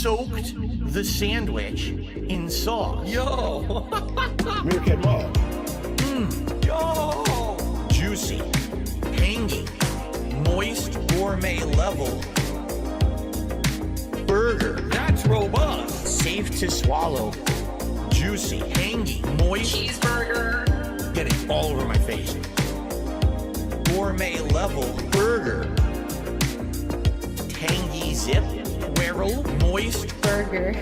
soaked the sandwich in sauce. Yo! Meerkat Mall. Yo! Juicy, tangy, moist, gourmet level burger. That's robust! Safe to swallow. Juicy, tangy, moist. Cheeseburger. Getting all over my face. Gourmet level burger. Tangy zip, whirl, moist. Burger.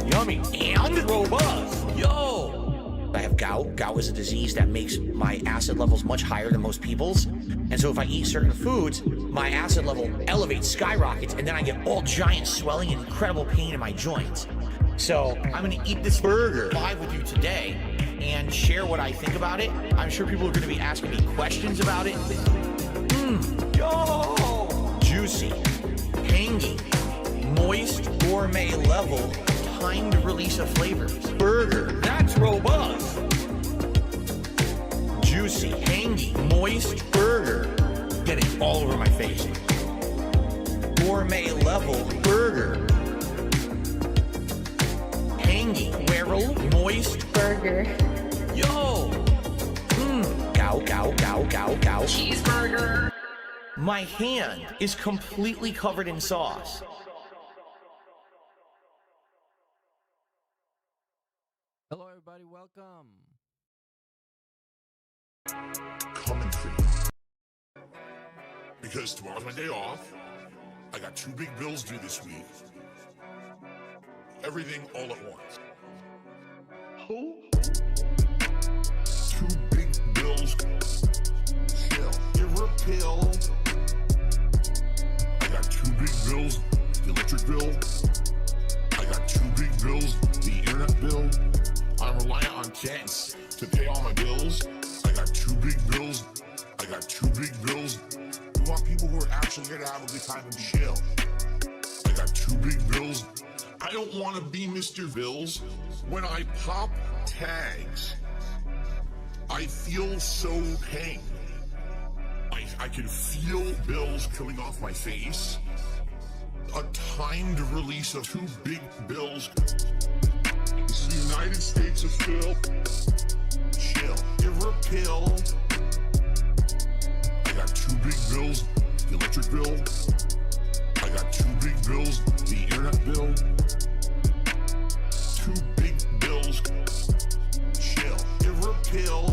Yummy. And Robust! yo! I have gout. Gout is a disease that makes my acid levels much higher than most people's. And so if I eat certain foods, my acid level elevates, skyrockets, and then I get all giant swelling and incredible pain in my joints. So I'm gonna eat this burger live with you today and share what I think about it. I'm sure people are gonna be asking me questions about it. Yo! Juicy, tangy, moist, gourmet level, timed release of flavors. Burger. That's robust! Juicy, tangy, moist burger. Getting all over my face. Gourmet level burger. Tangy, whirl, moist. Burger. Yo! Gout, gout, gout, gout, gout. Cheeseburger. My hand is completely covered in sauce. Hello, everybody. Welcome. Coming for you. Because tomorrow's my day off. I got 2 big bills due this week. Everything all at once. Who? 2 big bills. Chill. Give her a pill. I got 2 big bills. The electric bill. I got 2 big bills. The internet bill. I'm reliant on chance to pay all my bills. I got 2 big bills. I got 2 big bills. We want people who are actually here to have a good time and chill. I got 2 big bills. I don't want to be Mr. Bills. When I pop tags, I feel so pain. I can feel bills coming off my face. A timed release of 2 big bills. This is the United States of Phil. Chill. Give her a pill. I got 2 big bills. The electric bill. I got 2 big bills. The internet bill. 2 big bills. Chill. Give her a pill.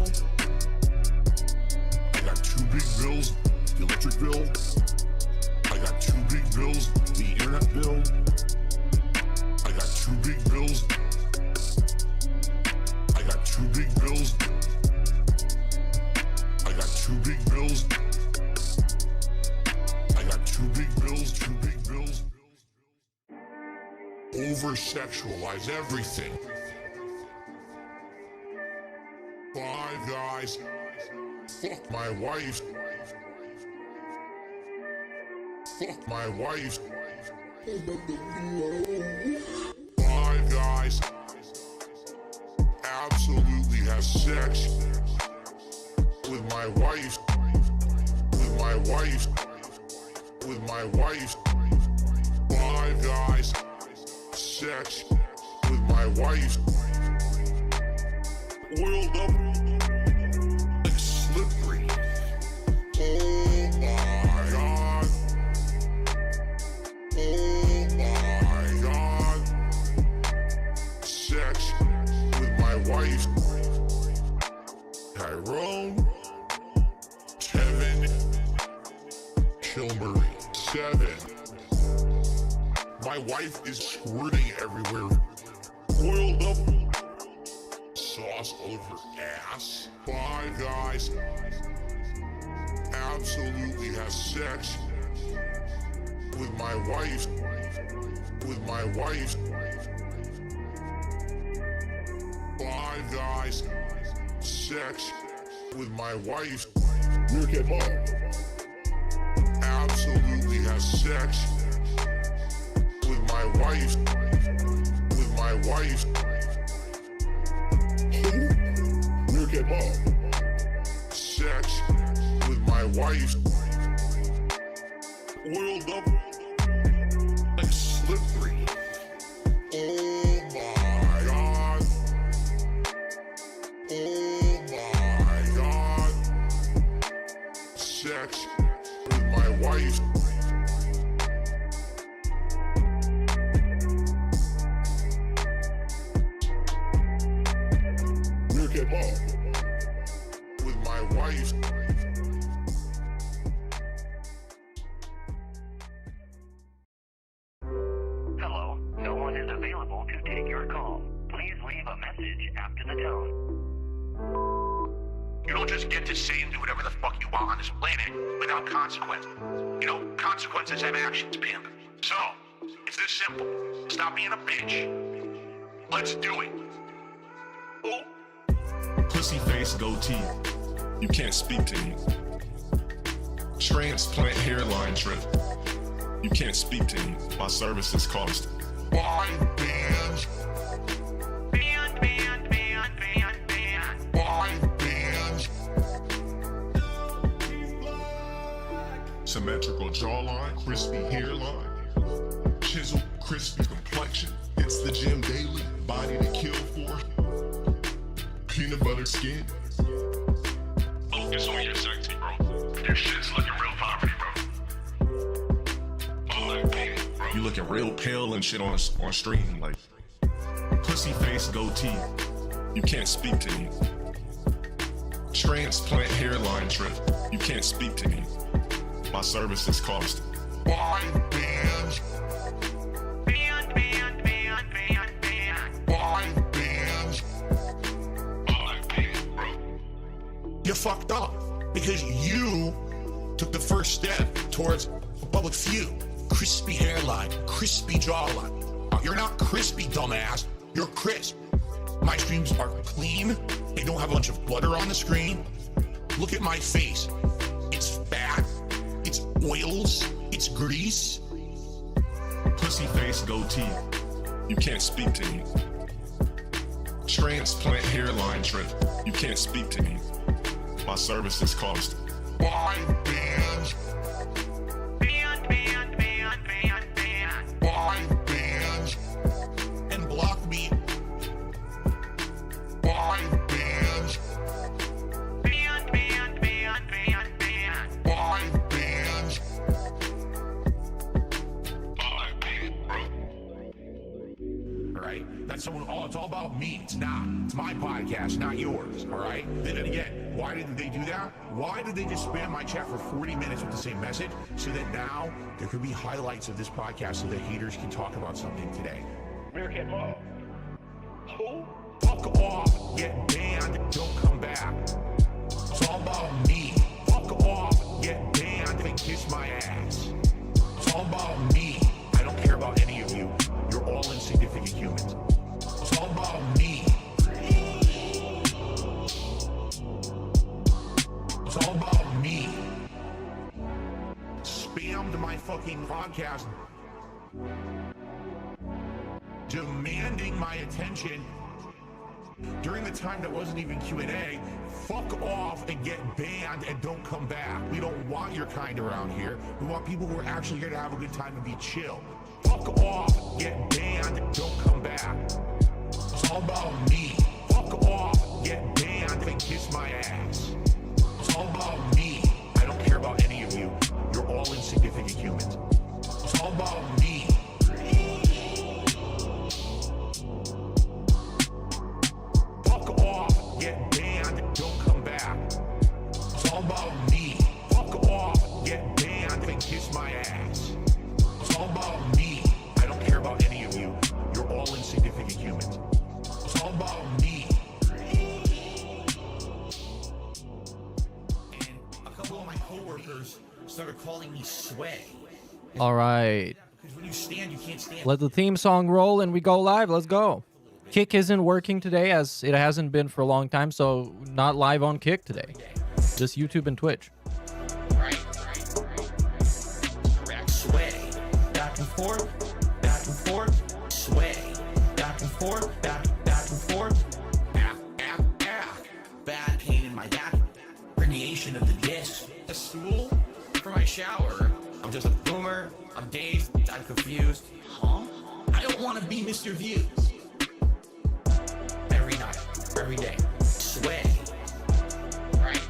I got 2 big bills. The electric bill. I got 2 big bills. The internet bill. I got 2 big bills. I got 2 big bills. I got 2 big bills. I got 2 big bills, 2 big bills. Over-sexualize everything. 5 guys. Fuck my wife. Fuck my wife. 5 guys. Absolutely has sex with my wife. With my wife. With my wife. 5 guys. Sex with my wife. Oiled up like slippery. Oh my god. Oh my god. Sex with my wife. Tyrone. Kevin. Chilbury. 7. My wife is squirting everywhere. Oiled up sauce all over her ass. 5 guys. Absolutely has sex with my wife. With my wife. 5 guys. Sex with my wife. Meerkat Mall. Absolutely has sex with my wife. With my wife. Meerkat Mall. Sex with my wife. Oiled up slippery. Oh my god. Oh my god. Sex with my wife. We're with my wife. Hello, no one is available to take your call. Please leave a message after the tone. You don't just get to say and do whatever the fuck you want on this planet without consequence. You know, consequences have actions, pimp. So, it's this simple. Stop being a bitch. Let's do it. Oh. Pussy face goatee, you can't speak to me. Transplant hairline trip, you can't speak to me. My services cost 5 bands. Band. 5 bands. symmetrical jawline, crispy hairline, chiseled, crispy complexion. It's the gym daily, body to kill for. Peanut butter skin. Focus on your sexy, bro. Your shit's looking real poverty, bro. You looking real pale and shit on stream, like pussy face goatee. You can't speak to me. Transplant hairline trip. You can't speak to me. My services cost 5 bands. 5 bands. 5 bands, bro. You fucked up because you took the first step towards a public view. Crispy hairline, crispy jawline. You're not crispy, dumbass. You're crisp. My streams are clean. They don't have a bunch of butter on the screen. Look at my face. It's fat. It's oils. It's grease. Pussy face goatee. You can't speak to me. Transplant hairline trip. You can't speak to me. My services cost 5 bands. 5 bands. And block me. 5 bands. 5 bands. 5 bands, bro. All right? That's someone. Oh, it's all about me. It's not. It's my podcast, not yours. All right? Then again, why did they do that? Why did they just spam my chat for 40 minutes with the same message? So that now there could be highlights of this podcast so that haters can talk about something today. Who? Fuck off. Get banned. Don't come back. It's all about me. Fuck off. Get banned and kiss my ass. It's all about me. I don't care about any of you. You're all insignificant humans. It's all about me. It's all about me. Spammed my fucking podcast, demanding my attention during the time that wasn't even Q&A. Fuck off and get banned and don't come back. We don't want your kind around here. We want people who are actually here to have a good time and be chill. Fuck off, get banned, don't come back. It's all about me. Fuck off, get banned and kiss my ass. It's all about me. I don't care about any of you. You're all insignificant humans. It's all about me. Fuck off, get banned, don't come back. It's all about me. Fuck off, get banned and kiss my ass. It's all about me. I don't care about any of you. You're all insignificant humans. It's all about me. And a couple of my coworkers started calling me Sway. All right. Because when you stand, you can't stand. Let the theme song roll and we go live. Let's go. Kick isn't working today as it hasn't been for a long time, so not live on Kick today. Just YouTube and Twitch. Right. Correct. Sway. Back and forth. Sway. Back and forth. Back and forth. Bad pain in my back. Herniation of the disc. A stool for my shower. I'm just a boomer. I'm dazed. I'm confused. Huh? don't want to be Mr. Views. Every night, every day, sway. Right.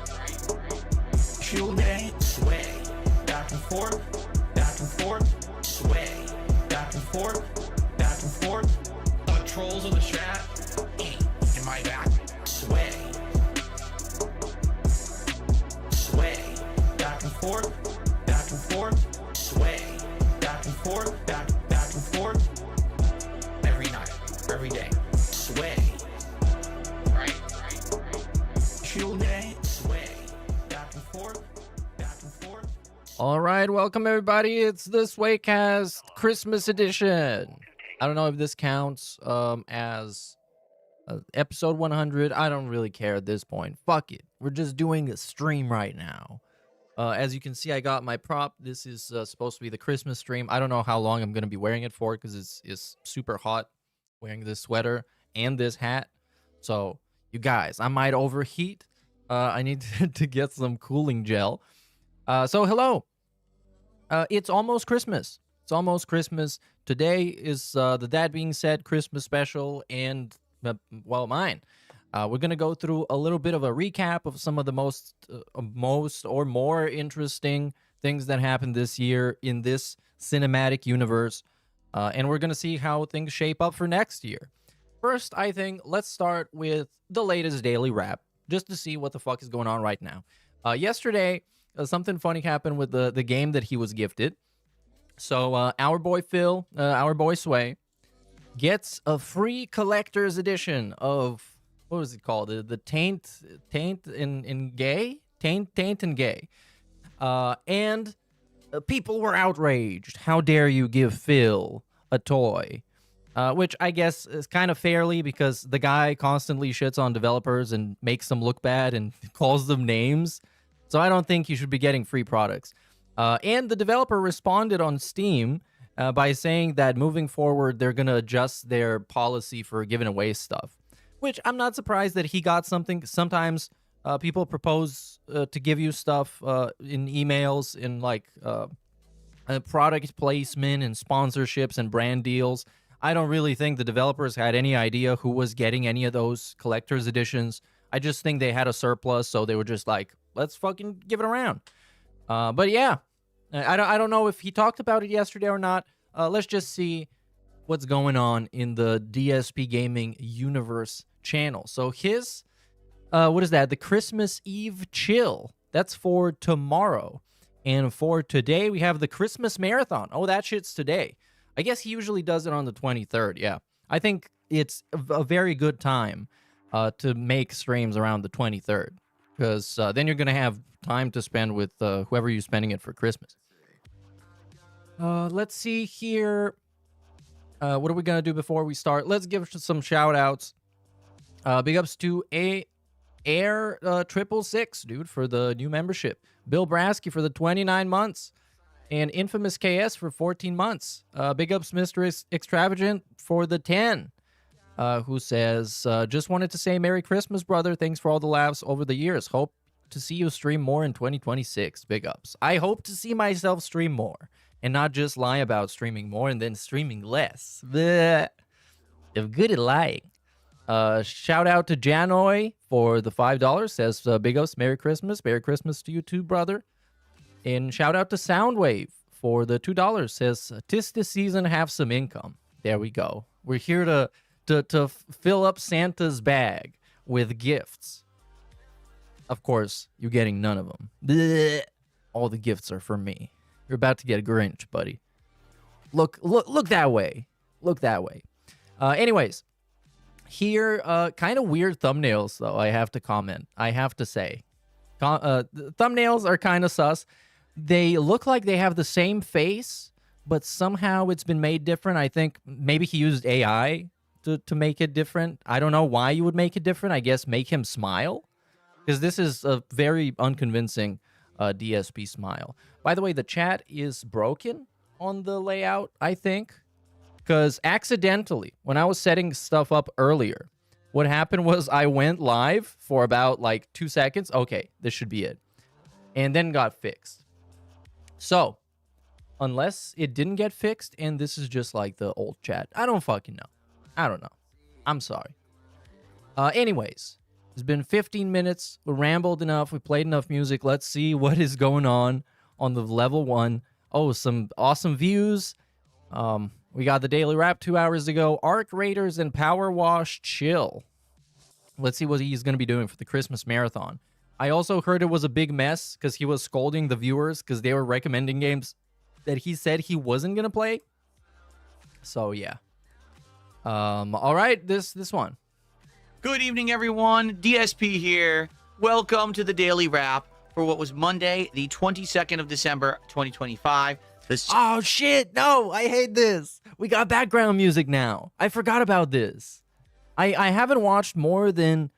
Chill day, sway. Back and forth, sway. Back and forth. Trolls on the chat, in my back, sway. Back and forth, sway. Back and forth. Every night, every day, sway. Right. Chill day, sway. Back and forth. All right, welcome everybody. It's the Swaycast Christmas edition. I don't know if this counts as episode 100. I don't really care at this point. Fuck it. We're just doing a stream right now. As you can see, I got my prop. This is supposed to be the Christmas stream. I don't know how long I'm going to be wearing it for because it's super hot wearing this sweater and this hat. So, you guys, I might overheat. I need to get some cooling gel. So, hello. It's almost Christmas. It's almost Christmas. Today is the That Being Said Christmas special and, well, mine. We're going to go through a little bit of a recap of some of the most or more interesting things that happened this year in this cinematic universe. And we're going to see how things shape up for next year. First, I think, let's start with the latest daily wrap, just to see what the fuck is going on right now. Yesterday, something funny happened with the game that he was gifted. So our boy Phil, our boy Sway, gets a free collector's edition of, what was it called? The Taint and Gay? Taint and Gay. And people were outraged. How dare you give Phil a toy? Which I guess is kind of fairly because the guy constantly shits on developers and makes them look bad and calls them names. So I don't think you should be getting free products. And the developer responded on Steam by saying that moving forward, they're going to adjust their policy for giving away stuff, which I'm not surprised that he got something. Sometimes people propose to give you stuff in emails, in like product placement and sponsorships and brand deals. I don't really think the developers had any idea who was getting any of those collector's editions. I just think they had a surplus, so they were just like, let's fucking give it around. But yeah, I don't know if he talked about it yesterday or not. Let's just see what's going on in the DSP Gaming Universe channel. So his, what is that? The Christmas Eve Chill. That's for tomorrow. And for today, we have the Christmas Marathon. Oh, that shit's today. I guess he usually does it on the 23rd. Yeah. I think it's a very good time to make streams around the 23rd. Because then you're going to have time to spend with whoever you're spending it for Christmas. Let's see here. What are we going to do before we start? Let's give some shout-outs. Big ups to Air 666, dude, for the new membership. Bill Brasky for the 29 months. And Infamous KS for 14 months. Big ups Mr. Extravagant for the 10. Who says, just wanted to say Merry Christmas, brother. Thanks for all the laughs over the years. Hope to see you stream more in 2026. Big ups. I hope to see myself stream more and not just lie about streaming more and then streaming less. Blech. I'm good at lying. Shout out to Janoy for the $5. Says, big ups, Merry Christmas. Merry Christmas to you too, brother. And shout out to Soundwave for the $2. Says, tis this season, have some income. There we go. We're here to fill up Santa's bag with gifts. Of course, you're getting none of them. Blech. All the gifts are for me. You're about to get a Grinch, buddy. Look that way. Look that way. Anyways, here, kind of weird thumbnails, though, I have to comment. I have to say. The thumbnails are kind of sus. They look like they have the same face, but somehow it's been made different. I think maybe he used AI to make it different. I don't know why you would make it different. I guess make him smile, because this is a very unconvincing DSP smile. By the way, the chat is broken on the layout, I think, because accidentally, when I was setting stuff up earlier, what happened was I went live for about like 2 seconds. Okay, this should be it. And then got fixed. So, Unless it didn't get fixed and this is just like the old chat. I don't fucking know. I don't know. I'm sorry. Anyways, it's been 15 minutes. We rambled enough. We played enough music. Let's see what is going on the level 1. Oh, some awesome views. We got the daily wrap 2 hours ago. Arc Raiders and Power Wash Chill. Let's see what he's going to be doing for the Christmas marathon. I also heard it was a big mess because he was scolding the viewers because they were recommending games that he said he wasn't going to play. So, yeah. All right, this one. Good evening, everyone. DSP here. Welcome to the Daily Wrap for what was Monday, the 22nd of December, 2025. Oh, shit. No, I hate this. We got background music now. I forgot about this. I haven't watched more than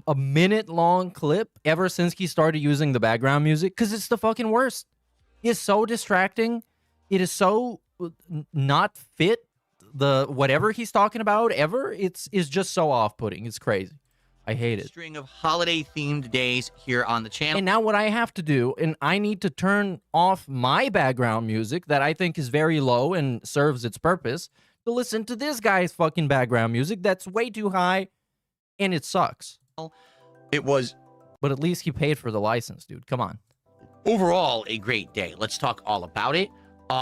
a minute-long clip ever since he started using the background music because it's the fucking worst. It's so distracting. It is so not fit. The whatever he's talking about ever, is just so off-putting. It's crazy. I hate it. String of holiday-themed days here on the channel. And now what I have to do, and I need to turn off my background music that I think is very low and serves its purpose to listen to this guy's fucking background music that's way too high, and it sucks. It was, but at least he paid for the license, dude. Come on. Overall, a great day. Let's talk all about it.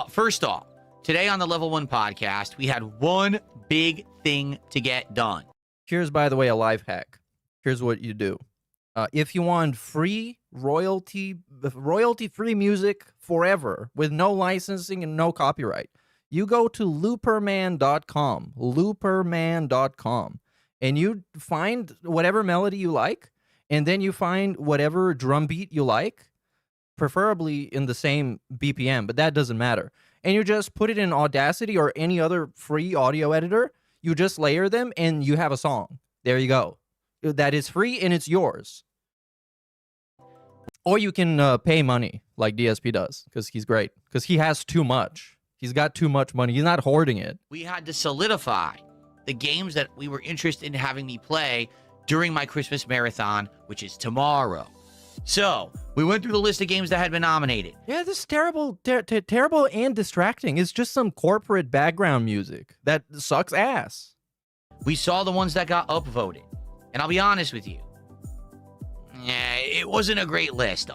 First off, today on the Level 1 podcast, we had one big thing to get done. Here's, by the way, a life hack. Here's what you do. If you want free royalty-free music forever with no licensing and no copyright, you go to looperman.com, and you find whatever melody you like, and then you find whatever drum beat you like, preferably in the same BPM, but that doesn't matter. And you just put it in Audacity or any other free audio editor. You just layer them, and you have a song. There you go. That is free, and it's yours. Or you can pay money, like DSP does, because he's great. Because he has too much. He's got too much money. He's not hoarding it. We had to solidify the games that we were interested in having me play during my Christmas marathon, which is tomorrow. So, we went through the list of games that had been nominated. Yeah, this is terrible, terrible and distracting. It's just some corporate background music that sucks ass. We saw the ones that got upvoted. And I'll be honest with you. It wasn't a great list.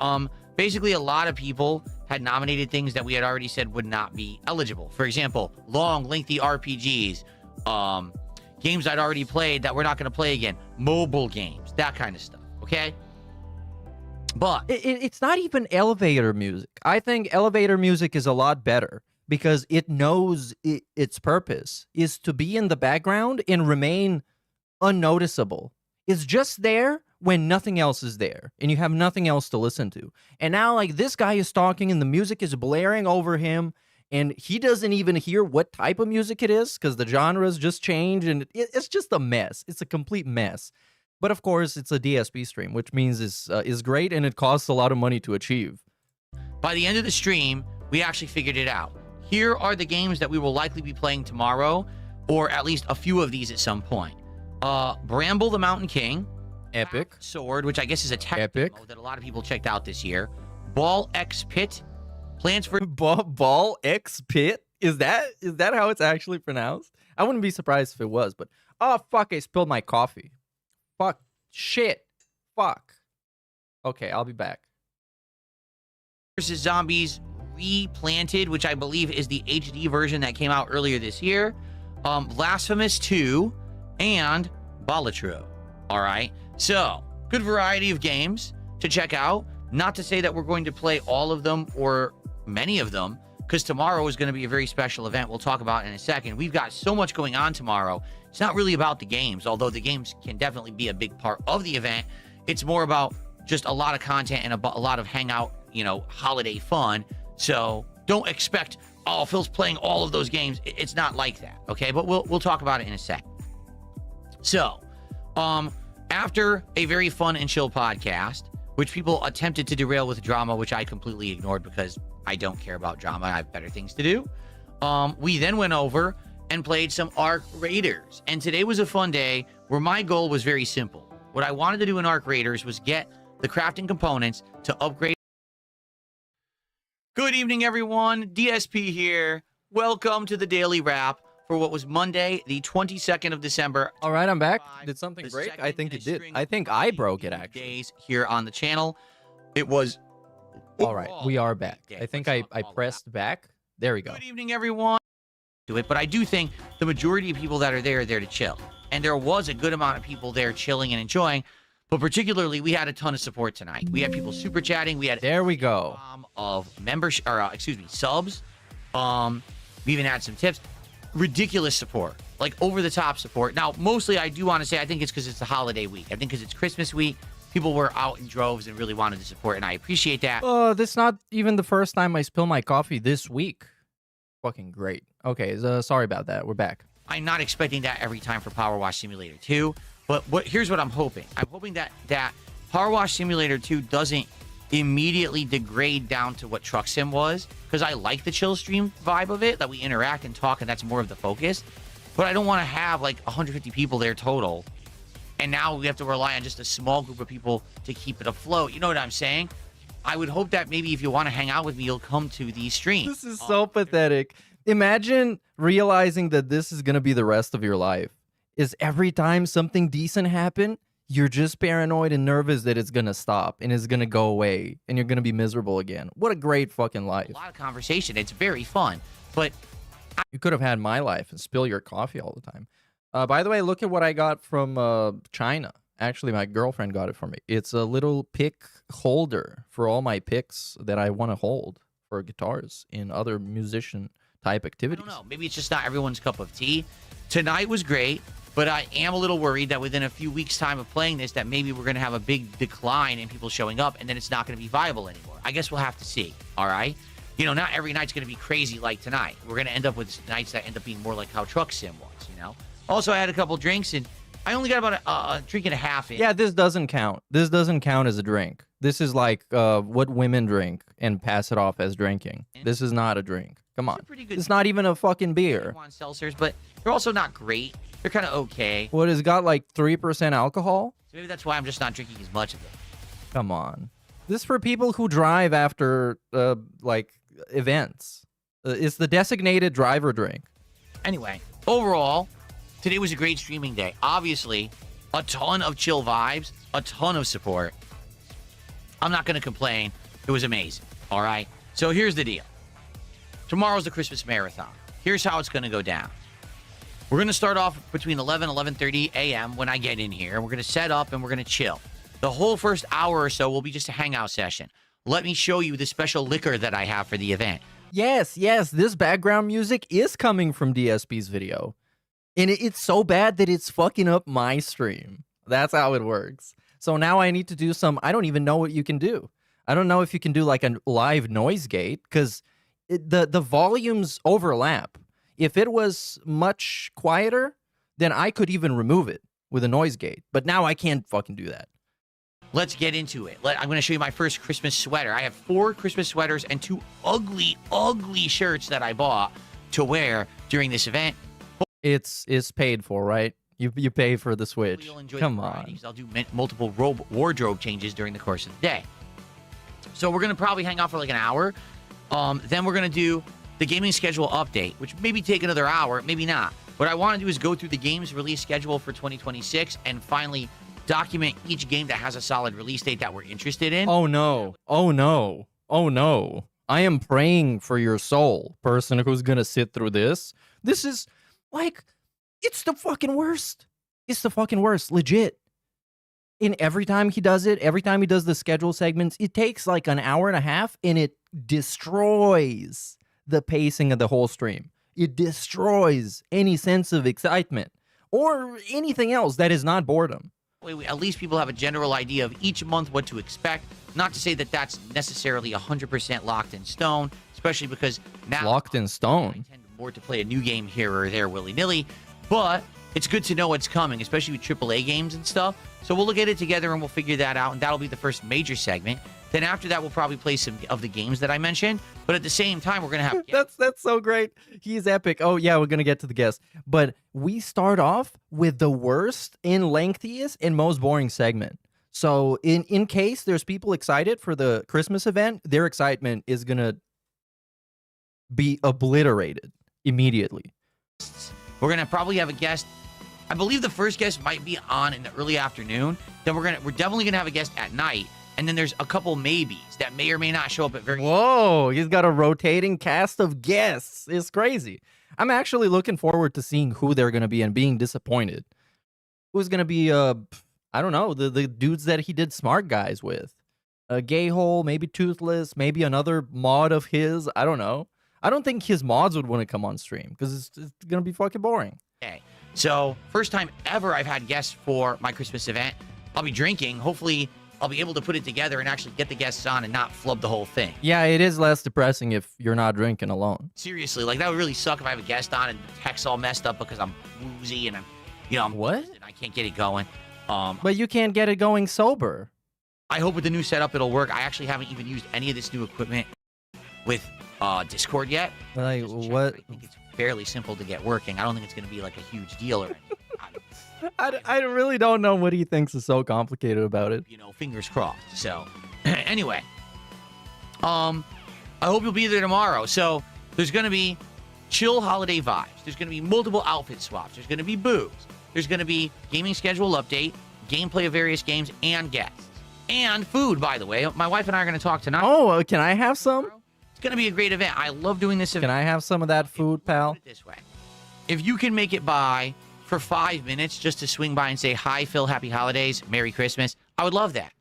Basically, a lot of people had nominated things that we had already said would not be eligible. For example, long, lengthy RPGs, games I'd already played that we're not going to play again, mobile games, that kind of stuff, okay? But it's not even elevator music. I think elevator music is a lot better because it knows its purpose is to be in the background and remain unnoticeable. It's just there when nothing else is there and you have nothing else to listen to. And now, like, this guy is talking and the music is blaring over him and he doesn't even hear what type of music it is because the genres just change and it's just a mess. It's a complete mess. But of course, it's a DSP stream, which means is great and it costs a lot of money to achieve. By the end of the stream, we actually figured it out. Here are the games that we will likely be playing tomorrow, or at least a few of these at some point. Bramble the Mountain King. Epic. Sword, which I guess is a tech demo that a lot of people checked out this year. Ball X Pit. Plans for Ball X Pit? Is that how it's actually pronounced? I wouldn't be surprised if it was, but oh fuck, I spilled my coffee. Fuck. Shit. Fuck. Okay, I'll be back. Versus Zombies Replanted, which I believe is the HD version that came out earlier this year. Blasphemous 2 and Balatro. All right. So, good variety of games to check out. Not to say that we're going to play all of them or many of them, because tomorrow is going to be a very special event we'll talk about in a second. We've got so much going on tomorrow. It's not really about the games, although the games can definitely be a big part of the event. It's more about just a lot of content and a lot of hangout, holiday fun. So don't expect, oh, Phil's playing all of those games. It's not like that, okay? But we'll talk about it in a sec. So, after a very fun and chill podcast, which people attempted to derail with drama, which I completely ignored because I don't care about drama. I have better things to do. We then went over and played some Arc Raiders. And today was a fun day where my goal was very simple. What I wanted to do in Arc Raiders was get the crafting components to upgrade. Good evening, everyone. DSP here. Welcome to the Daily Wrap for what was Monday, the 22nd of December. All right, I'm back. Did something break? I think it did. I think I broke it, actually. Days here on the channel. It was... All right, we are back. I think I pressed back. There we go. Good evening, everyone. But I do think the majority of people that are there to chill. And there was a good amount of people there chilling and enjoying. But particularly, we had a ton of support tonight. We had people super chatting. We had there we go of membership, or subs. We even had some tips. Ridiculous support, like over the top support. Now, mostly, I do want to say I think it's because it's the holiday week. I think because it's Christmas week, people were out in droves and really wanted to support, and I appreciate that. This is not even the first time I spill my coffee this week. Fucking great. Okay, sorry about that. We're back. I'm not expecting that every time for Power Wash Simulator 2. But here's what I'm hoping. I'm hoping that Power Wash Simulator 2 doesn't immediately degrade down to what Truck Sim was, because I like the chill stream vibe of it, that we interact and talk, and that's more of the focus. But I don't want to have like 150 people there total, and now we have to rely on just a small group of people to keep it afloat. You know what I'm saying? I would hope that maybe if you want to hang out with me, you'll come to these streams. This is so pathetic. Imagine realizing that this is going to be the rest of your life. Is every time something decent happen, you're just paranoid and nervous that it's gonna stop and it's gonna go away and you're gonna be miserable again. What a great fucking life. A lot of conversation. It's very fun. But you could have had my life and spill your coffee all the time. By the way, look at what I got from China. Actually, my girlfriend got it for me. It's a little pick holder for all my picks that I want to hold for guitars in other musician type activities. I don't know. Maybe it's just not everyone's cup of tea. Tonight was great. But I am a little worried that within a few weeks' time of playing this, that maybe we're going to have a big decline in people showing up, and then it's not going to be viable anymore. I guess we'll have to see, all right? You know, not every night's going to be crazy like tonight. We're going to end up with nights that end up being more like how Truck Sim was, you know? Also, I had a couple drinks, and I only got about a drink and a half in. Yeah, this doesn't count. This doesn't count as a drink. This is like what women drink and pass it off as drinking. This is not a drink. Come on. It's not even a fucking beer. Seltzers, but they're also not great. They're kind of okay. What, it's got like 3% alcohol? So maybe that's why I'm just not drinking as much of it. Come on. This is for people who drive after, like, events. It's the designated driver drink. Anyway, overall, today was a great streaming day. Obviously, a ton of chill vibes, a ton of support. I'm not going to complain. It was amazing, all right? So here's the deal. Tomorrow's the Christmas marathon. Here's how it's going to go down. We're going to start off between 11 and 11:30 a.m. when I get in here. We're going to set up and we're going to chill. The whole first hour or so will be just a hangout session. Let me show you the special liquor that I have for the event. Yes, this background music is coming from DSP's video. And it's so bad that it's fucking up my stream. That's how it works. So now I need to do some, I don't even know what you can do. I don't know if you can do like a live noise gate, because the volumes overlap. If it was much quieter, then I could even remove it with a noise gate. But now I can't fucking do that. Let's get into it. I'm going to show you my first Christmas sweater. I have 4 Christmas sweaters and 2 ugly, ugly shirts that I bought to wear during this event. It's paid for, right? You pay for the Switch. Come on. I'll do multiple wardrobe changes during the course of the day. So we're going to probably hang out for like an hour. Then we're going to do the gaming schedule update, which maybe take another hour, maybe not. What I want to do is go through the game's release schedule for 2026 and finally document each game that has a solid release date that we're interested in. Oh no. Oh no. Oh no. I am praying for your soul, person who's going to sit through this. This is like, it's the fucking worst. It's the fucking worst, legit. And every time he does it, every time he does the schedule segments, it takes like an hour and a half and it destroys the pacing of the whole stream. It destroys any sense of excitement or anything else that is not boredom. At least people have a general idea of each month what to expect. Not to say that that's necessarily 100% locked in stone, especially because now locked in stone. I tend more to play a new game here or there willy-nilly, but it's good to know what's coming, especially with AAA games and stuff. So we'll look at it together and we'll figure that out, and that'll be the first major segment. Then after that, we'll probably play some of the games that I mentioned. But at the same time, we're going to have... That's so great. He's epic. Oh, yeah, we're going to get to the guest. But we start off with the worst and lengthiest and most boring segment. So in case there's people excited for the Christmas event, their excitement is going to be obliterated immediately. We're gonna probably have a guest. I believe the first guest might be on in the early afternoon. Then we're definitely gonna have a guest at night, and then there's a couple maybes that may or may not show up at very. Whoa, he's got a rotating cast of guests. It's crazy. I'm actually looking forward to seeing who they're gonna be and being disappointed. Who's gonna be I don't know, the dudes that he did Smart Guys with. Gay Hole, maybe Toothless, maybe another mod of his. I don't know. I don't think his mods would want to come on stream because it's gonna be fucking boring. Okay. So, first time ever I've had guests for my Christmas event. I'll be drinking. Hopefully, I'll be able to put it together and actually get the guests on and not flub the whole thing. Yeah, it is less depressing if you're not drinking alone. Seriously, like that would really suck if I have a guest on and the tech's all messed up because I'm woozy and I'm What? and I can't get it going. But you can't get it going sober. I hope with the new setup it'll work. I actually haven't even used any of this new equipment with Discord yet. Like Just check. what? I think it's fairly simple to get working. I don't think it's going to be like a huge deal or anything. I really don't know what he thinks is so complicated about it. Fingers crossed. So, anyway, I hope you'll be there tomorrow. So, there's going to be chill holiday vibes. There's going to be multiple outfit swaps. There's going to be booze. There's going to be gaming schedule update, gameplay of various games, and guests. And food, by the way. My wife and I are going to talk tonight. Oh, can I have some? It's going to be a great event. I love doing this event. Can I have some of that food, pal? Put it this way. If you can make it by for 5 minutes just to swing by and say, hi, Phil, happy holidays, Merry Christmas, I would love that.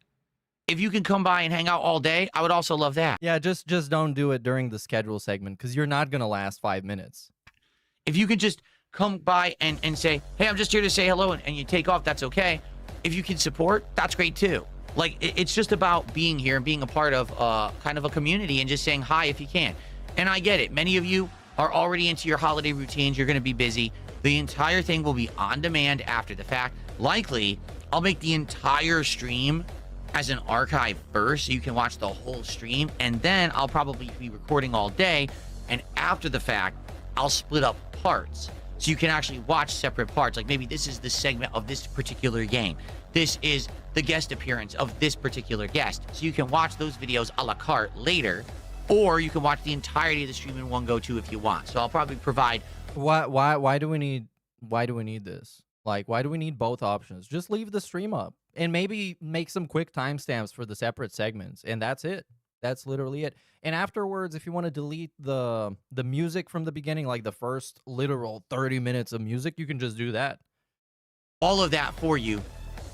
If you can come by and hang out all day, I would also love that. Yeah, just don't do it during the schedule segment because you're not going to last 5 minutes. If you could just come by and say, hey, I'm just here to say hello, and you take off, that's okay. If you can support, that's great too. Like, it's just about being here and being a part of kind of a community and just saying hi if you can. And I get it. Many of you are already into your holiday routines. You're going to be busy. The entire thing will be on demand after the fact. Likely, I'll make the entire stream as an archive first so you can watch the whole stream. And then I'll probably be recording all day. And after the fact, I'll split up parts so you can actually watch separate parts. Like maybe this is the segment of this particular game. This is the guest appearance of this particular guest. So you can watch those videos a la carte later, or you can watch the entirety of the stream in one go too if you want. So I'll probably provide. Why do we need this? Like, why do we need both options? Just leave the stream up and maybe make some quick timestamps for the separate segments, and that's it. That's literally it. And afterwards, if you want to delete the music from the beginning, like the first literal 30 minutes of music, you can just do that. All of that for you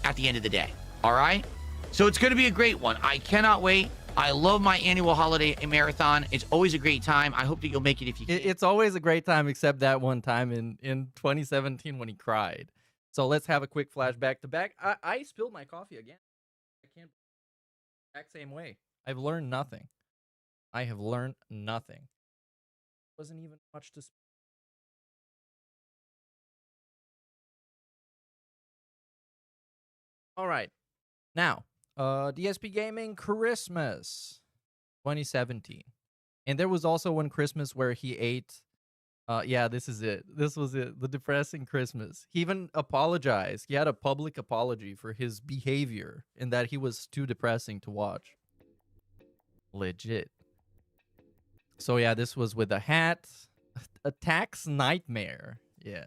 at the end of the day. All right? So it's going to be a great one. I cannot wait. I love my annual holiday marathon. It's always a great time. I hope that you'll make it if you can. It's always a great time, except that one time in 2017 when he cried. So let's have a quick flashback to back. I spilled my coffee again. I can't. Exact same way. I've learned nothing. I have learned nothing. Wasn't even much to. All right. Now, DSP Gaming Christmas 2017. And there was also one Christmas where he ate. Yeah, this is it. This was it. The depressing Christmas. He even apologized. He had a public apology for his behavior and that he was too depressing to watch. Legit. So yeah, this was with a hat. A tax nightmare. Yeah.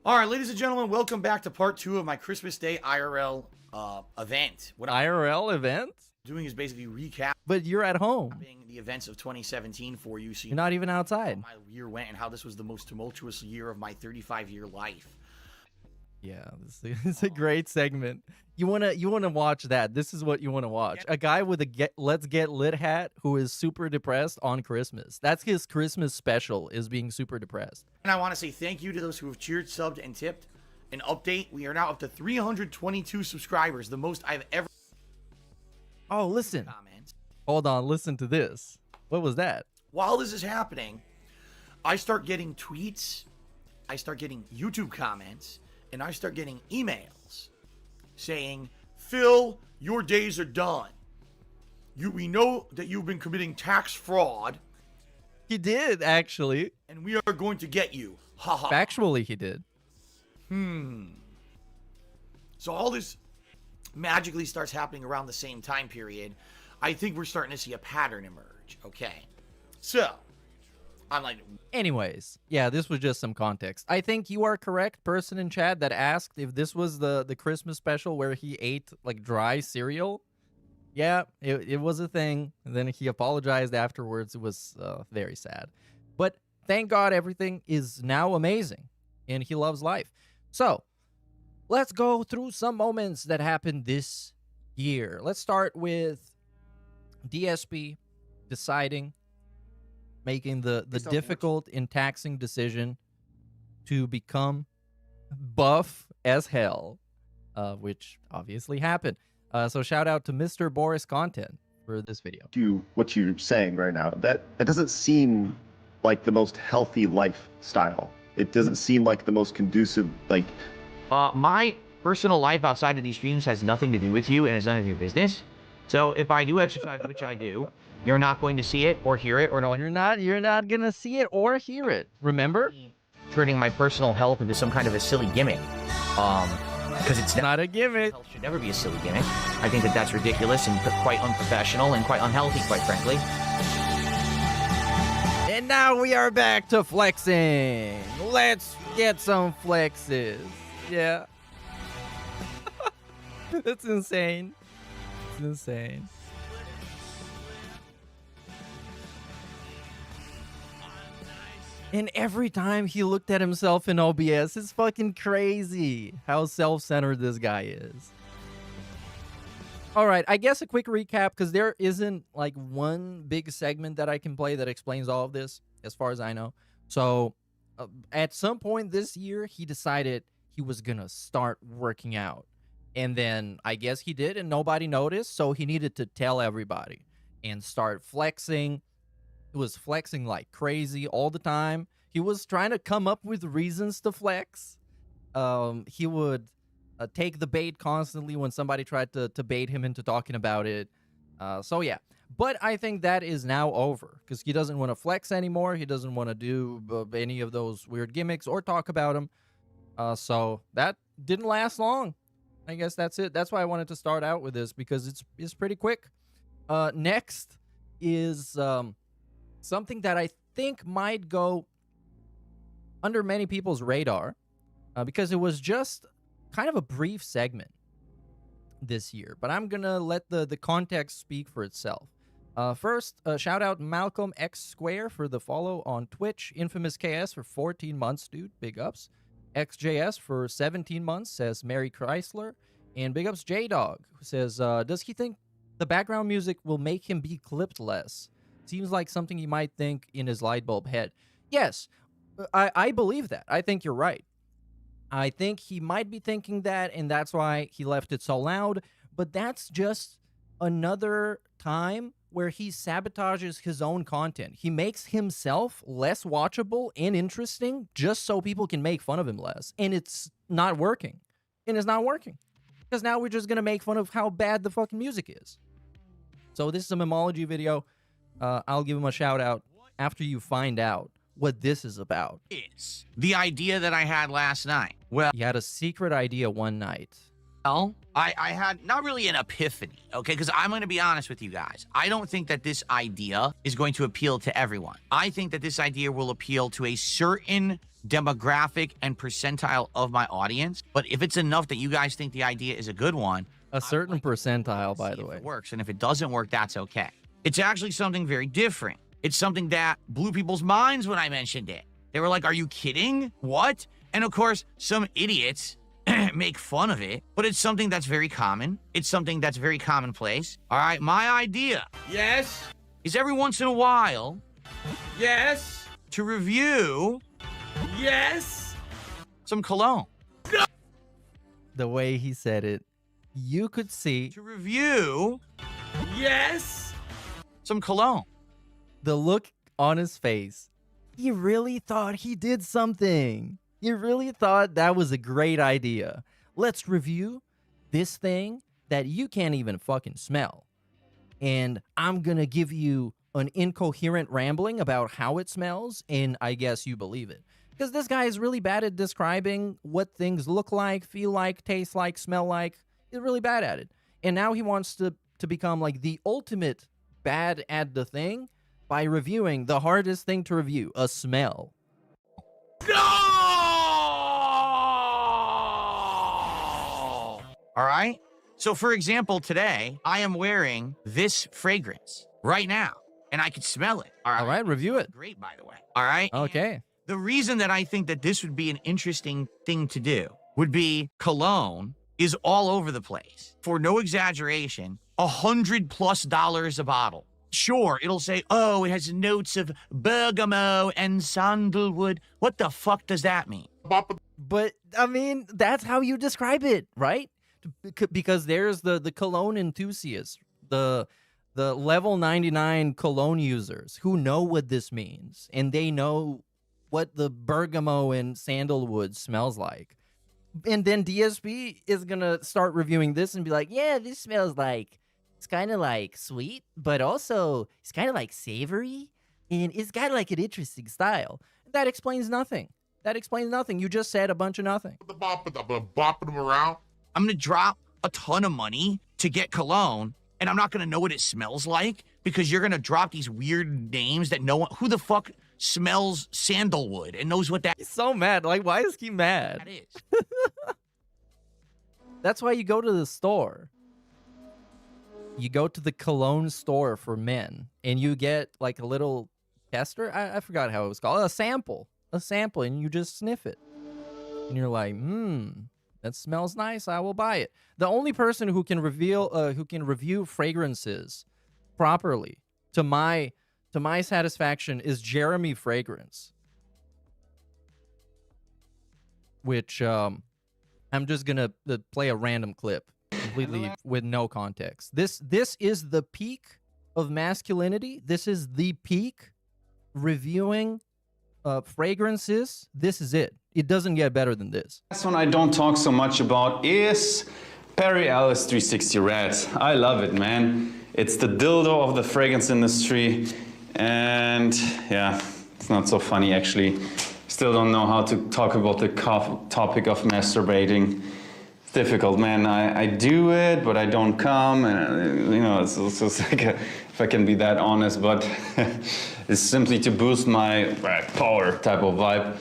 All right, ladies and gentlemen, welcome back to part 2 of my Christmas Day IRL event. What I'm IRL event? doing is basically recap But you're at home. the events of 2017 for you, so you You're not even outside. how my year went and how this was the most tumultuous year of my 35-year life. Yeah, this is a great segment. You wanna watch that. This is what you wanna watch. A guy with a Let's Get Lit hat who is super depressed on Christmas. That's his Christmas special, is being super depressed. And I want to say thank you to those who have cheered, subbed, and tipped. An update, we are now up to 322 subscribers, the most I've ever Oh, listen. comments. Hold on, listen to this. What was that? While this is happening, I start getting tweets, I start getting YouTube comments, and I start getting emails saying, Phil, your days are done. We know that you've been committing tax fraud, He did, actually. and we are going to get you. Ha ha. Factually, he did. So all this magically starts happening around the same time period. I think we're starting to see a pattern emerge. Okay. So, I'm like, Anyways, yeah, this was just some context. I think you are correct, person in chat that asked if this was the Christmas special where he ate like dry cereal. Yeah, it was a thing. And then he apologized afterwards. It was very sad. But thank God everything is now amazing and he loves life. So let's go through some moments that happened this year. Let's start with DSP deciding, making the difficult and taxing decision to become buff as hell, which obviously happened. So shout out to Mr. Boris Content for this video. What you're saying right now, that doesn't seem like the most healthy lifestyle. It doesn't seem like the most conducive, like... My personal life outside of these streams has nothing to do with you and is none of your business. So if I do exercise, which I do, you're not going to see it or hear it or know. You're not gonna see it or hear it. Remember? Turning my personal health into some kind of a silly gimmick. Because it's Not a gimmick. health should never be a silly gimmick. I think that that's ridiculous and quite unprofessional and quite unhealthy, quite frankly. And now we are back to flexing. Let's get some flexes. Yeah. That's insane. It's insane. And every time he looked at himself in OBS, it's fucking crazy how self-centered this guy is. All right, I guess a quick recap, because there isn't like one big segment that I can play that explains all of this, as far as I know. So at some point this year, he decided he was going to start working out. And then I guess he did, and nobody noticed, so he needed to tell everybody and start flexing. He was flexing like crazy all the time. He was trying to come up with reasons to flex. He would take the bait constantly when somebody tried to bait him into talking about it. So yeah, but I think that is now over because he doesn't want to flex anymore. He doesn't want to do any of those weird gimmicks or talk about them. So that didn't last long. I guess that's it. That's why I wanted to start out with this, because it's pretty quick. Next is something that I think might go under many people's radar, because it was just kind of a brief segment this year, but I'm gonna let the context speak for itself. First, shout out Malcolm X Square for the follow on Twitch. Infamous KS for 14 months, dude. Big ups. XJS for 17 months, says Mary Chrysler. And big ups J-Dog, who says, does he think the background music will make him be clipped less? Seems like something he might think in his light bulb head. Yes, I believe that. I think you're right. I think he might be thinking that, and that's why he left it so loud. But that's just another time where he sabotages his own content. He makes himself less watchable and interesting just so people can make fun of him less. And it's not working. And it's not working. Because now we're just going to make fun of how bad the fucking music is. So this is a memology video. I'll give him a shout out after you find out what this is about. It's the idea that I had last night. Well, He had a secret idea one night. I had not really an epiphany, okay? Because I'm going to be honest with you guys. I don't think that this idea is going to appeal to everyone. I think that this idea will appeal to a certain demographic and percentile of my audience. But if it's enough that you guys think the idea is a good one, A certain percentile, by the if way. it works. And if it doesn't work, that's okay. It's actually something very different. It's something that blew people's minds when I mentioned it. They were like, are you kidding? What? And of course, some idiots make fun of it, but it's something that's very common. It's something that's very commonplace. All right, my idea. Yes. Is every once in a while Yes. to review Yes. some cologne. The way he said it, you could see To review Yes. some cologne. the look on his face. He really thought he did something. He really thought that was a great idea. Let's review this thing that you can't even fucking smell. And I'm gonna give you an incoherent rambling about how it smells, and I guess you believe it. Because this guy is really bad at describing what things look like, feel like, taste like, smell like. He's really bad at it. And now he wants to become like the ultimate bad at the thing. by reviewing the hardest thing to review, a smell. No! All right. So, for example, today I am wearing this fragrance right now, and I could smell it. All right, review it. Great, by the way. All right. Okay. And the reason that I think that this would be an interesting thing to do would be cologne is all over the place. For no exaggeration, $100+ a bottle. Sure, it'll say, oh, it has notes of bergamot and sandalwood. What the fuck does that mean? But I mean, that's how you describe it, right? Because there's the cologne enthusiasts, the level 99 cologne users who know what this means, and they know what the bergamot and sandalwood smells like. And then DSP is gonna start reviewing this and be like, yeah, this smells like, it's kind of like sweet, but also it's kind of like savory, and it's got like an interesting style. That explains nothing. That explains nothing. You just said a bunch of nothing. Bopping them around. I'm going to drop a ton of money to get cologne, and I'm not going to know what it smells like because you're going to drop these weird names that no one, who the fuck smells sandalwood and knows what that He's so mad. Like, why is he mad? is? That's why you go to the store. You go to the cologne store for men, and you get like a little tester. I forgot how it was called. A sample, and you just sniff it. And you're like, that smells nice. I will buy it. The only person who can review fragrances properly, to my satisfaction, is Jeremy Fragrance. Which I'm just gonna play a random clip completely with no context. This is the peak of masculinity. This is the peak reviewing fragrances. This is it. It doesn't get better than this. Last one I don't talk so much about is Perry Ellis 360 Red. I love it, man. It's the dildo of the fragrance industry, and yeah, it's not so funny actually. Still don't know how to talk about the topic of masturbating. It's difficult, man. I do it, but I don't come, and you know, it's like if I can be that honest, but it's simply to boost my power type of vibe.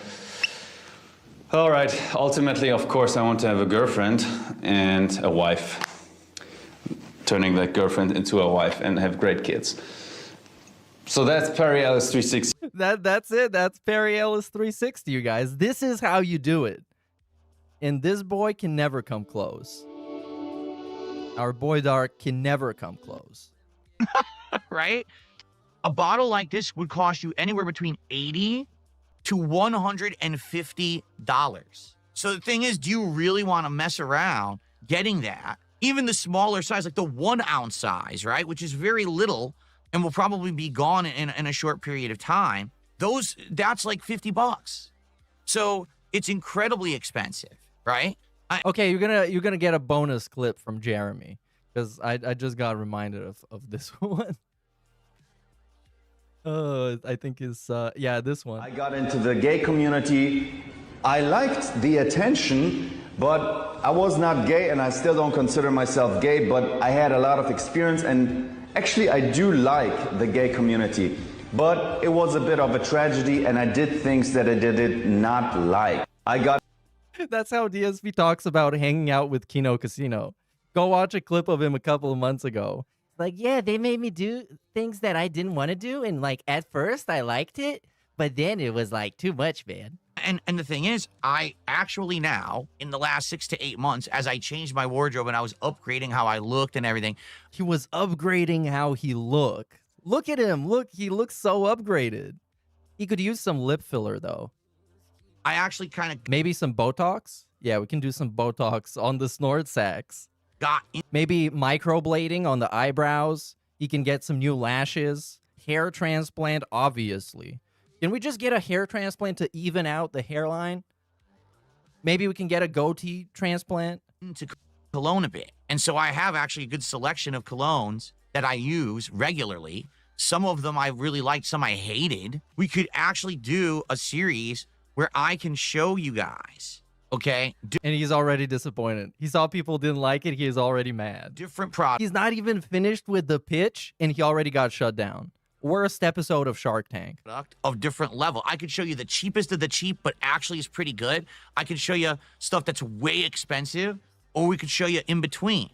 All right, ultimately, of course, I want to have a girlfriend and a wife. Turning that girlfriend into a wife and have great kids. So that's Perry Ellis 360. That's it. That's Perry Ellis 360, you guys. This is how you do it. And this boy can never come close. Our boy Dark can never come close. Right? A bottle like this would cost you anywhere between $80 to $150. So the thing is, do you really want to mess around getting that? Even the smaller size, like the 1 ounce size, right? Which is very little and will probably be gone in a short period of time. That's like $50. So it's incredibly expensive, right? Okay, you're gonna get a bonus clip from Jeremy, because I just got reminded of this one. I think it's yeah, this one. I got into the gay community. I liked the attention, but I was not gay, and I still don't consider myself gay, but I had a lot of experience, and actually I do like the gay community. But it was a bit of a tragedy, and I did things that I did not like. That's how DSP talks about hanging out with Kino Casino. Go watch a clip of him a couple of months ago. Like, yeah, they made me do things that I didn't want to do, and like at first I liked it, but then it was like too much, man. And the thing is, I actually now, in the last 6 to 8 months, as I changed my wardrobe and I was upgrading how I looked and everything. He was upgrading how he looked. Look at him. Look, he looks so upgraded. He could use some lip filler, though. I actually kind of maybe some Botox. Yeah, we can do some Botox on the snort sacks. Maybe microblading on the eyebrows. He can get some new lashes. Hair transplant, obviously. Can we just get a hair transplant to even out the hairline? Maybe we can get a goatee transplant. To cologne a bit. And so I have actually a good selection of colognes that I use regularly. Some of them I really liked, some I hated. We could actually do a series where I can show you guys, okay? And he's already disappointed. He saw people didn't like it. He is already mad. Different products. He's not even finished with the pitch, and he already got shut down. Worst episode of Shark Tank. Product of different level. I could show you the cheapest of the cheap, but actually is pretty good. I can show you stuff that's way expensive, or we could show you in between.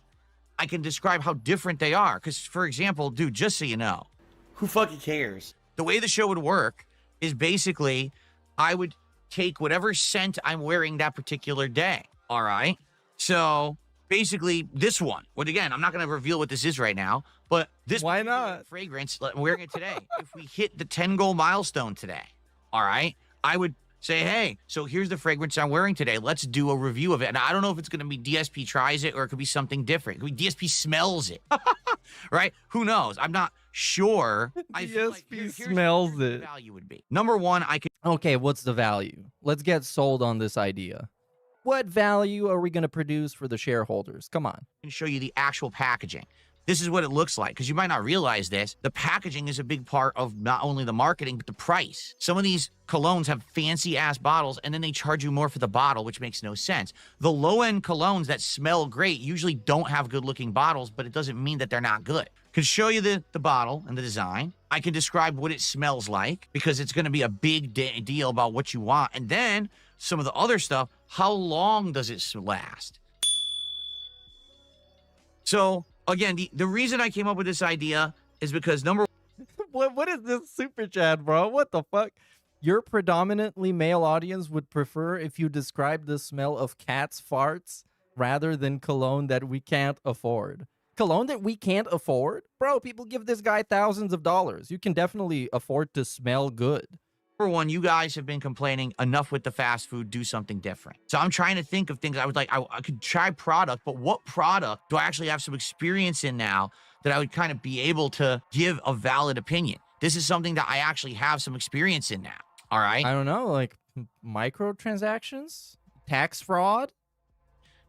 I can describe how different they are. Because, for example, dude, just so you know, Who fucking cares? the way the show would work is basically I would take whatever scent I'm wearing that particular day. All right. So basically this one, but again, I'm not going to reveal what this is right now, but this Why particular not? fragrance, I'm wearing it today. If we hit the 10 goal milestone today, all right, I would say, hey, so here's the fragrance I'm wearing today. Let's do a review of it. And I don't know if it's going to be DSP tries it or it could be something different. It could be DSP smells it, right? Who knows? I'm not sure. I feel like DSP here's smells the it. value would be. Number one, I could Okay, what's the value? Let's get sold on this idea. What value are we going to produce for the shareholders? Come on. show you the actual packaging. This is what it looks like, because you might not realize this. The packaging is a big part of not only the marketing, but the price. Some of these colognes have fancy-ass bottles, and then they charge you more for the bottle, which makes no sense. The low-end colognes that smell great usually don't have good-looking bottles, but it doesn't mean that they're not good. I can show you the bottle and the design. I can describe what it smells like, because it's going to be a big deal about what you want. And then some of the other stuff, how long does it last? So, again, the reason I came up with this idea is because number What is this super chat, bro? What the fuck? Your predominantly male audience would prefer if you describe the smell of cats' farts rather than cologne that we can't afford. Cologne that we can't afford? Bro, people give this guy thousands of dollars. You can definitely afford to smell good. one, you guys have been complaining enough with the fast food, do something different. So I'm trying to think of things I would like. I could try product, but what product do I actually have some experience in now that I would kind of be able to give a valid opinion? This is something that I actually have some experience in now. All right. I don't know, like microtransactions, tax fraud.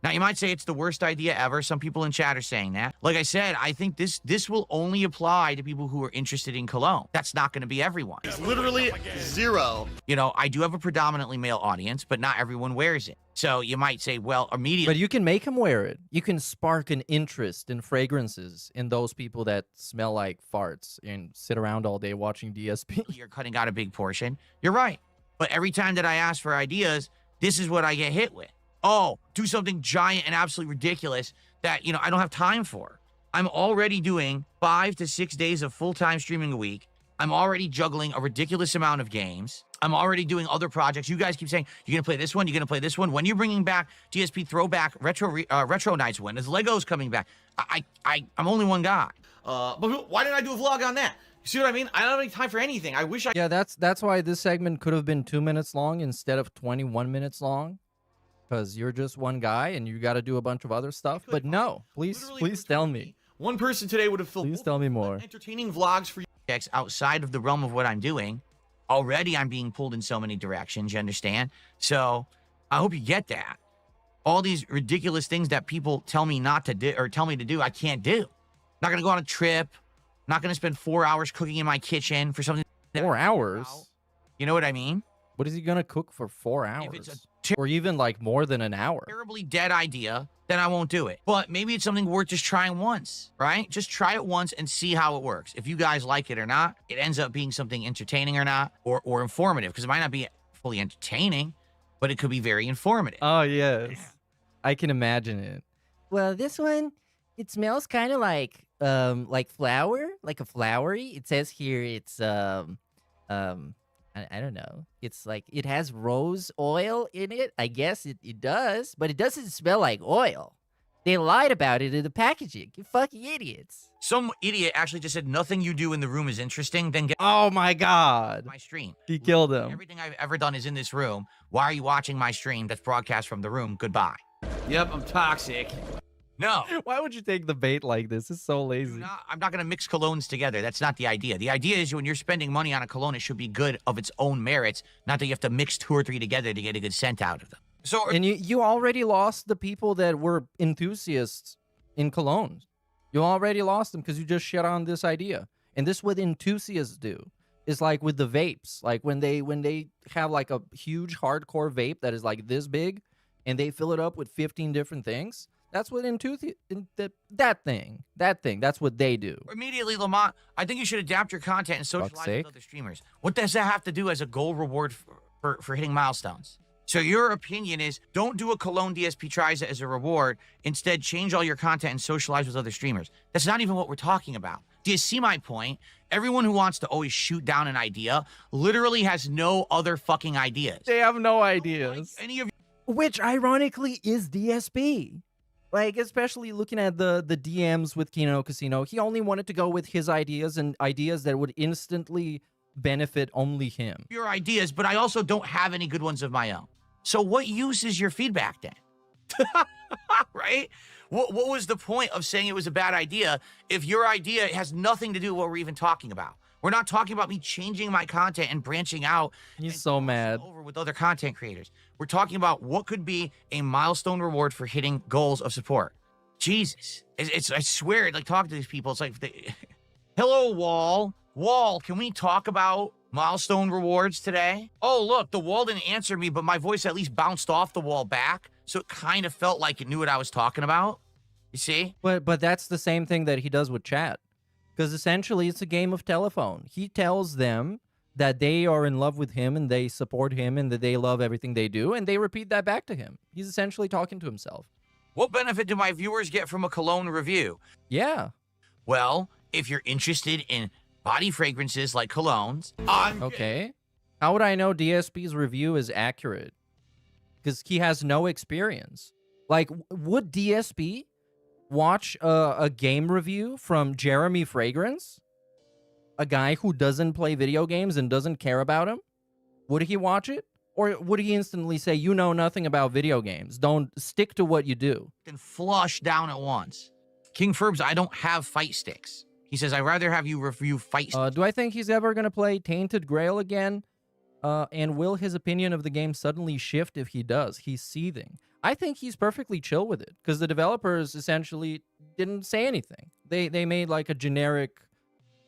Now, you might say it's the worst idea ever. Some people in chat are saying that. Like I said, I think this will only apply to people who are interested in cologne. That's not going to be everyone. It's literally zero. You know, I do have a predominantly male audience, but not everyone wears it. So you might say, well, immediately. But you can make them wear it. You can spark an interest in fragrances in those people that smell like farts and sit around all day watching DSP. You're cutting out a big portion. You're right. But every time that I ask for ideas, this is what I get hit with. Oh, do something giant and absolutely ridiculous that, you know, I don't have time for. I'm already doing 5 to 6 days of full-time streaming a week. I'm already juggling a ridiculous amount of games. I'm already doing other projects. You guys keep saying, you're going to play this one, you're going to play this one. When are you bringing back DSP Throwback Retro Nights when? Is Lego's coming back? I'm only one guy. But why didn't I do a vlog on that? You see what I mean? I don't have any time for anything. I wish I... Yeah, that's why this segment could have been 2 minutes long instead of 21 minutes long. Because you're just one guy and you got to do a bunch of other stuff. But no, please tell me. One person today would have filmed Please tell me more. entertaining vlogs for you. Outside of the realm of what I'm doing. Already I'm being pulled in so many directions, you understand? So I hope you get that. All these ridiculous things that people tell me not to do or tell me to do, I can't do. Not going to go on a trip. Not going to spend 4 hours cooking in my kitchen for something. 4 hours? You know what I mean? What is he going to cook for 4 hours? If it's or even like more than an hour. Terribly dead idea, then I won't do it. But maybe it's something worth just trying once, right? Just try it once and see how it works. If you guys like it or not, it ends up being something entertaining or not, or informative, because it might not be fully entertaining, but it could be very informative. Oh, yes. I can imagine it. Well, this one, it smells kind of like flour, like a flowery. It says here it's I don't know. It's like it has rose oil in it. I guess it does, but it doesn't smell like oil. They lied about it in the packaging. You fucking idiots. Some idiot actually just said nothing you do in the room is interesting. Then get Oh my god. my stream. He killed him. Everything I've ever done is in this room. Why are you watching my stream that's broadcast from the room? Goodbye. Yep, I'm toxic. No. Why would you take the bait like this? It's so lazy. I'm not going to mix colognes together. That's not the idea. The idea is when you're spending money on a cologne, it should be good of its own merits, not that you have to mix 2 or 3 together to get a good scent out of them. So, And you already lost the people that were enthusiasts in colognes. You already lost them because you just shit on this idea. And this is what enthusiasts do. It's like with the vapes. Like when they have like a huge hardcore vape that is like this big and they fill it up with 15 different things, That's what that thing. That's what they do. Immediately, Lamont, I think you should adapt your content and socialize with other streamers. What does that have to do as a goal reward for hitting milestones? So your opinion is don't do a Cologne DSP tries as a reward. Instead, change all your content and socialize with other streamers. That's not even what we're talking about. Do you see my point? Everyone who wants to always shoot down an idea literally has no other fucking ideas. They have no ideas. Like any of Which ironically is DSP. Like, especially looking at the DMs with Kino Casino, he only wanted to go with his ideas and ideas that would instantly benefit only him. your ideas, but I also don't have any good ones of my own. So what use is your feedback then? Right? What was the point of saying it was a bad idea if your idea has nothing to do with what we're even talking about? We're not talking about me changing my content and branching out. He's so mad. Over with other content creators. We're talking about what could be a milestone reward for hitting goals of support. Jesus. It's I swear, like, talking to these people, it's like, hello, Wall. Wall, can we talk about milestone rewards today? Oh, look, the wall didn't answer me, but my voice at least bounced off the wall back, so it kind of felt like it knew what I was talking about. You see? But that's the same thing that he does with chat. Because essentially it's a game of telephone. He tells them that they are in love with him and they support him and that they love everything they do, and they repeat that back to him. He's essentially talking to himself. What benefit do my viewers get from a cologne review? Yeah. Well, if you're interested in body fragrances like colognes, Okay. How would I know DSP's review is accurate? Because he has no experience. Like, would DSP watch a game review from Jeremy Fragrance? A guy who doesn't play video games and doesn't care about them? Would he watch it? Or would he instantly say, you know nothing about video games. Don't stick to what you do. and flush down at once. King Ferbs, I don't have fight sticks. He says, I'd rather have you review fight sticks. Do I think he's ever going to play Tainted Grail again? And will his opinion of the game suddenly shift if he does? He's seething. I think he's perfectly chill with it because the developers essentially didn't say anything. They made like a generic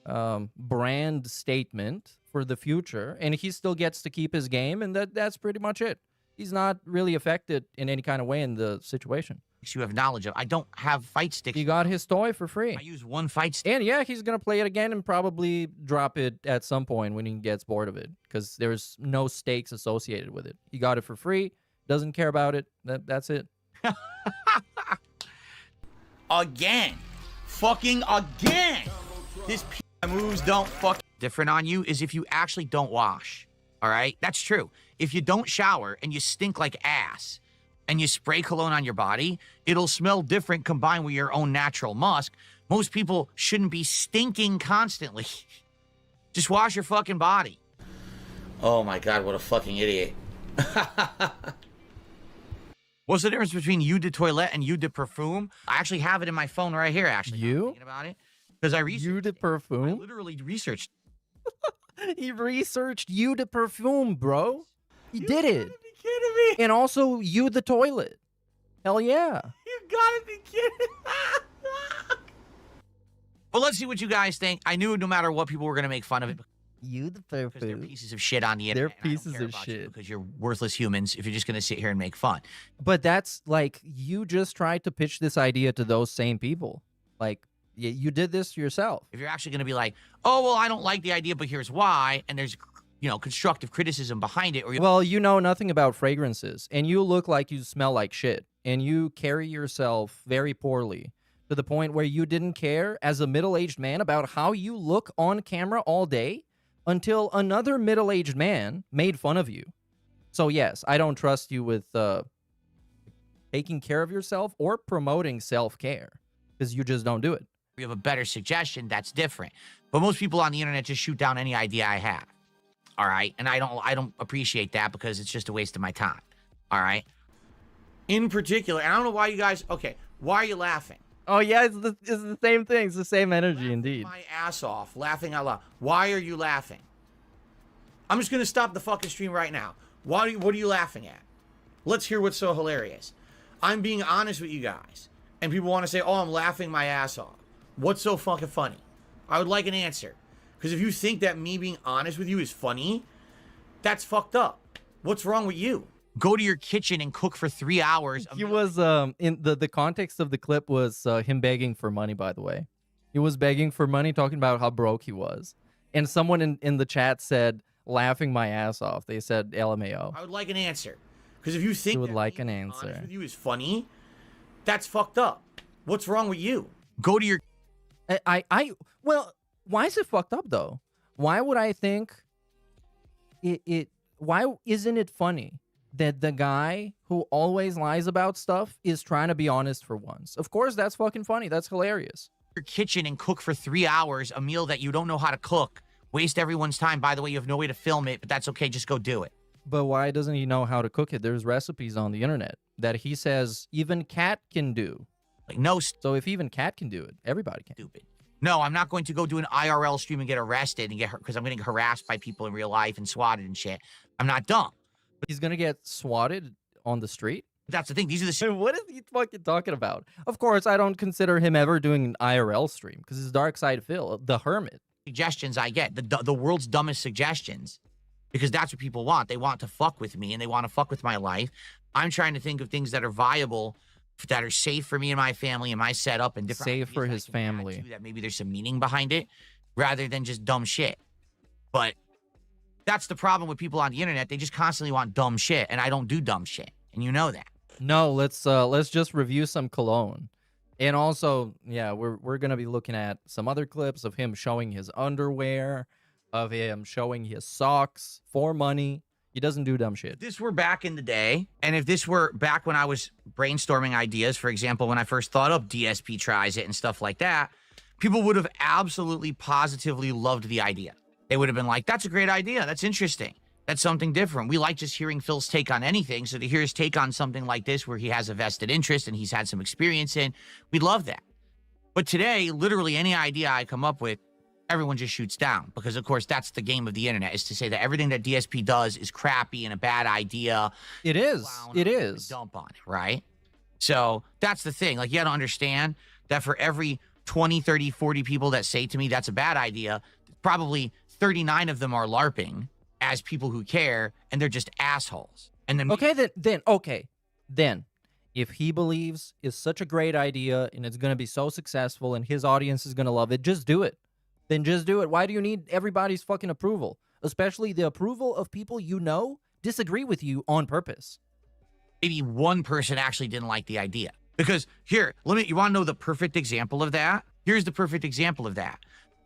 brand statement for the future, and he still gets to keep his game, and that's pretty much it. He's not really affected in any kind of way in the situation. You have knowledge of. I don't have fight sticks. He got his toy for free. I use one fight stick. And yeah, he's going to play it again and probably drop it at some point when he gets bored of it because there's no stakes associated with it. He got it for free, doesn't care about it. That's it. Again. Fucking again. This moves don't fuck different on you is if you actually don't wash. All right? That's true. If you don't shower and you stink like ass and you spray cologne on your body, it'll smell different combined with your own natural musk. Most people shouldn't be stinking constantly. Just wash your fucking body. Oh my God, what a fucking idiot. What's the difference between Eau de Toilette and Eau de Parfum? I actually have it in my phone right here, actually. You? Thinking about it. Because I researched Eau de I Parfum? literally researched. He researched Eau de Parfum, bro. He did it. Be kidding me. And also Eau the Toilet. Hell yeah. You gotta be kidding. Well, let's see what you guys think. I knew no matter what, people were going to make fun of it Eau the because they're Parfum. pieces of shit on the internet. They're and I don't pieces care of about you shit. because you're worthless humans if you're just going to sit here and make fun. But that's like, you just tried to pitch this idea to those same people. Like, you did this yourself. If you're actually going to be like, oh, well, I don't like the idea, but here's why, and there's, constructive criticism behind it. Or Well, you know nothing about fragrances, and you look like you smell like shit, and you carry yourself very poorly to the point where you didn't care as a middle-aged man about how you look on camera all day until another middle-aged man made fun of you. So yes, I don't trust you with taking care of yourself or promoting self-care because you just don't do it. you have a better suggestion, that's different. But most people on the internet just shoot down any idea I have. All right? And I don't appreciate that because it's just a waste of my time. All right? In particular, I don't know why you guys, okay, why are you laughing? Oh yeah, it's the same thing. It's the same energy, indeed. My ass off, laughing out loud. Why are you laughing? I'm just gonna stop the fucking stream right now. What are you laughing at? Let's hear what's so hilarious. I'm being honest with you guys. And people want to say, oh, I'm laughing my ass off. What's so fucking funny? I would like an answer. Because if you think that me being honest with you is funny, that's fucked up. What's wrong with you? Go to your kitchen and cook for 3 hours. He was in the context of the clip was him begging for money, by the way. He was begging for money, talking about how broke he was. And someone in the chat said, laughing my ass off. They said LMAO. I would like an answer. Because if you think He would that like being an honest answer. with you is funny, that's fucked up. What's wrong with you? Go to your Well, why is it fucked up though? Why would I think why isn't it funny that the guy who always lies about stuff is trying to be honest for once? Of course, that's fucking funny. That's hilarious. your kitchen and cook for 3 hours a meal that you don't know how to cook. Waste everyone's time. By the way, you have no way to film it, but that's okay. Just go do it. But why doesn't he know how to cook it? There's recipes on the internet that he says even Cat can do. Like, no, So if even Cat can do it, everybody can. stupid. No, I'm not going to go do an IRL stream and get arrested and get because I'm getting harassed by people in real life and swatted and shit. I'm not dumb. He's gonna get swatted on the street? That's the thing. These are the What is he fucking talking about? Of course, I don't consider him ever doing an IRL stream because his dark side Phil, the hermit. suggestions I get. The world's dumbest suggestions. Because that's what people want. They want to fuck with me and they want to fuck with my life. I'm trying to think of things that are viable, that are safe for me and my family and my setup and different Safe ideas for that I his can add family. to that maybe there's some meaning behind it rather than just dumb shit. But that's the problem with people on the internet. They just constantly want dumb shit, and I don't do dumb shit, and you know that. No, let's just review some cologne. And also, yeah, we're gonna be looking at some other clips of him showing his underwear, of him showing his socks for money. He doesn't do dumb shit. If this were back in the day, and if this were back when I was brainstorming ideas, for example, when I first thought up DSP tries it and stuff like that, people would have absolutely positively loved the idea. They would have been like, that's a great idea. That's interesting. That's something different. We like just hearing Phil's take on anything. So to hear his take on something like this, where he has a vested interest and he's had some experience in, we'd love that. But today, literally any idea I come up with, everyone just shoots down because, of course, that's the game of the internet, is to say that everything that DSP does is crappy and a bad idea. It is. It is. Dump on it, right? So that's the thing. Like, you got to understand that for every 20, 30, 40 people that say to me that's a bad idea, probably 39 of them are LARPing as people who care, and they're just assholes. And then Okay, then, if he believes it's such a great idea and it's gonna be so successful and his audience is gonna love it, just do it. Then just do it. Why do you need everybody's fucking approval? Especially the approval of people you know disagree with you on purpose. maybe one person actually didn't like the idea. Because here, you want to know the perfect example of that? Here's the perfect example of that.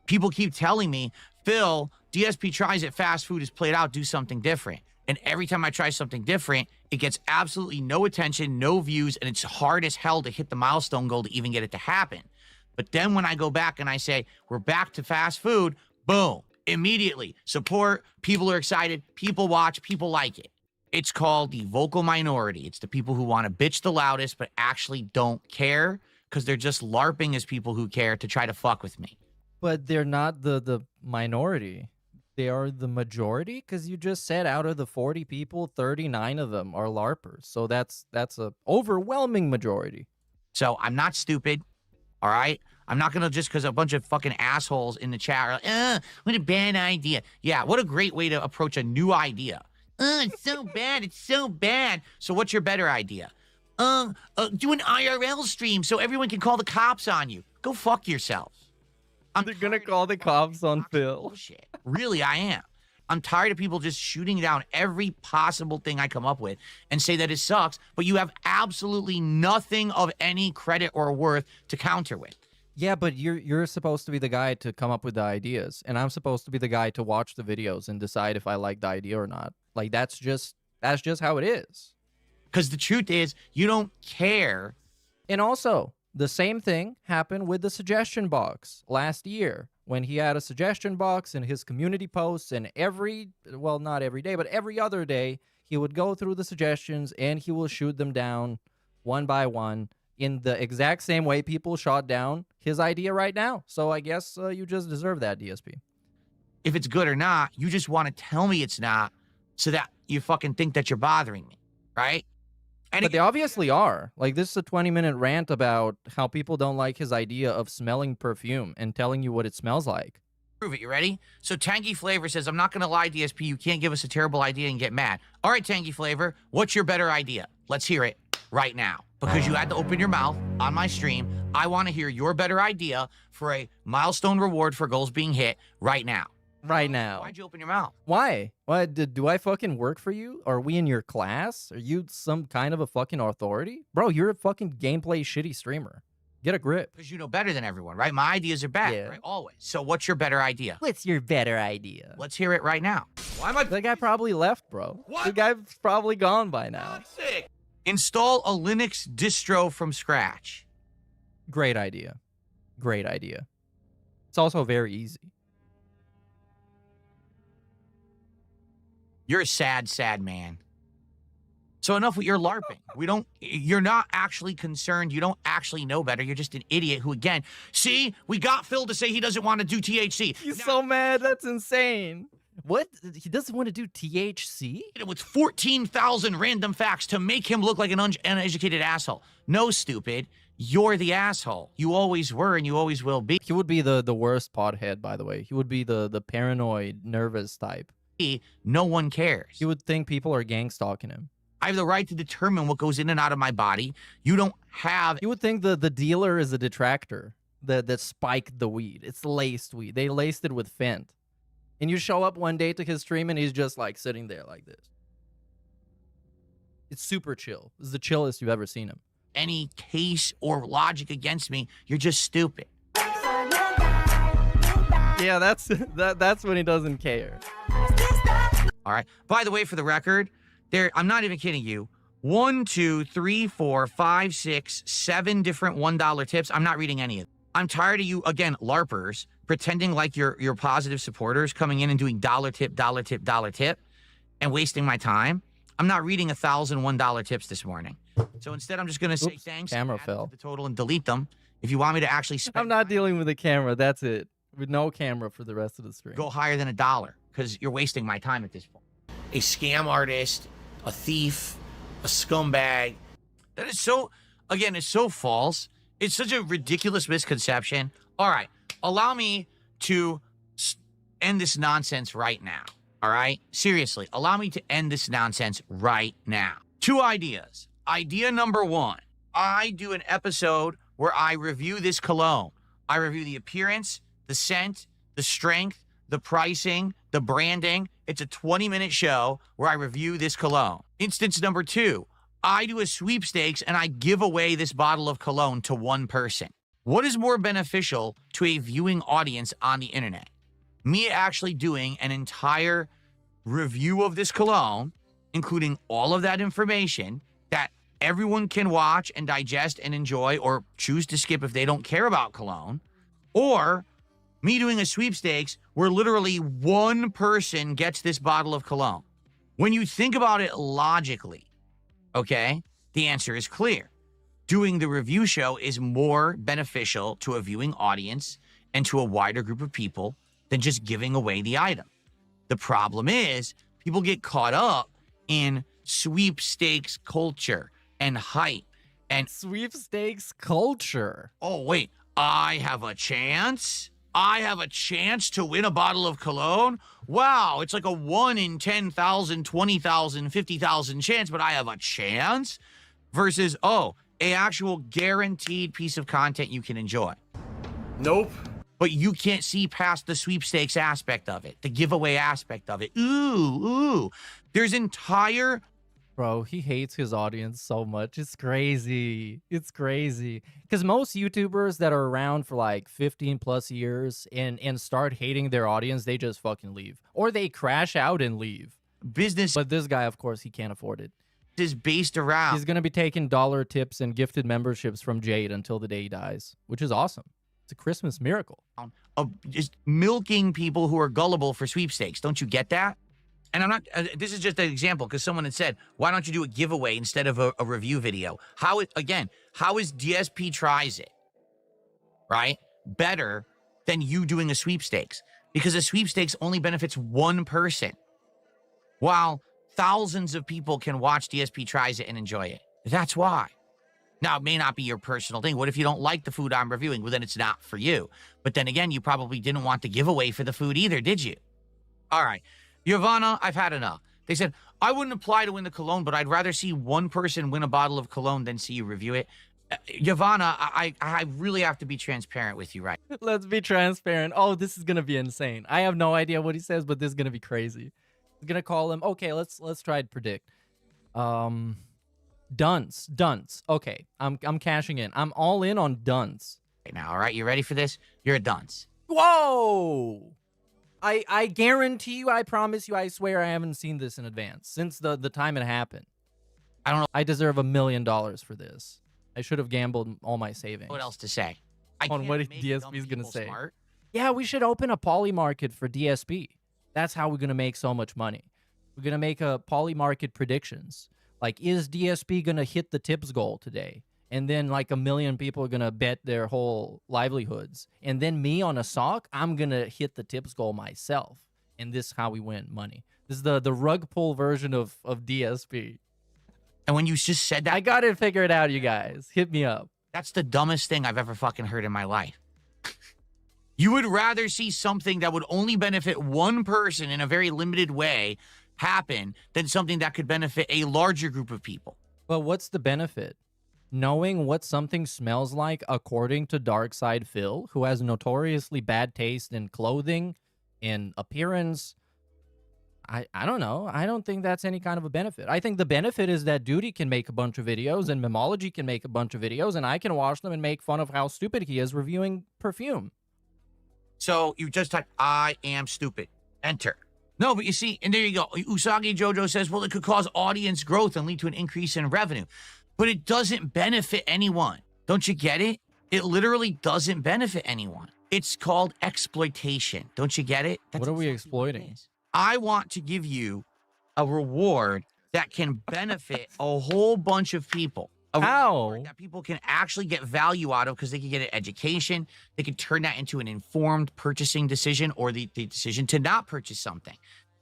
People keep telling me, Phil, DSP tries it, fast food is played out, do something different. And every time I try something different, it gets absolutely no attention, no views, and it's hard as hell to hit the milestone goal to even get it to happen. But then when I go back and I say, we're back to fast food, boom, immediately, support, people are excited, people watch, people like it. It's called the vocal minority. It's the people who want to bitch the loudest, but actually don't care because they're just LARPing as people who care to try to fuck with me. But they're not the minority. They are the majority, because you just said out of the 40 people, 39 of them are LARPers. So that's a overwhelming majority. So I'm not stupid, all right? I'm not going to just because a bunch of fucking assholes in the chat are like, what a bad idea. Yeah, what a great way to approach a new idea. It's so bad. It's so bad. So what's your better idea? Do an IRL stream so everyone can call the cops on you. Go fuck yourself. They're going to call the cops on Phil. Bullshit. Really, I am. I'm tired of people just shooting down every possible thing I come up with and say that it sucks, but you have absolutely nothing of any credit or worth to counter with. Yeah, but you're supposed to be the guy to come up with the ideas, and I'm supposed to be the guy to watch the videos and decide if I like the idea or not. Like, that's just how it is. Because the truth is, you don't care. And also, the same thing happened with the suggestion box last year when he had a suggestion box in his community posts, and not every day, but every other day, he would go through the suggestions and he will shoot them down one by one in the exact same way people shot down his idea right now. So I guess you just deserve that, DSP. If it's good or not, you just want to tell me it's not so that you fucking think that you're bothering me, right? And But they obviously are. Like, this is a 20-minute rant about how people don't like his idea of smelling perfume and telling you what it smells like. Prove it. You ready? So Tangy Flavor says, I'm not going to lie, DSP. You can't give us a terrible idea and get mad. All right, Tangy Flavor, what's your better idea? Let's hear it right now. Because you had to open your mouth on my stream, I want to hear your better idea for a milestone reward for goals being hit right now. Right now. Why'd you open your mouth? Why? Why do I fucking work for you? Are we in your class? Are you some kind of a fucking authority? Bro, you're a fucking gameplay shitty streamer. Get a grip. Because you know better than everyone, right? My ideas are bad, Yeah. right? Always. So what's your better idea? What's your better idea? Let's hear it right now. Why am I The guy probably left, bro. What? The guy's probably gone by now. sick? Install a Linux distro from scratch. Great idea. Great idea. It's also very easy. You're a sad, sad man. So enough with your LARPing. You're not actually concerned. You don't actually know better. You're just an idiot who, again, see, we got Phil to say he doesn't want to do THC. He's so mad. That's insane. What? He doesn't want to do THC? With 14,000 random facts to make him look like an uneducated asshole. No, stupid. You're the asshole. You always were and you always will be. He would be the worst pothead, by the way. He would be the paranoid, nervous type. No one cares. He would think people are gang stalking him. I have the right to determine what goes in and out of my body. You don't have. You would think the dealer is a detractor that spiked the weed. It's laced weed. They laced it with Fent. And you show up one day to his stream and he's just like sitting there like this. It's super chill. This is the chillest you've ever seen him. Any case or logic against me, you're just stupid. Yeah, that's when he doesn't care. All right. By the way, for the record, I'm not even kidding you. 1, 2, 3, 4, 5, 6, 7 different $1 tips. I'm not reading any of them. I'm tired of you, again, LARPers, pretending like you're positive supporters, coming in and doing dollar tip, and wasting my time. I'm not reading 1,000 $1 tips this morning. So instead, I'm just going to say thanks. Camera add fell. the total and delete them. If you want me to actually spend I'm not dealing with the camera. That's it. With no camera for the rest of the stream. go higher than $1, because you're wasting my time at this point. A scam artist, a thief, a scumbag. That is so, again, it's so false. It's such a ridiculous misconception. All right, allow me to end this nonsense right now. All right? Seriously, allow me to end this nonsense right now. 2 ideas. Idea number 1, I do an episode where I review this cologne. I review the appearance, the scent, the strength, the pricing, the branding. It's a 20-minute show where I review this cologne. Instance number 2, I do a sweepstakes and I give away this bottle of cologne to one person. What is more beneficial to a viewing audience on the internet? Me actually doing an entire review of this cologne, including all of that information that everyone can watch and digest and enjoy or choose to skip if they don't care about cologne, or me doing a sweepstakes where literally one person gets this bottle of cologne. When you think about it logically, okay, the answer is clear. Doing the review show is more beneficial to a viewing audience and to a wider group of people than just giving away the item. The problem is people get caught up in sweepstakes culture and hype and Sweepstakes culture. oh, wait, I have a chance? I have a chance to win a bottle of cologne? Wow, it's like a 1 in 10,000, 20,000, 50,000 chance, but I have a chance? Versus, oh, a actual guaranteed piece of content you can enjoy. Nope. But you can't see past the sweepstakes aspect of it, the giveaway aspect of it. Ooh. There's entire... Bro, he hates his audience so much. It's crazy. It's crazy. Because most YouTubers that are around for like 15 plus years and start hating their audience, they just fucking leave. Or they crash out and leave. business But this guy, of course, he can't afford it. is based around... He's going to be taking dollar tips and gifted memberships from Jade until the day he dies, which is awesome. It's a Christmas miracle. Of just milking people who are gullible for sweepstakes. Don't you get that? And I'm not, this is just an example because someone had said, why don't you do a giveaway instead of a review video? How is DSP Tries It, right, better than you doing a sweepstakes? Because a sweepstakes only benefits one person, while thousands of people can watch DSP Tries It and enjoy it. That's why. Now, it may not be your personal thing. What if you don't like the food I'm reviewing? Well, then it's not for you. But then again, you probably didn't want the giveaway for the food either, did you? All right. Yavanna, I've had enough. They said, I wouldn't apply to win the cologne, but I'd rather see one person win a bottle of cologne than see you review it. Yavanna, I really have to be transparent with you, right? Let's be transparent. Oh, this is gonna be insane. I have no idea what he says, but this is gonna be crazy. He's gonna call him. Okay, let's try to predict. Dunce. Okay, I'm cashing in. I'm all in on Dunce. Right now, all right, you ready for this? You're a dunce. Whoa! I guarantee you, I promise you, I swear I haven't seen this in advance since the time it happened. I don't know. I deserve $1 million for this. I should have gambled all my savings. What else to say? On what DSP is gonna say. Smart. Yeah, we should open a poly market for DSP. That's how we're gonna make so much money. We're gonna make a poly market predictions. Like, is DSP gonna hit the tips goal today? And then like 1 million people are gonna bet their whole livelihoods. And then me on a sock, I'm gonna hit the tips goal myself. And this is how we win money. This is the rug pull version of DSP. And when you just said that, I got it figured out, you guys. Hit me up. That's the dumbest thing I've ever fucking heard in my life. You would rather see something that would only benefit one person in a very limited way happen than something that could benefit a larger group of people. But what's the benefit? Knowing what something smells like according to Darkside Phil, who has notoriously bad taste in clothing, in appearance. I don't know. I don't think that's any kind of a benefit. I think the benefit is that Duty can make a bunch of videos and Memology can make a bunch of videos and I can watch them and make fun of how stupid he is reviewing perfume. So you just type, I am stupid. Enter. No, but you see, and there you go. Usagi Jojo says, well, it could cause audience growth and lead to an increase in revenue. But it doesn't benefit anyone. Don't you get it? It literally doesn't benefit anyone. It's called exploitation. Don't you get it? What are we exploiting? I want to give you a reward that can benefit a whole bunch of people. How? That people can actually get value out of because they can get an education. They can turn that into an informed purchasing decision or the decision to not purchase something.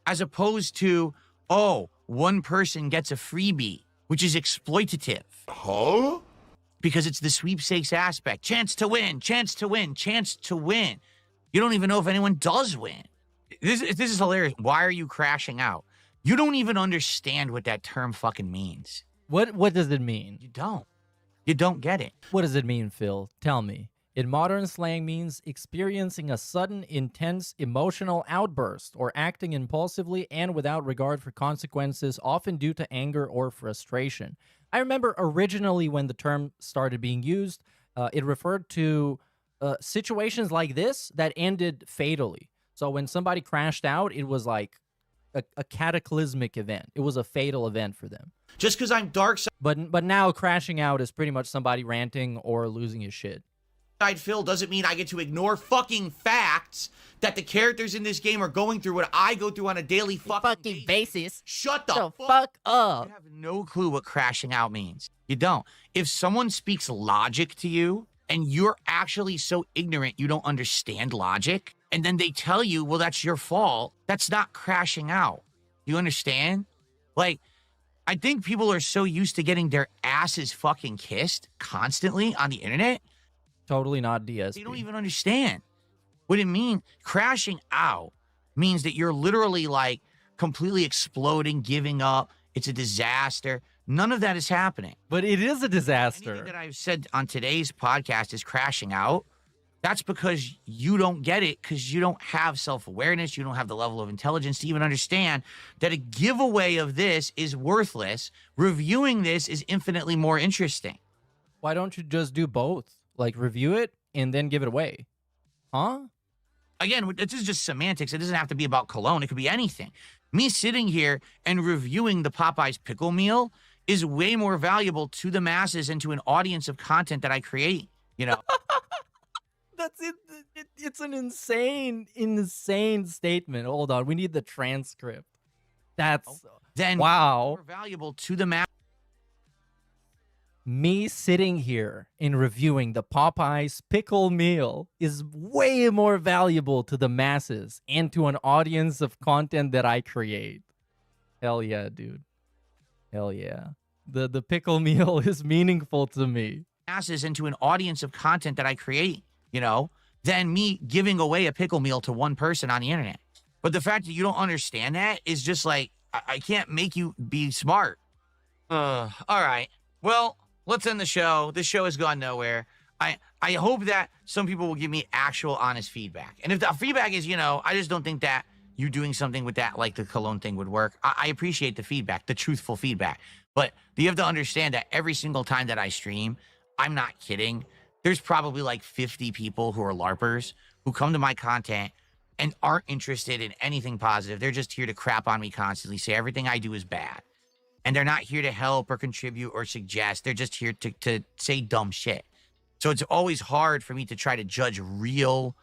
As opposed to, oh, one person gets a freebie, which is exploitative. Huh? Because it's the sweepstakes aspect. Chance to win, chance to win, chance to win. You don't even know if anyone does win. This is hilarious. Why are you crashing out? You don't even understand what that term fucking means. What does it mean? You don't. You don't get it. What does it mean, Phil? Tell me. In modern slang means experiencing a sudden, intense, emotional outburst or acting impulsively and without regard for consequences, often due to anger or frustration. I remember originally when the term started being used, it referred to situations like this that ended fatally. So when somebody crashed out, it was like a cataclysmic event. It was a fatal event for them. Just because I'm dark But now crashing out is pretty much somebody ranting or losing his shit. side Phil doesn't mean I get to ignore fucking facts that the characters in this game are going through what I go through on a daily fucking basis. Shut the fuck up. You have no clue what crashing out means. You don't. If someone speaks logic to you and you're actually so ignorant you don't understand logic, and then they tell you, well, that's your fault, that's not crashing out. You understand? Like, I think people are so used to getting their asses fucking kissed constantly on the internet. Totally not DSP. They don't even understand what it means. Crashing out means that you're literally like completely exploding, giving up. It's a disaster. None of that is happening. But it is a disaster. Anything that I've said on today's podcast is crashing out. That's because you don't get it, because you don't have self-awareness. You don't have the level of intelligence to even understand that a giveaway of this is worthless. Reviewing this is infinitely more interesting. Why don't you just do both? Like, review it and then give it away. Huh? Again, this is just semantics. It doesn't have to be about cologne. It could be anything. Me sitting here and reviewing the Popeyes pickle meal is way more valuable to the masses and to an audience of content that I create, you know? That's it. It's an insane statement. Hold on. We need the transcript. That's... Then wow. More valuable to the masses. Me sitting here and reviewing the Popeyes pickle meal is way more valuable to the masses and to an audience of content that I create. Hell yeah, dude. Hell yeah. The pickle meal is meaningful to me. Masses into an audience of content that I create, you know, than me giving away a pickle meal to one person on the internet. But the fact that you don't understand that is just like, I can't make you be smart. All right. Well, let's end the show. This show has gone nowhere. I hope that some people will give me actual honest feedback. And if the feedback is, you know, I just don't think that you doing something with that, like the cologne thing, would work. I appreciate the feedback, the truthful feedback. But you have to understand that every single time that I stream, I'm not kidding, there's probably like 50 people who are LARPers who come to my content and aren't interested in anything positive. They're just here to crap on me constantly, say everything I do is bad. And they're not here to help or contribute or suggest. They're just here to say dumb shit. So it's always hard for me to try to judge real,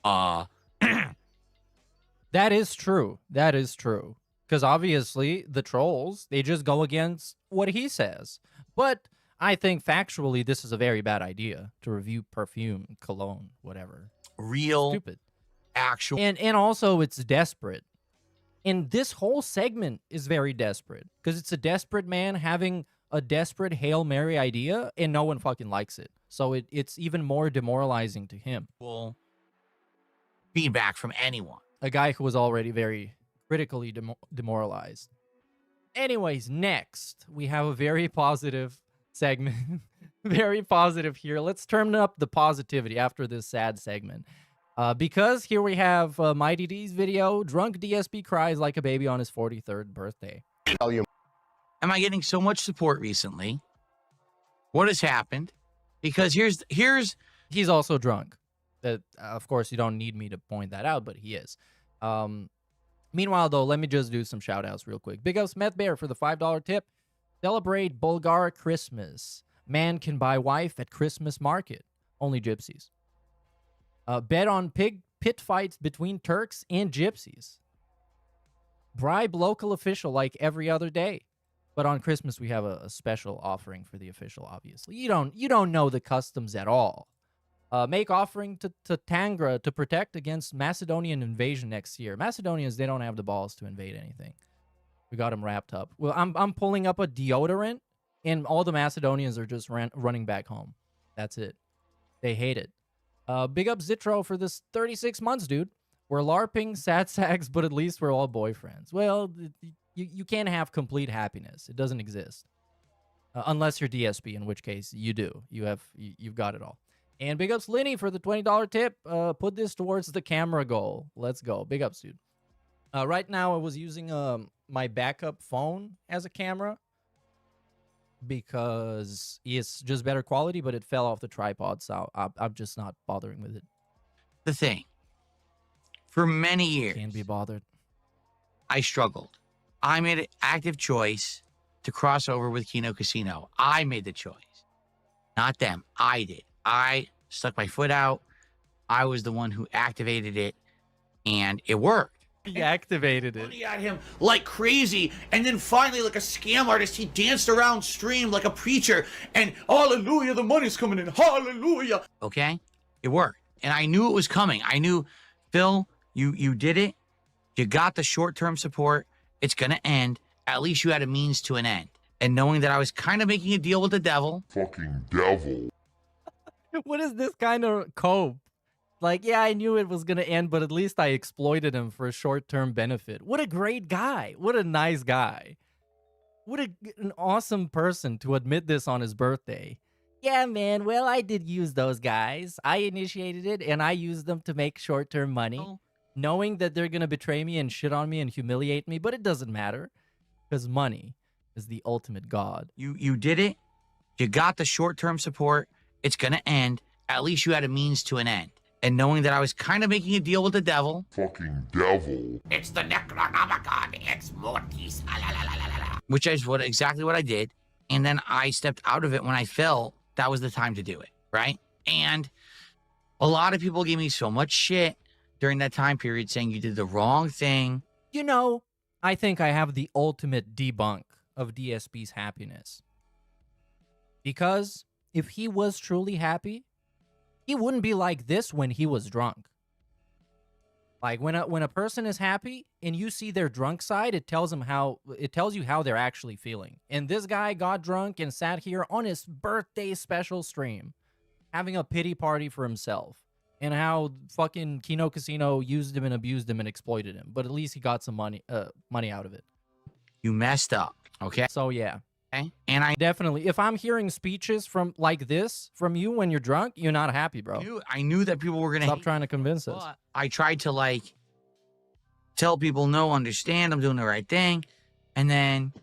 That is true. That is true. Because obviously the trolls, they just go against what he says. But I think factually this is a very bad idea to review perfume, cologne, whatever. real, Stupid. actual. And also it's desperate. And this whole segment is very desperate. Because it's a desperate man having a desperate Hail Mary idea and no one fucking likes it. So it's even more demoralizing to him. Feedback from anyone. A guy who was already very critically demoralized. Anyways, next, we have a very positive segment. Very positive here. Let's turn up the positivity after this sad segment. Because here we have Mighty D's video, Drunk DSP Cries Like a Baby on his 43rd birthday. Am I getting so much support recently? What has happened? Because here's He's also drunk. Of course, you don't need me to point that out, but he is. Meanwhile, though, let me just do some shout-outs real quick. Big ups Meth Bear for the $5 tip. Celebrate Bulgar Christmas. Man can buy wife at Christmas market. Only gypsies. Bet on pit fights between Turks and gypsies. Bribe local official like every other day. But on Christmas, we have a special offering for the official, obviously. You don't know the customs at all. Make offering to Tangra to protect against Macedonian invasion next year. Macedonians, they don't have the balls to invade anything. We got them wrapped up. Well, I'm pulling up a deodorant, and all the Macedonians are just running back home. That's it. They hate it. Big up Zitro for this 36 months, dude. We're LARPing, sad sags, but at least we're all boyfriends. Well, you can't have complete happiness. It doesn't exist. Unless you're DSP, in which case you do. You've got it all. And big ups Linny for the $20 tip. Put this towards the camera goal. Let's go. Big ups, dude. Right now, I was using my backup phone as a camera because it's just better quality, but it fell off the tripod, so I'm just not bothering with it. the thing. For many years, Can't be bothered. I struggled. I made an active choice to cross over with Kino Casino. I made the choice. Not them. I did. I stuck my foot out. I was the one who activated it, and it worked. He activated it. Money at him like crazy, and then finally, like a scam artist, he danced around stream like a preacher, and hallelujah, the money's coming in, hallelujah. Okay? It worked. And I knew it was coming. I knew, Phil, you did it. You got the short-term support. It's going to end. At least you had a means to an end. And knowing that I was kind of making a deal with the devil. Fucking devil. What is this kind of cope? Like, yeah, I knew it was going to end, but at least I exploited him for a short-term benefit. What a great guy. What a nice guy. What an awesome person to admit this on his birthday. Yeah, man, well, I did use those guys. I initiated it, and I used them to make short-term money, knowing that they're going to betray me and shit on me and humiliate me, but it doesn't matter, because money is the ultimate god. You did it. You got the short-term support. It's going to end. At least you had a means to an end. And knowing that I was kind of making a deal with the devil. Fucking devil. It's the Necronomicon, it's Mortis, Which is exactly what I did. And then I stepped out of it when I felt that was the time to do it, right? And a lot of people gave me so much shit during that time period saying you did the wrong thing. You know, I think I have the ultimate debunk of DSP's happiness. Because if he was truly happy, he wouldn't be like this when he was drunk. Like when a person is happy and you see their drunk side, it tells you how they're actually feeling. And this guy got drunk and sat here on his birthday special stream, having a pity party for himself, and how fucking Kino Casino used him and abused him and exploited him. But at least he got some money out of it. You messed up, okay? So yeah. Okay? And I Definitely. If I'm hearing speeches from like this from you when you're drunk, you're not happy, bro. knew that people were gonna Stop hate trying to convince us. But I tried to like tell people, no, understand, I'm doing the right thing. And then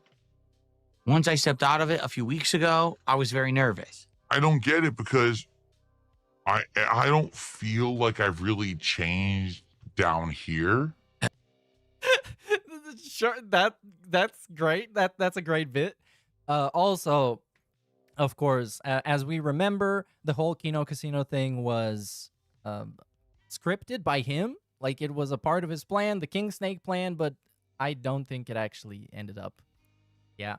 once I stepped out of it a few weeks ago, I was very nervous. I don't get it because I don't feel like I've really changed down here. Sure, that's great. That's a great bit. Also, of course, as we remember, the whole Kino Casino thing was scripted by him. Like it was a part of his plan, the King Snake plan, but I don't think it actually ended up. Yeah.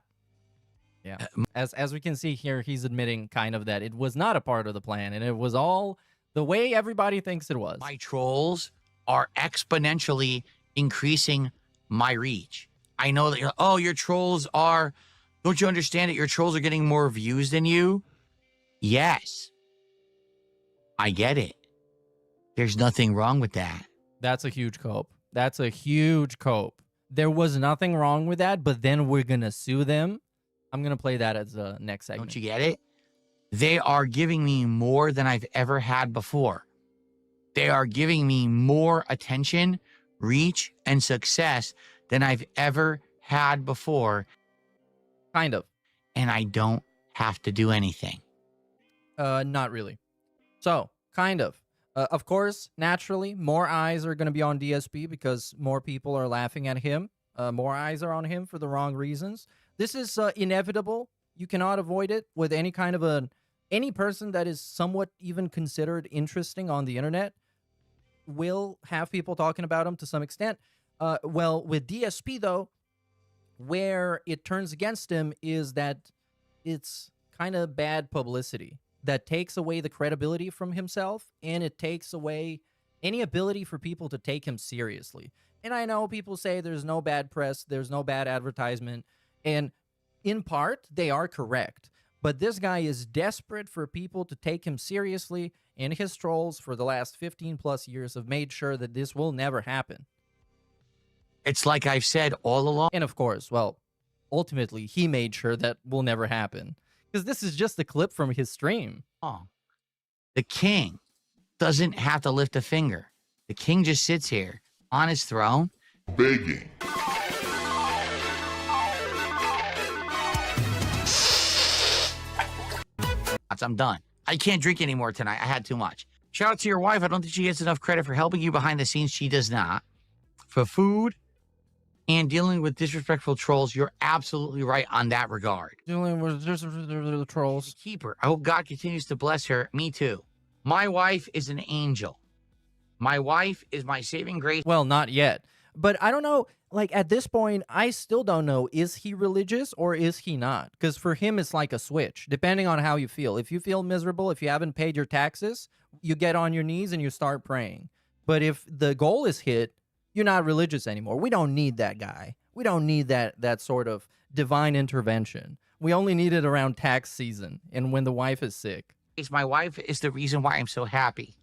As we can see here, he's admitting kind of that it was not a part of the plan, and it was all the way everybody thinks it was. My trolls are exponentially increasing my reach. I know that your trolls are, don't you understand that your trolls are getting more views than you? Yes. I get it. There's nothing wrong with that. That's a huge cope. That's a huge cope. There was nothing wrong with that, but then we're going to sue them. I'm going to play that as the next segment. Don't you get it? They are giving me more than I've ever had before. They are giving me more attention, reach, and success than I've ever had before. Kind of. And I don't have to do anything. Not really. So, kind of. Of course, naturally, more eyes are going to be on DSP because more people are laughing at him. More eyes are on him for the wrong reasons. This is inevitable. You cannot avoid it with any kind of any person that is somewhat even considered interesting on the internet will have people talking about him to some extent. Well, with DSP, though, where it turns against him is that it's kind of bad publicity that takes away the credibility from himself, and it takes away any ability for people to take him seriously. And I know people say there's no bad press, there's no bad advertisement, and in part, they are correct. But this guy is desperate for people to take him seriously, and his trolls for the last 15 plus years have made sure that this will never happen. It's like I've said all along. And of course, well, ultimately, he made sure that will never happen. Because this is just a clip from his stream. Oh, the king doesn't have to lift a finger. The king just sits here on his throne, Begging. I'm done. I can't drink anymore tonight. I had too much. Shout out to your wife. I don't think she gets enough credit for helping you behind the scenes. She does not. For food and dealing with disrespectful trolls, you're absolutely right on that regard. Dealing with the trolls. Keep her. I hope God continues to bless her. Me too. My wife is an angel. My wife is my saving grace. Well, not yet. But I don't know, like at this point, I still don't know, is he religious or is he not? Because for him, it's like a switch, depending on how you feel. If you feel miserable, if you haven't paid your taxes, you get on your knees and you start praying. But if the goal is hit, you're not religious anymore. We don't need that guy. We don't need that sort of divine intervention. We only need it around tax season and when the wife is sick. My wife is the reason why I'm so happy.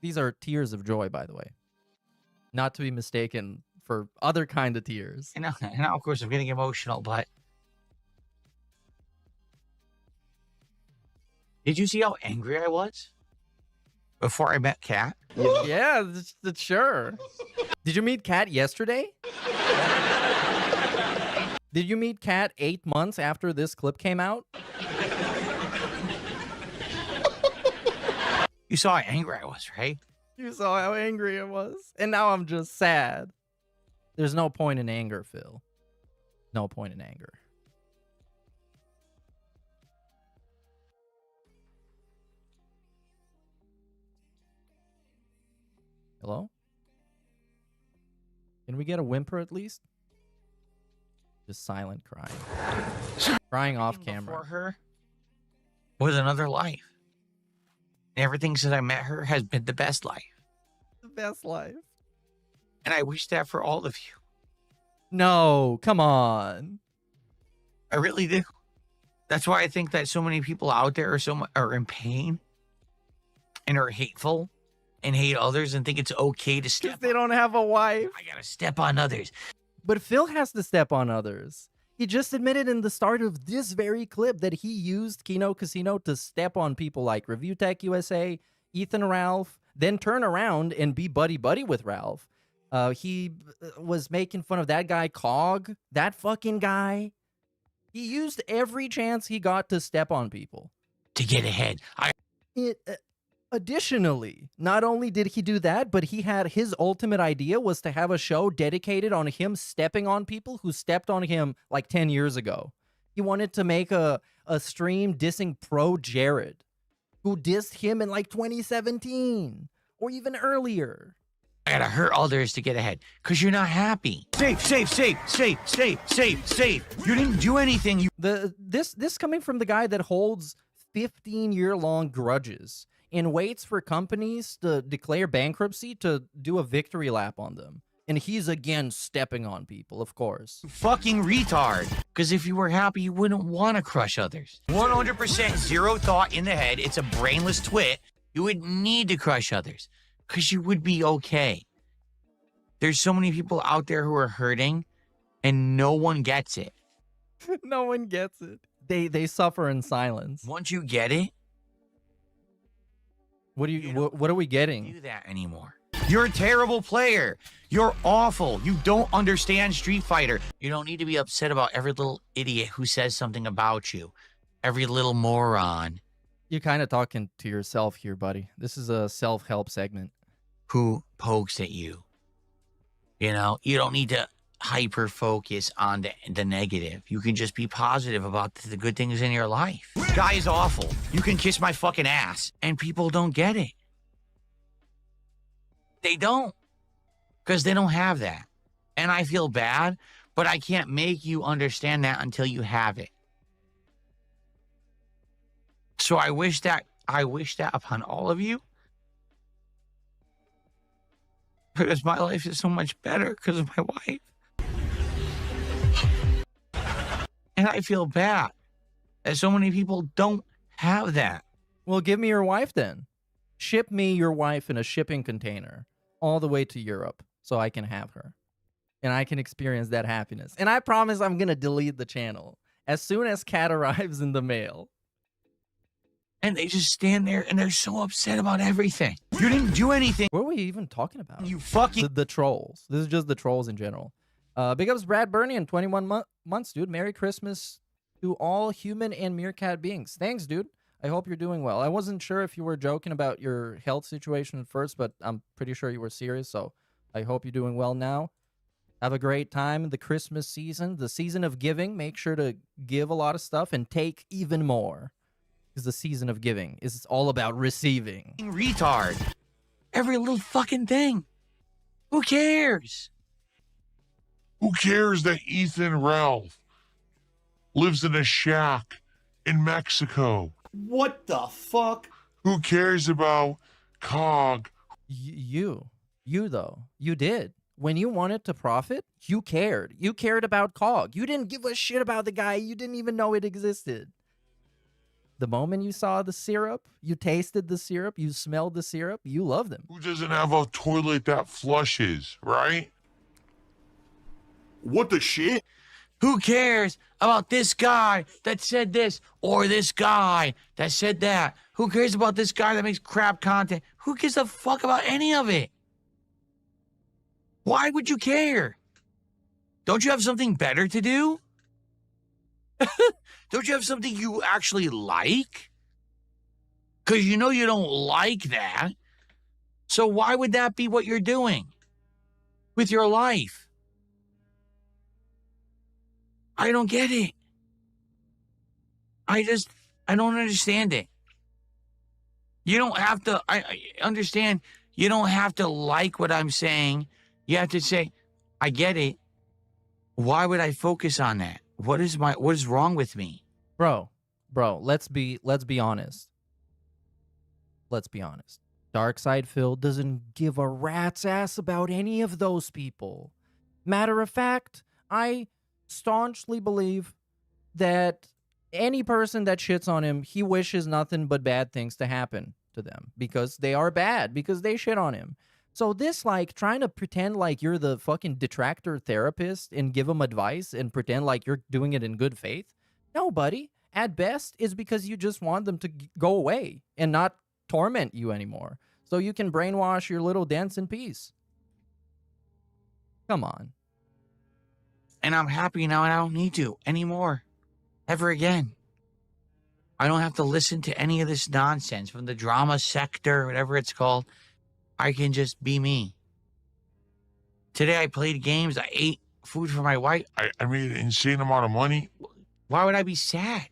These are tears of joy, by the way. Not to be mistaken for other kind of tears. And now, of course, I'm getting emotional, but... Did you see how angry I was before I met Kat? Yeah, sure. Did you meet Kat yesterday? Did you meet Kat 8 months after this clip came out? You saw how angry I was, right? You saw how angry I was. And now I'm just sad. There's no point in anger, Phil. No point in anger. Hello? Can we get a whimper at least? Just silent crying. Crying off camera. Before her was another life. Everything since I met her has been the best life. The best life. And I wish that for all of you. No, come on. I really do. That's why I think that so many people out there are in pain and are hateful and hate others and think it's okay to step. They don't have a wife. I gotta step on others. But Phil has to step on others. He just admitted in the start of this very clip that he used Kino Casino to step on people like Review Tech USA, Ethan Ralph, then turn around and be buddy-buddy with Ralph. He was making fun of that guy, Cog, that fucking guy. He used every chance he got to step on people. To get ahead. Additionally, not only did he do that, but he had his ultimate idea was to have a show dedicated on him stepping on people who stepped on him like 10 years ago. He wanted to make a stream dissing Pro Jared, who dissed him in like 2017 or even earlier. I gotta hurt others to get ahead because you're not happy. Safe. You didn't do anything. This coming from the guy that holds 15-year-long grudges and waits for companies to declare bankruptcy to do a victory lap on them. And he's again stepping on people, of course. Fucking retard. Because if you were happy, you wouldn't want to crush others. 100% zero thought in the head. It's a brainless twit. You would need to crush others because you would be okay. There's so many people out there who are hurting and no one gets it. No one gets it. They suffer in silence. Once you get it, what are we getting? Do that anymore. You're a terrible player. You're awful. You don't understand Street Fighter. You don't need to be upset about every little idiot who says something about you. Every little moron. You're kind of talking to yourself here, buddy. This is a self-help segment. Who pokes at you. You know, you don't need to hyper focus on the negative. You can just be positive about the good things in your life. Guy is awful. You can kiss my fucking ass. And people don't get it. They don't. Because they don't have that. And I feel bad, but I can't make you understand that until you have it. So I wish that upon all of you. Because my life is so much better because of my wife. And I feel bad that so many people don't have that. Well, give me your wife then. Ship me your wife in a shipping container all the way to Europe so I can have her. And I can experience that happiness. And I promise I'm going to delete the channel as soon as Cat arrives in the mail. And they just stand there and they're so upset about everything. You didn't do anything. What are we even talking about? You fucking... The trolls. This is just the trolls in general. Big ups Brad Burney in 21 months, dude. Merry Christmas to all human and meerkat beings. Thanks, dude. I hope you're doing well. I wasn't sure if you were joking about your health situation at first, but I'm pretty sure you were serious, so I hope you're doing well now. Have a great time in the Christmas season, the season of giving. Make sure to give a lot of stuff and take even more. Because the season of giving is all about receiving. Retard. Every little fucking thing. Who cares? Who cares that Ethan Ralph lives in a shack in Mexico? What the fuck? Who cares about Cog? You though, you did. When you wanted to profit, you cared. You cared about Cog. You didn't give a shit about the guy. You didn't even know it existed. The moment you saw the syrup, you tasted the syrup, you smelled the syrup, you loved him. Who doesn't have a toilet that flushes, right? What the shit? Who cares about this guy that said this or this guy that said that? Who cares about this guy that makes crap content? Who gives a fuck about any of it? Why would you care? Don't you have something better to do? Don't you have something you actually like? Because you know you don't like that. So why would that be what you're doing with your life? I don't get it. I don't understand it. You don't have to, I understand, you don't have to like what I'm saying. You have to say, I get it. Why would I focus on that? What is wrong with me? Bro, let's be honest. Let's be honest. Darkside Phil doesn't give a rat's ass about any of those people. Matter of fact, I staunchly believe that any person that shits on him, he wishes nothing but bad things to happen to them because they are bad, because they shit on him. So this, like, trying to pretend like you're the fucking detractor therapist and give them advice and pretend like you're doing it in good faith, no, buddy. At best, is because you just want them to go away and not torment you anymore, so you can brainwash your little dents in peace. Come on. And I'm happy now, and I don't need to anymore. Ever again. I don't have to listen to any of this nonsense from the drama sector, whatever it's called. I can just be me. Today I played games. I ate food for my wife. I made an insane amount of money. Why would I be sad?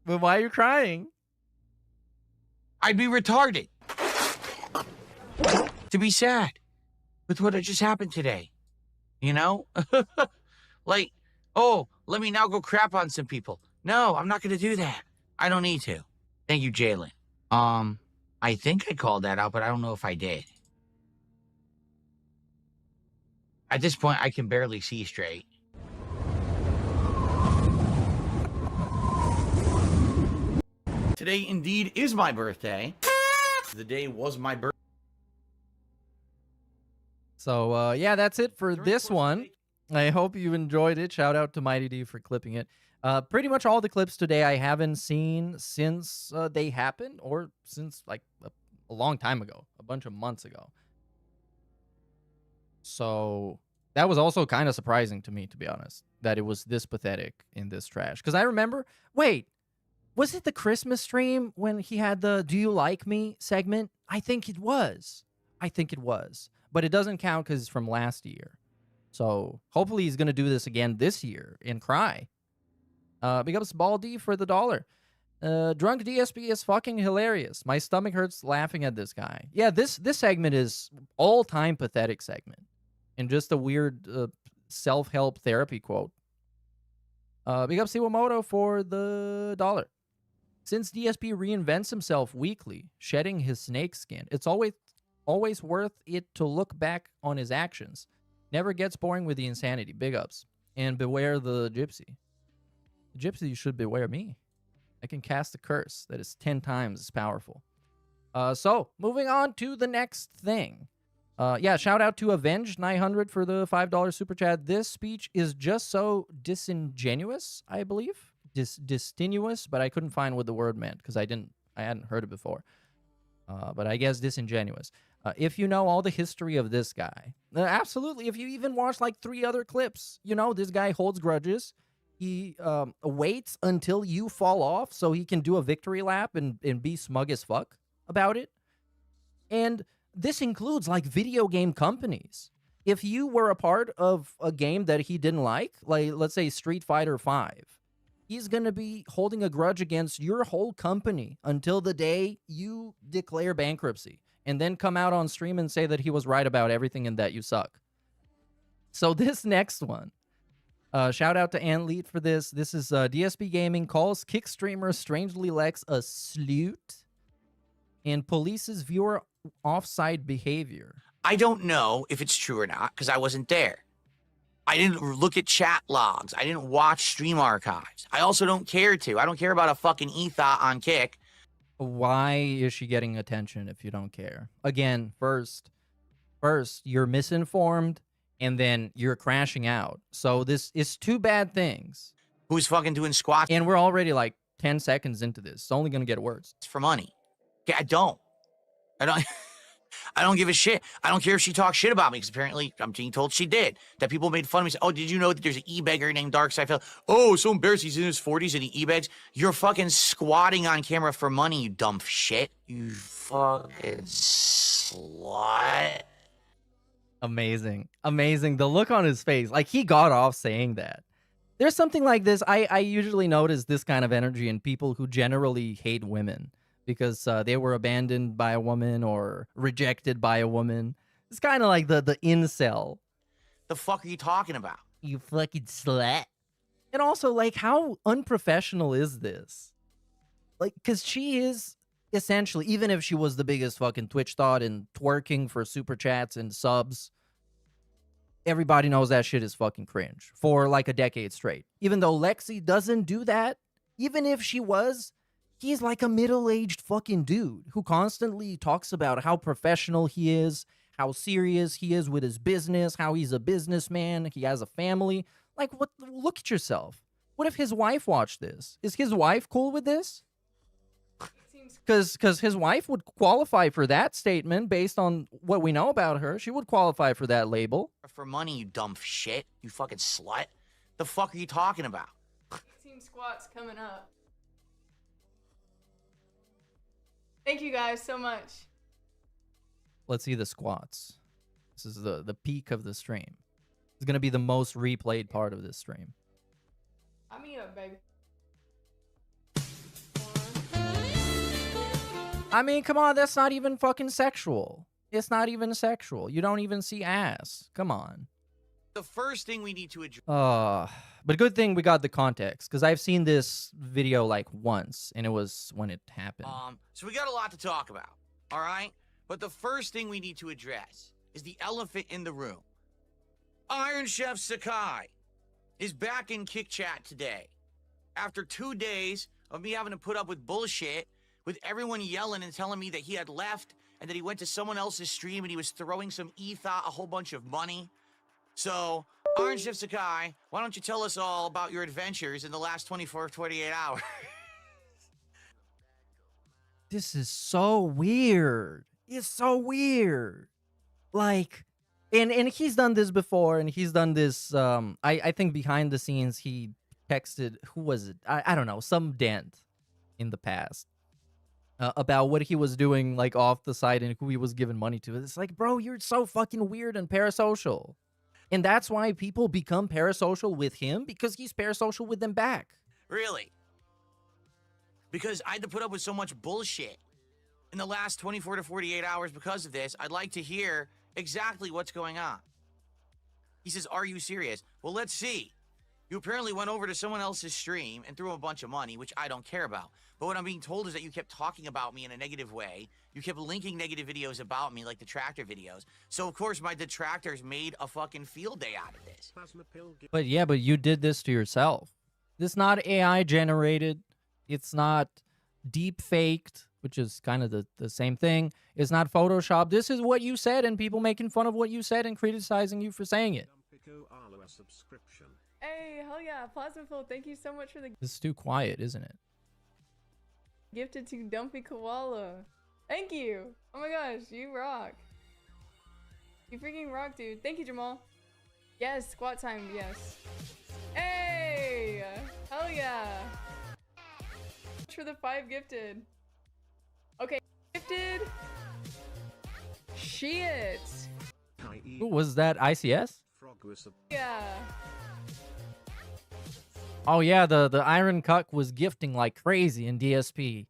But why are you crying? I'd be retarded to be sad with what just happened today. You know? Like, oh, let me now go crap on some people. No, I'm not going to do that. I don't need to. Thank you, Jalen. I think I called that out, but I don't know if I did. At this point, I can barely see straight. Today indeed is my birthday. The day was my birthday. So, yeah, that's it for this one. I hope you enjoyed it. Shout out to Mighty D for clipping it. Pretty much all the clips today I haven't seen since they happened, or since, like, a long time ago, a bunch of months ago. So that was also kind of surprising to me, to be honest, that it was this pathetic in this trash. Because I remember, wait, was it the Christmas stream when he had the Do You Like Me segment? I think it was. But it doesn't count because it's from last year. So hopefully he's going to do this again this year and cry. Big ups Ball D for the $1. Drunk DSP is fucking hilarious. My stomach hurts laughing at this guy. Yeah, this segment is all-time pathetic segment. And just a weird self-help therapy quote. Big ups Iwamoto for the $1. Since DSP reinvents himself weekly, shedding his snake skin, it's always worth it to look back on his actions. Never gets boring with the insanity. Big ups. And beware the gypsy. The gypsy should beware me. I can cast a curse that is 10 times as powerful. So, moving on to the next thing. Yeah, shout out to Avenged900 for the $5 super chat. This speech is just so disingenuous, I believe. Distinuous, but I couldn't find what the word meant because I hadn't heard it before. But I guess disingenuous. If you know all the history of this guy, absolutely. If you even watch like 3 other clips, you know this guy holds grudges. He waits until you fall off so he can do a victory lap and be smug as fuck about it. And this includes like video game companies. If you were a part of a game that he didn't like let's say Street Fighter V, he's going to be holding a grudge against your whole company until the day you declare bankruptcy and then come out on stream and say that he was right about everything and that you suck. So this next one, shout out to Antleet for this. This is DSP Gaming calls kick streamer Strangely Lex a sleut and polices viewer offside behavior. I don't know if it's true or not because I wasn't there. I didn't look at chat logs. I didn't watch stream archives. I also don't care to. I don't care about a fucking ethot on Kick. Why is she getting attention if you don't care? Again, first, you're misinformed, and then you're crashing out. So this is 2 bad things. Who's fucking doing squats? And we're already like 10 seconds into this. It's only going to get worse. For money. Okay, I don't give a shit. I don't care if she talks shit about me, because apparently I'm being told she did. That people made fun of me. Say, oh, did you know that there's an e-beggar named Darkside? Oh, so embarrassed. He's in his 40s and he e-begs. You're fucking squatting on camera for money, you dumb shit. You fucking slut. Amazing. The look on his face. Like, he got off saying that. There's something like this. I usually notice this kind of energy in people who generally hate women because they were abandoned by a woman or rejected by a woman. It's kind of like the incel. The fuck are you talking about? You fucking slut. And also, like, how unprofessional is this? Like, because she is Essentially, even if she was the biggest fucking Twitch thought and twerking for super chats and subs, everybody knows that shit is fucking cringe for like a decade straight. Even though Lexi doesn't do that, even if she was, he's like a middle-aged fucking dude who constantly talks about how professional he is, how serious he is with his business, how he's a businessman, he has a family. Like, what? Look at yourself. What if his wife watched this? Is his wife cool with this? Because his wife would qualify for that statement based on what we know about her. She would qualify for that label. For money, you dumb shit. You fucking slut. The fuck are you talking about? Team squats coming up. Thank you guys so much. Let's see the squats. This is the peak of the stream. It's going to be the most replayed part of this stream. I'm me up, baby. I mean, come on, that's not even fucking sexual. It's not even sexual. You don't even see ass. Come on. The first thing we need to address. But good thing we got the context, because I've seen this video like once, and it was when it happened. So we got a lot to talk about, all right? But the first thing we need to address is the elephant in the room. Iron Chef Sakai is back in Kick Chat today. After 2 days of me having to put up with bullshit, with everyone yelling and telling me that he had left and that he went to someone else's stream and he was throwing some ether, a whole bunch of money. So, Iron Chef Sakai, why don't you tell us all about your adventures in the last 48 hours? This is so weird. It's so weird. Like, and he's done this before, and he's done this, I think behind the scenes, he texted, who was it? I don't know, some dent in the past. About what he was doing, like, off the side and who he was giving money to. It's like, bro, you're so fucking weird and parasocial. And that's why people become parasocial with him, because he's parasocial with them back. Really? Because I had to put up with so much bullshit in the last 24 to 48 hours because of this. I'd like to hear exactly what's going on. He says, are you serious? Well, let's see. You apparently went over to someone else's stream and threw him a bunch of money, which I don't care about. But what I'm being told is that you kept talking about me in a negative way. You kept linking negative videos about me, like the tractor videos. So, of course, my detractors made a fucking field day out of this. But yeah, but you did this to yourself. This is not AI generated. It's not deep faked, which is kind of the same thing. It's not Photoshop. This is what you said, and people making fun of what you said and criticizing you for saying it. Hey, hell yeah, Plasmaful, thank you so much for the This is too quiet, isn't it? gifted to Dumpy Koala. Thank you. Oh my gosh, you rock. You freaking rock, dude. Thank you, Jamal. Yes, squat time, yes. Hey, hell yeah. For the 5 gifted. Okay, gifted. Shit. Ooh, was that ICS? Yeah. Oh yeah, the Iron Cuck was gifting like crazy, and DSP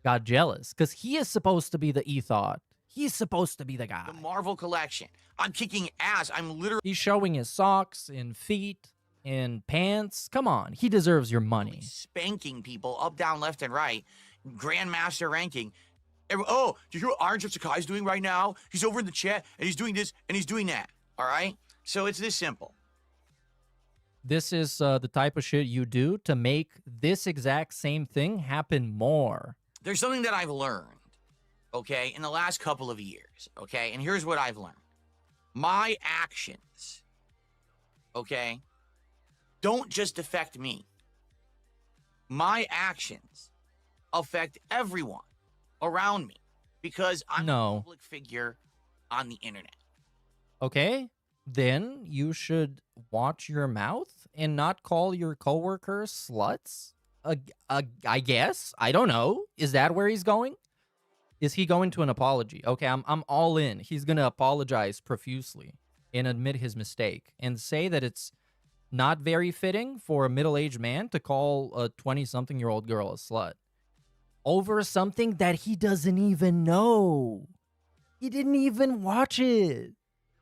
got jealous because he is supposed to be the e-thought. He's supposed to be the guy. The Marvel collection. I'm kicking ass. I'm literally He's showing his socks and feet and pants. Come on, he deserves your money. spanking people up, down, left, and right. Grandmaster ranking. Oh, do you hear what Iron Chef Sakai's doing right now? He's over in the chat, and he's doing this, and he's doing that. All right? So it's this simple. This is the type of shit you do to make this exact same thing happen more. There's something that I've learned, okay, in the last couple of years, okay? And here's what I've learned. My actions, okay, don't just affect me. My actions affect everyone around me because I'm a public figure on the internet. Okay, then you should watch your mouth and not call your coworkers sluts. I guess. I don't know. Is that where he's going? Is he going to an apology? Okay, I'm all in. He's gonna apologize profusely and admit his mistake and say that it's not very fitting for a middle-aged man to call a 20-something-year-old girl a slut over something that he doesn't even know. He didn't even watch it.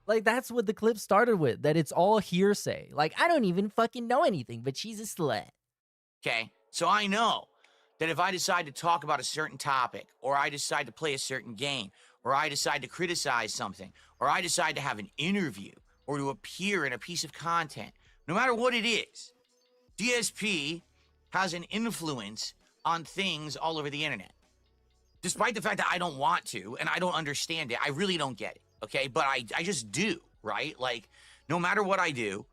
Like, that's what the clip started with, that it's all hearsay. Like, I don't even fucking know anything, but she's a slut. Okay, so I know that if I decide to talk about a certain topic, or I decide to play a certain game, or I decide to criticize something, or I decide to have an interview, or to appear in a piece of content, no matter what it is, DSP has an influence on things all over the internet. Despite the fact that I don't want to, and I don't understand it, I really don't get it, okay? But I just do, right? Like, no matter what I do,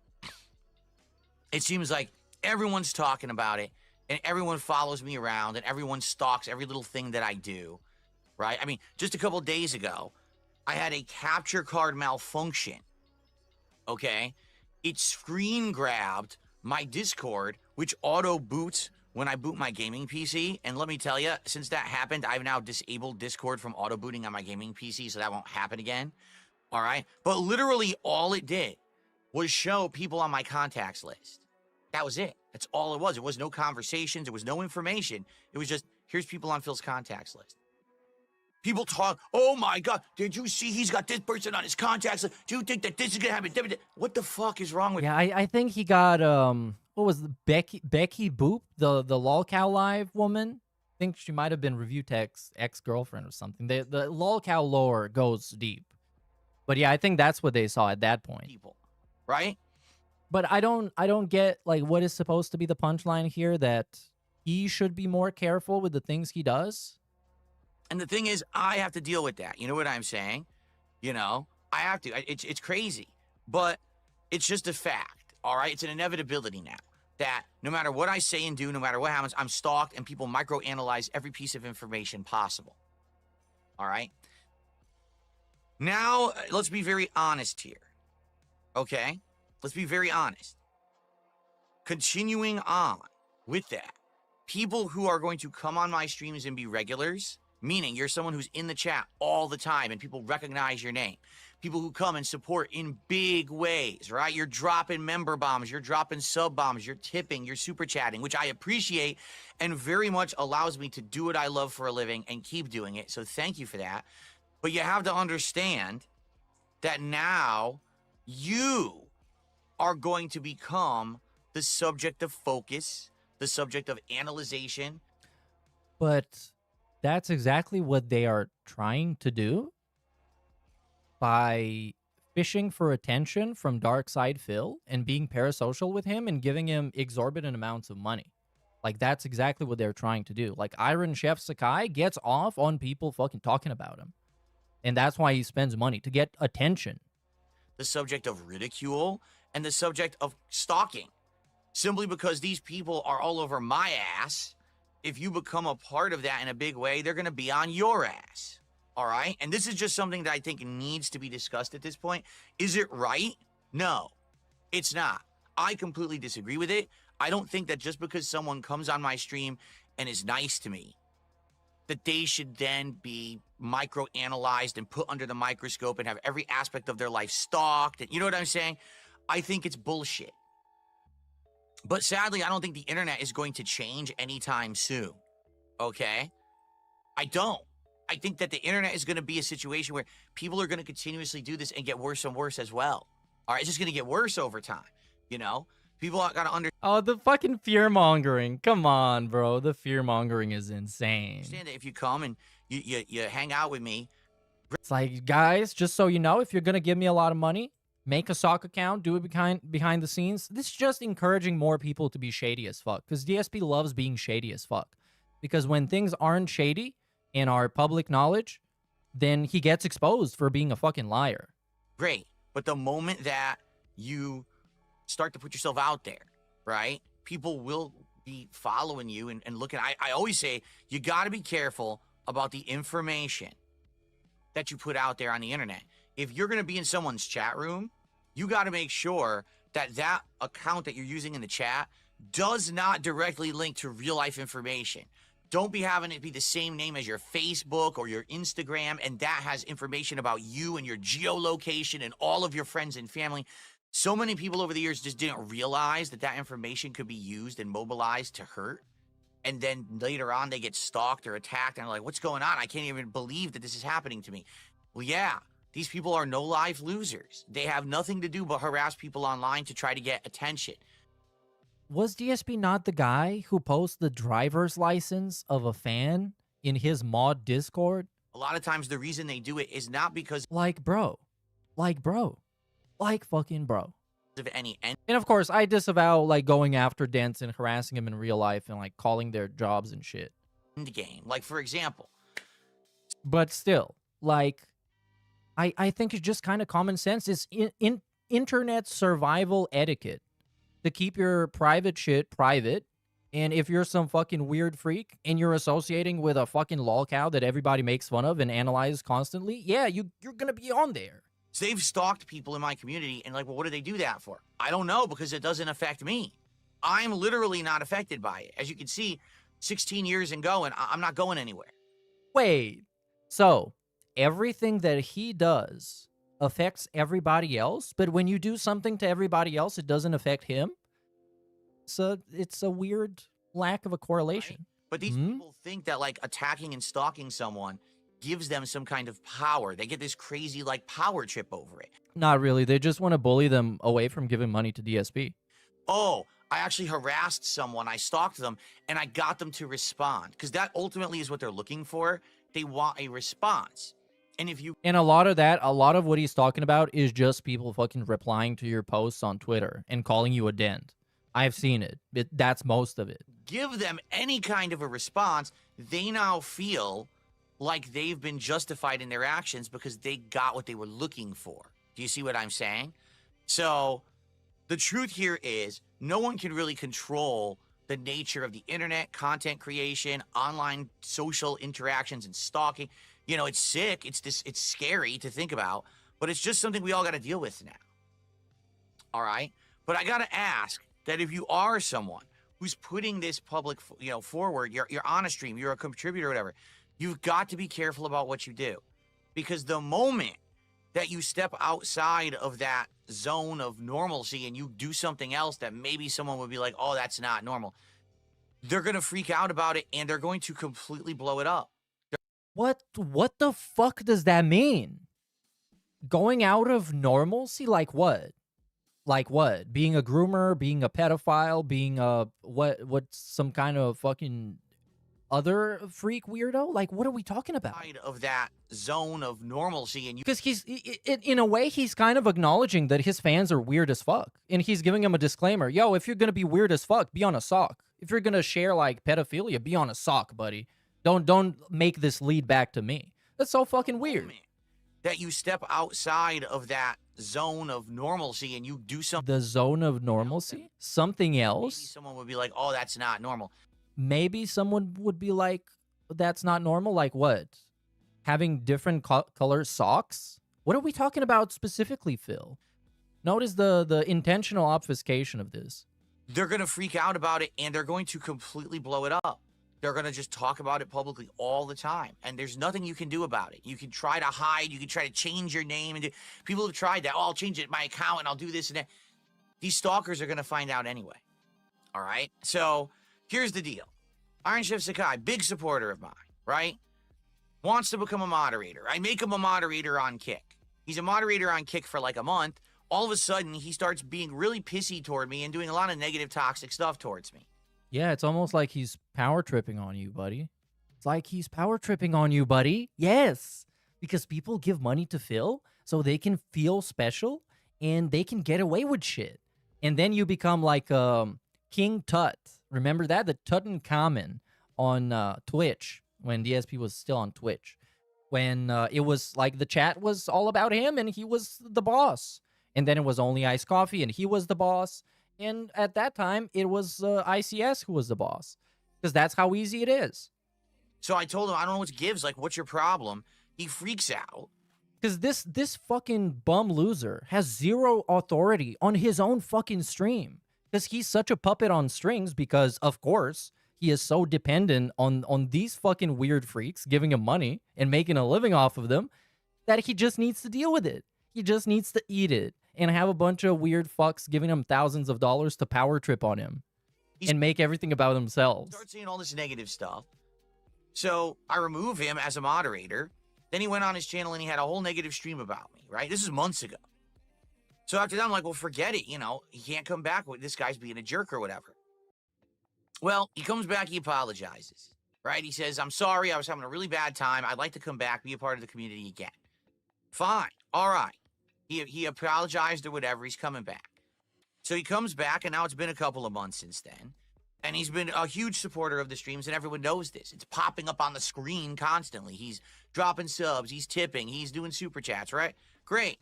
it seems like everyone's talking about it, and everyone follows me around, and everyone stalks every little thing that I do, right? I mean, just a couple days ago, I had a capture card malfunction, okay? It screen grabbed my Discord, which auto boots when I boot my gaming PC. And let me tell you, since that happened, I've now disabled Discord from auto booting on my gaming PC, so that won't happen again, all right? But literally all it did was show people on my contacts list. That was it. That's all it was. It was no conversations. It was no information. It was just, here's people on Phil's contacts list. People talk, oh my God, did you see he's got this person on his contacts list? Do you think that this is gonna happen? What the fuck is wrong with Yeah, I think he got, what was the Becky Boop, the LolCow Live woman? I think she might have been Review Tech's ex-girlfriend or something. The LolCow lore goes deep. But yeah, I think that's what they saw at that point. people, right? But I don't get, like, what is supposed to be the punchline here, that he should be more careful with the things he does. And the thing is, I have to deal with that. You know what I'm saying? You know, I have to. It's crazy, but it's just a fact, all right? It's an inevitability now that no matter what I say and do, no matter what happens, I'm stalked and people microanalyze every piece of information possible, all right? Now, let's be very honest here, okay? Let's be very honest. Continuing on with that, people who are going to come on my streams and be regulars, meaning you're someone who's in the chat all the time and people recognize your name. People who come and support in big ways, right? You're dropping member bombs, you're dropping sub bombs, you're tipping, you're super chatting, which I appreciate and very much allows me to do what I love for a living and keep doing it. So thank you for that. But you have to understand that now you are going to become the subject of focus, the subject of analyzation. But that's exactly what they are trying to do by fishing for attention from Darkside Phil and being parasocial with him and giving him exorbitant amounts of money. Like, that's exactly what they're trying to do. Like, Iron Chef Sakai gets off on people fucking talking about him. And that's why he spends money, to get attention. The subject of ridicule and the subject of stalking. Simply because these people are all over my ass. If you become a part of that in a big way, they're going to be on your ass. All right? And this is just something that I think needs to be discussed at this point. Is it right? No, it's not. I completely disagree with it. I don't think that just because someone comes on my stream and is nice to me, that they should then be micro-analyzed and put under the microscope and have every aspect of their life stalked. And you know what I'm saying? I think it's bullshit. But sadly, I don't think the internet is going to change anytime soon, okay? I don't. I think that the internet is going to be a situation where people are going to continuously do this and get worse and worse as well. All right, it's just going to get worse over time, you know? People got to understand. Oh, the fucking fear-mongering. Come on, bro. The fear-mongering is insane. Understand that if you come and you hang out with me. It's like, guys, just so you know, if you're going to give me a lot of money, make a sock account, do it behind the scenes. This is just encouraging more people to be shady as fuck. Because DSP loves being shady as fuck. Because when things aren't shady in our public knowledge, then he gets exposed for being a fucking liar. Great. But the moment that you start to put yourself out there, right? People will be following you and looking. I always say, you got to be careful about the information that you put out there on the internet. If you're going to be in someone's chat room, you got to make sure that that account that you're using in the chat does not directly link to real life information. Don't be having it be the same name as your Facebook or your Instagram, and that has information about you and your geolocation and all of your friends and family. So many people over the years just didn't realize that that information could be used and mobilized to hurt. And then later on, they get stalked or attacked, and they're like, what's going on? I can't even believe that this is happening to me. Well, yeah, these people are no-life losers. They have nothing to do but harass people online to try to get attention. was DSP not the guy who posts the driver's license of a fan in his mod Discord? A lot of times the reason they do it is not because Like, bro. Like, bro. Like, fucking bro. of any end And of course, I disavow, like, going after Dents and harassing him in real life and, like, calling their jobs and shit. game. Like, for example, But still, like, I think it's just kind of common sense. It's in internet survival etiquette to keep your private shit private. And if you're some fucking weird freak and you're associating with a fucking lolcow that everybody makes fun of and analyzes constantly, yeah, you're gonna be on there. they've stalked people in my community and like, well, what do they do that for? I don't know, because it doesn't affect me. I'm literally not affected by it. As you can see, 16 years and going, I'm not going anywhere. Wait, so everything that he does affects everybody else, but when you do something to everybody else, it doesn't affect him? So it's a weird lack of a correlation. Right? But these people think that like attacking and stalking someone gives them some kind of power. They get this crazy like power trip over it. Not really. They just want to bully them away from giving money to DSP. Oh, I actually harassed someone. I stalked them and I got them to respond, because that ultimately is what they're looking for. They want a response. And if you And a lot of what he's talking about is just people fucking replying to your posts on Twitter and calling you a dent. I've seen it. That's most of it. give them any kind of a response, they now feel like they've been justified in their actions because they got what they were looking for. Do you see what I'm saying? So the truth here is no one can really control the nature of the internet, content creation, online social interactions, and stalking. You know, it's sick. It's scary to think about, but it's just something we all got to deal with now. All right? But I got to ask that if you are someone who's putting this public, forward, you're on a stream, you're a contributor or whatever, you've got to be careful about what you do. Because the moment that you step outside of that zone of normalcy and you do something else that maybe someone would be like, oh, that's not normal, they're going to freak out about it and they're going to completely blow it up. What the fuck does that mean? Going out of normalcy? Like what? Like what? Being a groomer, being a pedophile, being a what's some kind of fucking other freak weirdo? Like, what are we talking about? Outside of that zone of normalcy, and you, Because he's in a way he's kind of acknowledging that his fans are weird as fuck, and he's giving him a disclaimer. Yo, if you're gonna be weird as fuck, be on a sock. If you're gonna share like pedophilia, be on a sock, buddy. Don't make this lead back to me. That's so fucking weird. that you step outside of that zone of normalcy and you do something. The zone of normalcy? Something Maybe else? someone would be like, oh, that's not normal. Maybe someone would be like, that's not normal? Like what? Having different color socks? What are we talking about specifically, Phil? Notice the intentional obfuscation of this. They're going to freak out about it and they're going to completely blow it up. They're going to just talk about it publicly all the time. And there's nothing you can do about it. You can try to hide. You can try to change your name. And people have tried that. Oh, I'll change it, my account, and I'll do this and that. These stalkers are going to find out anyway. All right? So here's the deal. Iron Chef Sakai, big supporter of mine, right? Wants to become a moderator. I make him a moderator on Kick. He's a moderator on Kick for like a month. All of a sudden, he starts being really pissy toward me and doing a lot of negative, toxic stuff towards me. Yeah, it's almost like he's power tripping on you, buddy. It's like he's power tripping on you, buddy. Yes, because people give money to Phil so they can feel special and they can get away with shit. And then you become like King Tut. Remember that? The Tutankhamun on Twitch when DSP was still on Twitch. When it was like the chat was all about him and he was the boss. And then it was only Iced Coffee and he was the boss. And at that time, it was ICS who was the boss. Because that's how easy it is. So I told him, I don't know what gives. Like, what's your problem? He freaks out. Because this fucking bum loser has zero authority on his own fucking stream. Because he's such a puppet on strings because, of course, he is so dependent on these fucking weird freaks giving him money and making a living off of them that he just needs to deal with it. He just needs to eat it and have a bunch of weird fucks giving him thousands of dollars to power trip on him and make everything about themselves. Start seeing all this negative stuff. So I remove him as a moderator. Then he went on his channel and he had a whole negative stream about me, right? This is months ago. So after that, I'm like, well, forget it. You know, he can't come back with this guy's being a jerk or whatever. Well, he comes back, he apologizes, right? He says, I'm sorry, I was having a really bad time. I'd like to come back, be a part of the community again. Fine, all right. He apologized or whatever, he's coming back. So he comes back, and now it's been a couple of months since then. And he's been a huge supporter of the streams, and everyone knows this. It's popping up on the screen constantly. He's dropping subs, he's tipping, he's doing super chats, right? Great.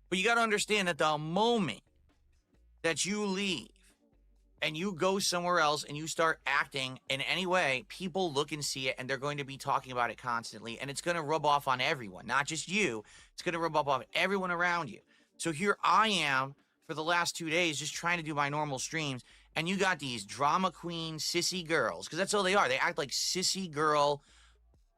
But you got to understand that the moment that you leave and you go somewhere else and you start acting in any way, people look and see it, and they're going to be talking about it constantly, and it's going to rub off on everyone, not just you. It's going to rub off on everyone around you. So here I am for the last 2 days just trying to do my normal streams, and you got these drama queen sissy girls, because that's all they are. They act like sissy girl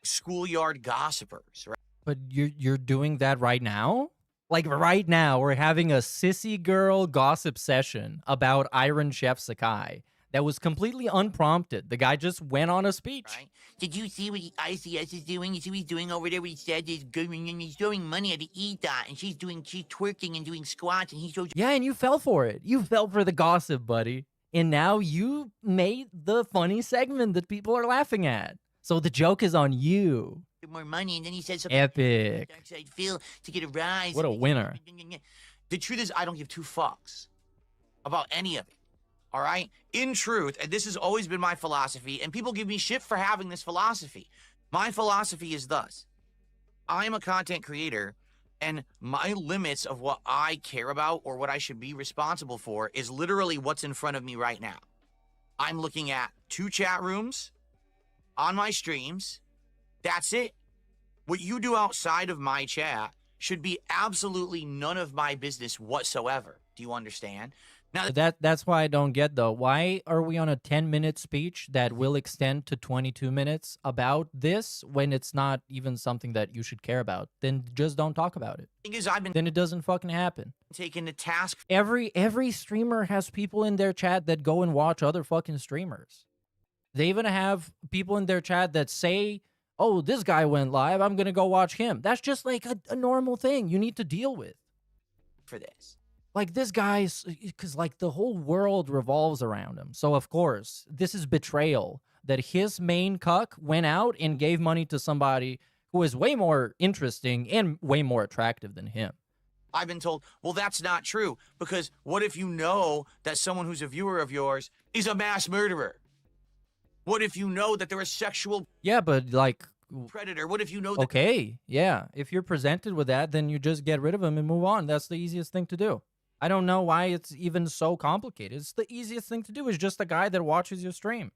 schoolyard gossipers, right? But you're doing that right now? Like right now, we're having a sissy girl gossip session about Iron Chef Sakai that was completely unprompted. The guy just went on a speech. Right? Did you see what ICS is doing? You see what he's doing over there? What he said is good, and he's throwing money at the E-Dot, and she's twerking and doing squats, and he's so... Yeah, and you fell for it. You fell for the gossip, buddy. And now you made the funny segment that people are laughing at. So the joke is on you. More money, and then he said something. Epic. I'd feel to get a rise. What a winner. The truth is, I don't give two fucks about any of it. All right? In truth, and this has always been my philosophy, and people give me shit for having this philosophy. My philosophy is thus. I'm a content creator, and my limits of what I care about or what I should be responsible for is literally what's in front of me right now. I'm looking at 2 chat rooms on my streams. That's it. What you do outside of my chat should be absolutely none of my business whatsoever. Do you understand? Now That's why I don't get, though. Why are we on a 10-minute speech that will extend to 22 minutes about this when it's not even something that you should care about? Then just don't talk about it. the thing is, I've been Then it doesn't fucking happen. taken to task. Every streamer has people in their chat that go and watch other fucking streamers. They even have people in their chat that say, oh, this guy went live, I'm going to go watch him. That's just like a normal thing you need to deal with. For this. Like this guy's, because like the whole world revolves around him. So of course, this is betrayal that his main cuck went out and gave money to somebody who is way more interesting and way more attractive than him. I've been told, well, that's not true, because what if you know that someone who's a viewer of yours is a mass murderer? What if you know that they're a sexual Yeah, but like, predator? What if you know that... okay, yeah. If you're presented with that, then you just get rid of him and move on. That's the easiest thing to do. I don't know why it's even so complicated. It's the easiest thing to do is just a guy that watches your stream.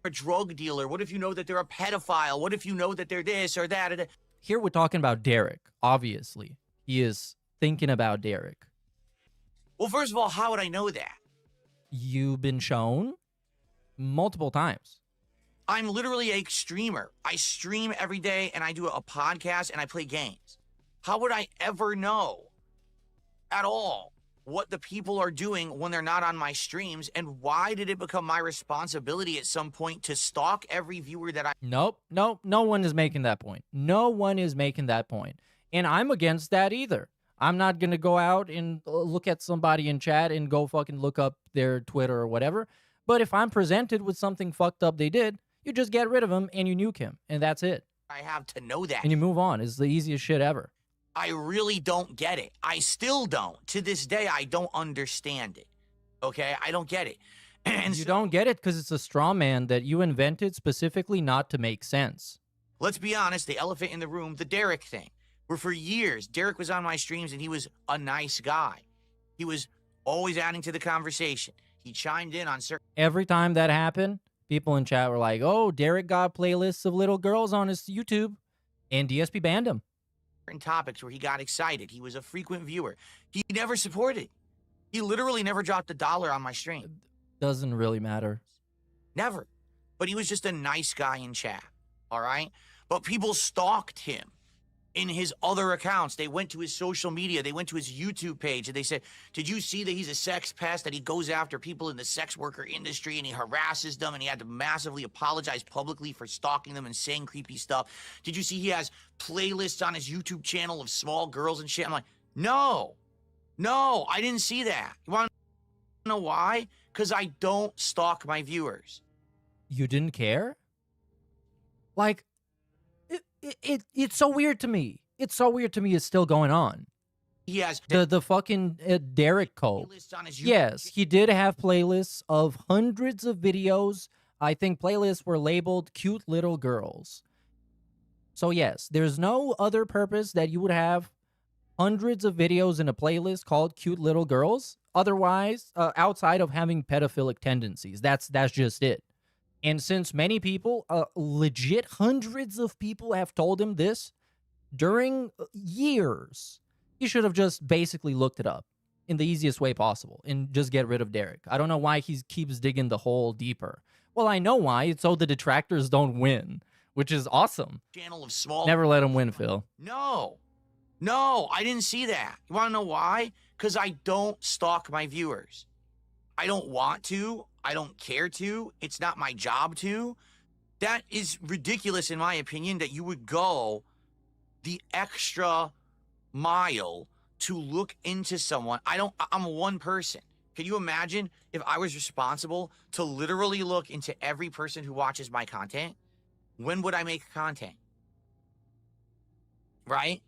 a drug dealer? What if you know that they're a pedophile? What if you know that they're this or that? Or that? Here we're talking about Derek, obviously. He is thinking about Derek. Well, first of all, how would I know that? You've been shown multiple times. I'm literally a streamer. I stream every day, and I do a podcast, and I play games. How would I ever know at all what the people are doing when they're not on my streams, and why did it become my responsibility at some point to stalk every viewer that I... Nope, no one is making that point. No one is making that point. And I'm against that either. I'm not going to go out and look at somebody in chat and go fucking look up their Twitter or whatever. But if I'm presented with something fucked up they did, you just get rid of him and you nuke him. And that's it. I have to know that. And you move on. It's the easiest shit ever. I really don't get it. I still don't. To this day, I don't understand it. Okay? I don't get it. And you don't get it because it's a straw man that you invented specifically not to make sense. Let's be honest, the elephant in the room, the Derek thing. Where for years, Derek was on my streams and he was a nice guy. He was always adding to the conversation. He chimed in on certain... Every time that happened, people in chat were like, oh, Derek got playlists of little girls on his YouTube. And DSP banned him. Topics where he got excited. He was a frequent viewer. He never supported. He literally never dropped $1 on my stream. Doesn't really matter. Never. But he was just a nice guy in chat. All right? But people stalked him in his other accounts. They went to his social media. They went to his YouTube page and they said, did you see that he's a sex pest, that he goes after people in the sex worker industry and he harasses them and he had to massively apologize publicly for stalking them and saying creepy stuff? Did you see he has playlists on his YouTube channel of small girls and shit? I'm like, no, I didn't see that. You want to know why? Because I don't stalk my viewers. You didn't care? Like, it's so weird to me. It's so weird to me it's still going on. He has The fucking Derek Cope. playlists on his YouTube. Yes, he did have playlists of hundreds of videos. I think playlists were labeled cute little girls. So yes, there's no other purpose that you would have hundreds of videos in a playlist called cute little girls. Otherwise, outside of having pedophilic tendencies, that's just it. And since many people, legit hundreds of people have told him this during years, he should have just basically looked it up in the easiest way possible and just get rid of Derek. I don't know why he keeps digging the hole deeper. Well, I know why. It's so the detractors don't win, which is awesome. Channel of small. Never let him win, Phil. No, I didn't see that. You want to know why? Because I don't stalk my viewers. I don't want to. I don't care to. It's not my job to. That is ridiculous, in my opinion, that you would go the extra mile to look into someone. I'm one person. Can you imagine if I was responsible to literally look into every person who watches my content? When would I make content? Right?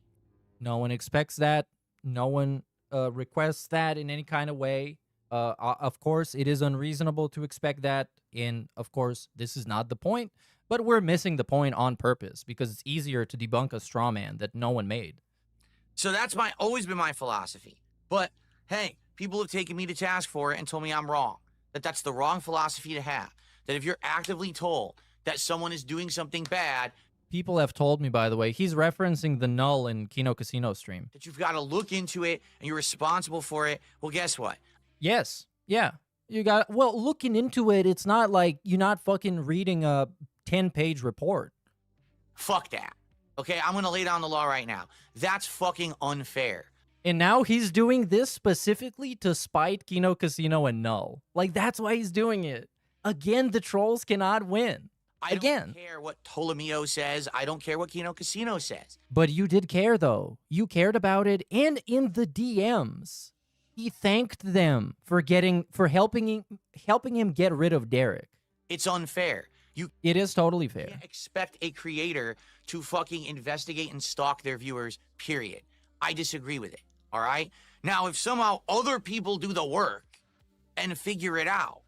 No one expects that. No one requests that in any kind of way. Of course, it is unreasonable to expect that. And of course, this is not the point. But we're missing the point on purpose because it's easier to debunk a straw man that no one made. So that's always been my philosophy. But hey, people have taken me to task for it and told me I'm wrong. That's the wrong philosophy to have. That if you're actively told that someone is doing something bad. People have told me, by the way, he's referencing the Null in Kino Casino stream. That you've got to look into it and you're responsible for it. Well, guess what? Yes. Yeah. You got, well, looking into it, it's not like you're not fucking reading a 10-page report. Fuck that. Okay, I'm going to lay down the law right now. That's fucking unfair. And now he's doing this specifically to spite Kino Casino and Null. Like, that's why he's doing it. Again, the trolls cannot win. I don't care what Ptolomeo says. I don't care what Kino Casino says. But you did care, though. You cared about it. And in the DMs, he thanked them for helping him get rid of Derek. It's unfair. It is totally fair. You can't expect a creator to fucking investigate and stalk their viewers, period. I disagree with it, all right? Now, if somehow other people do the work and figure it out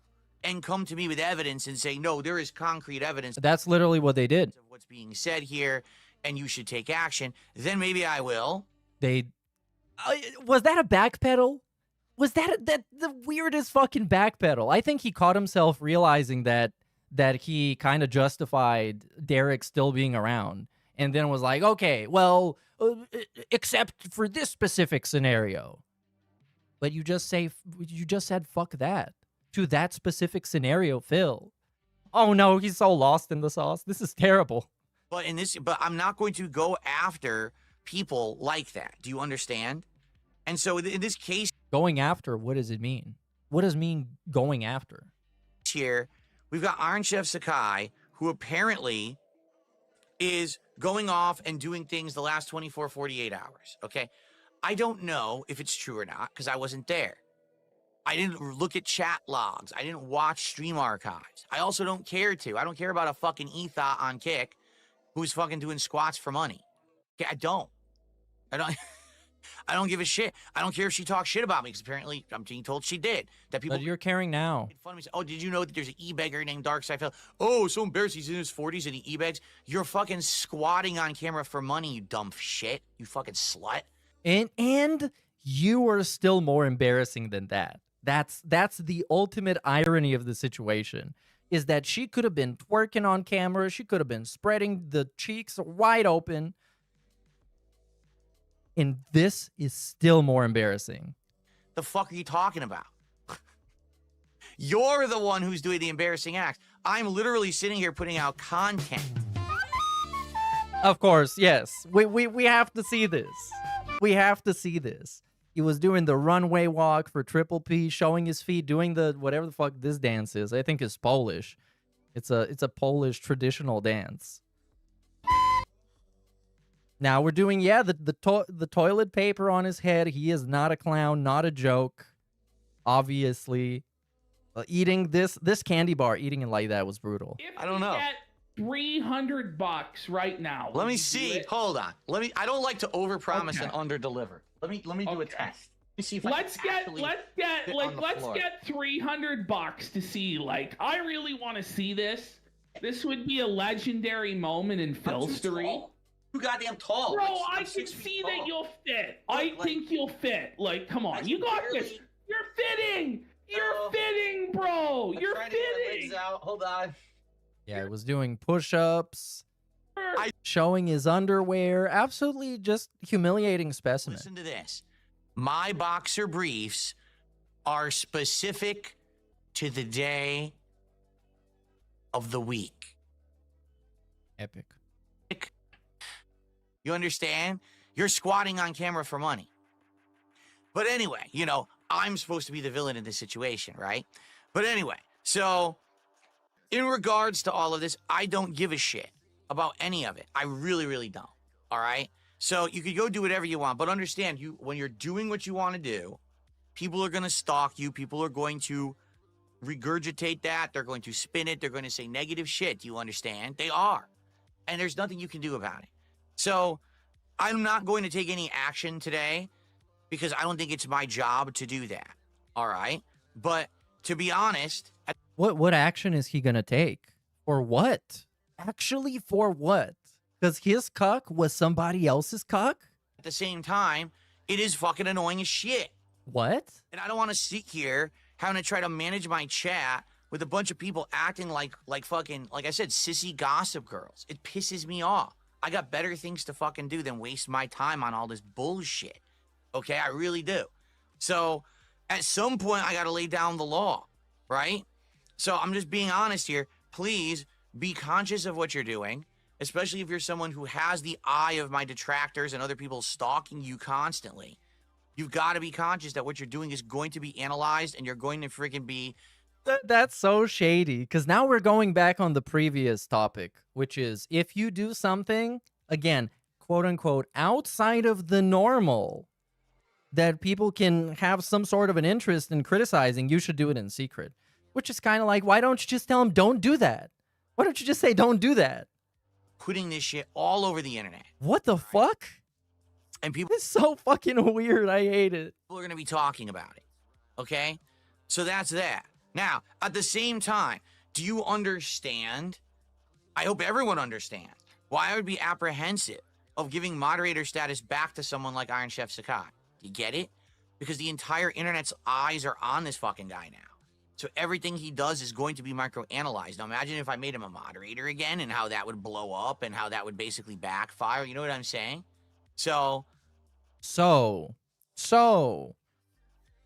and come to me with evidence and say, no, there is concrete evidence. That's literally what they did. Of what's being said here, and you should take action, then maybe I will. Was that a backpedal? Was that the weirdest fucking backpedal? I think he caught himself realizing that he kind of justified Derek still being around, and then was like, okay, well, except for this specific scenario. But you just said fuck that to that specific scenario, Phil. Oh no, he's so lost in the sauce. This is terrible. But I'm not going to go after people like that. Do you understand? And so in this case, going after, what does it mean? What does it mean going after? Here, we've got Iron Chef Sakai, who apparently is going off and doing things the last 24, 48 hours, okay? I don't know if it's true or not, because I wasn't there. I didn't look at chat logs. I didn't watch stream archives. I also don't care to. I don't care about a fucking ethot on Kick who's fucking doing squats for money. Okay, I don't give a shit. I don't care if she talks shit about me, because apparently I'm being told she did. That people. But you're caring now. Fun of me. Oh, did you know that there's an e-beggar named Darkside? Oh, so embarrassed. He's in his 40s and he e-begs. You're fucking squatting on camera for money, you dumb shit. You fucking slut. And you are still more embarrassing than that. That's the ultimate irony of the situation, is that she could have been twerking on camera. She could have been spreading the cheeks wide open. And this is still more embarrassing. The fuck are you talking about? You're the one who's doing the embarrassing act. I'm literally sitting here putting out content. Of course, yes. We have to see this. We have to see this. He was doing the runway walk for Triple P, showing his feet, doing the whatever the fuck this dance is. I think it's Polish. It's a Polish traditional dance. Now we're doing, the toilet paper on his head. He is not a clown, not a joke. Obviously, Eating this candy bar, eating it like that was brutal. If I don't we know. Get $300 right now. Let would me you do see. it? Hold on. I don't like to overpromise Okay. and underdeliver. Let me do a test. Let me see if Let's get $300 to see. Like, I really want to see this. This would be a legendary moment in Philstery. Too goddamn tall. Bro, Like, I I'm can 6 feet see tall. that you'll fit. Look, I like- think you'll fit. Like, come I on, you can got barely- this. You're fitting. You're No. fitting, bro. I'm You're trying to get my fitting. legs out. Hold on. Yeah, it was doing push-ups, I- showing his underwear. Absolutely just humiliating specimen. Listen to this. My boxer briefs are specific to the day of the week. Epic. You understand? You're squatting on camera for money. But anyway, you know, I'm supposed to be the villain in this situation, right? But anyway, so in regards to all of this, I don't give a shit about any of it. I really, really don't. All right? So you could go do whatever you want, but understand, when you're doing what you want to do, people are going to stalk you. People are going to regurgitate that. They're going to spin it. They're going to say negative shit. Do you understand? They are. And there's nothing you can do about it. So I'm not going to take any action today because I don't think it's my job to do that. All right? But to be honest, at What action is he gonna take? For what? Actually, for what? Because his cuck was somebody else's cuck? the same time, it is fucking annoying as shit. What? And I don't want to sit here having to try to manage my chat with a bunch of people acting like fucking, like I said, sissy gossip girls. It pisses me off. I got better things to fucking do than waste my time on all this bullshit. Okay, I really do. So at some point, I got to lay down the law, right? So I'm just being honest here. Please be conscious of what you're doing, especially if you're someone who has the eye of my detractors and other people stalking you constantly. You've got to be conscious that what you're doing is going to be analyzed and you're going to freaking be... That's so shady, because now we're going back on the previous topic, which is if you do something, again, quote unquote, outside of the normal, that people can have some sort of an interest in criticizing, you should do it in secret. Which is kind of like, why don't you just tell them, don't do that? Why don't you just say, don't do that? putting this shit all over the internet. What the fuck? And people It's so fucking weird. I hate it. are going to be talking about it. Okay? So that's that. Now, at the same time, do you understand? I hope everyone understands why I would be apprehensive of giving moderator status back to someone like Iron Chef Sakai. You get it? Because the entire internet's eyes are on this fucking guy now. So everything he does is going to be microanalyzed. Now imagine if I made him a moderator again and how that would blow up and how that would basically backfire. You know what I'm saying? So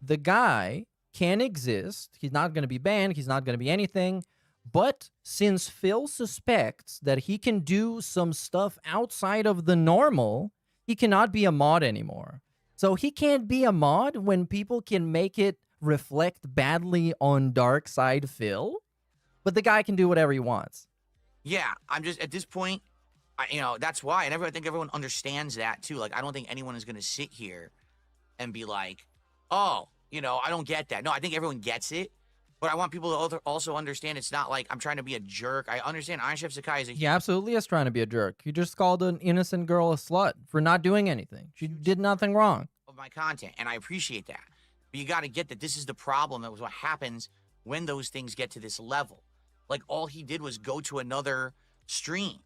the guy can exist. He's not going to be banned. He's not going to be anything. But since Phil suspects that he can do some stuff outside of the normal, he cannot be a mod anymore. So he can't be a mod when people can make it reflect badly on Dark Side Phil. But the guy can do whatever he wants. yeah, I'm just at this point, that's why. And I think everyone understands that too. Like, I don't think anyone is going to sit here and be like, oh, I don't get that. No, I think everyone gets it. But I want people to also understand it's not like I'm trying to be a jerk. I understand Iron Chef Sakai is a He absolutely is trying to be a jerk. You just called an innocent girl a slut for not doing anything. She did nothing wrong. of my content, and I appreciate that. But you got to get that this is the problem. That was what happens when those things get to this level. Like, all he did was go to another stream,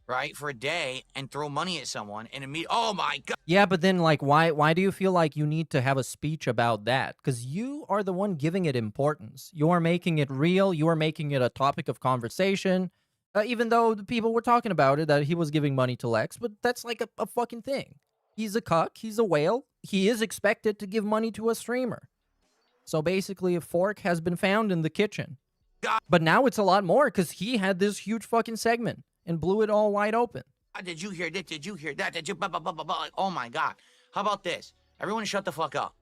right, for a day and throw money at someone and immediately, oh my God. Yeah, but then, like, why do you feel like you need to have a speech about that? Because you are the one giving it importance. You are making it real. You are making it a topic of conversation. Even though the people were talking about it, that he was giving money to Lex, but that's like a fucking thing. He's a cuck. He's a whale. He is expected to give money to a streamer. So basically, a fork has been found in the kitchen. God. But now it's a lot more because he had this huge fucking segment and blew it all wide open. Did you hear this? Did you hear that? Did you blah, blah, blah, blah, blah. Like, oh my God. How about this? Everyone shut the fuck up.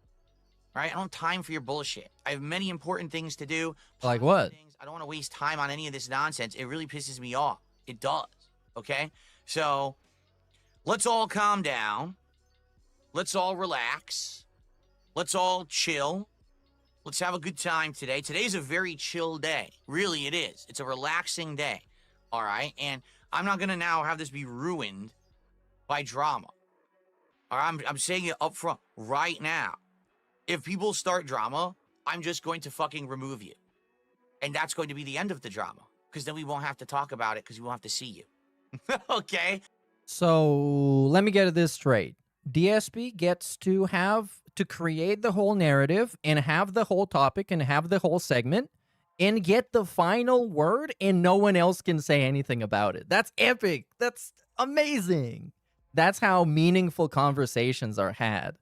All right? I don't have time for your bullshit. I have many important things to do. Like what? I don't want to waste time on any of this nonsense. It really pisses me off. It does. Okay? So let's all calm down. Let's all relax. Let's all chill. Let's have a good time today. Today's a very chill day. Really, it is. It's a relaxing day. All right? And I'm not going to now have this be ruined by drama. All right? I'm saying it up front right now. If people start drama, I'm just going to fucking remove you. And that's going to be the end of the drama. Because then we won't have to talk about it because we won't have to see you. Okay? So let me get this straight. DSP gets to create the whole narrative and have the whole topic and have the whole segment and get the final word, and no one else can say anything about it. That's epic. That's amazing. That's how meaningful conversations are had.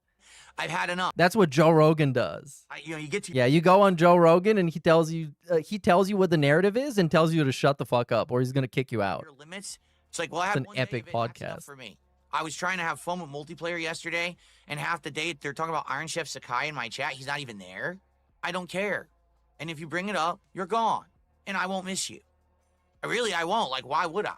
I've had enough. That's what Joe Rogan does. You get to... Yeah, you go on Joe Rogan and he tells you what the narrative is and tells you to shut the fuck up or he's going to kick you out. Your limits. It's like, well, I have an one epic day of it, that's podcast enough for me. I was trying to have fun with multiplayer yesterday, and half the day they're talking about Iron Chef Sakai in my chat. He's not even there. I don't care. And if you bring it up, you're gone. And I won't miss you. I won't. Like, why would I?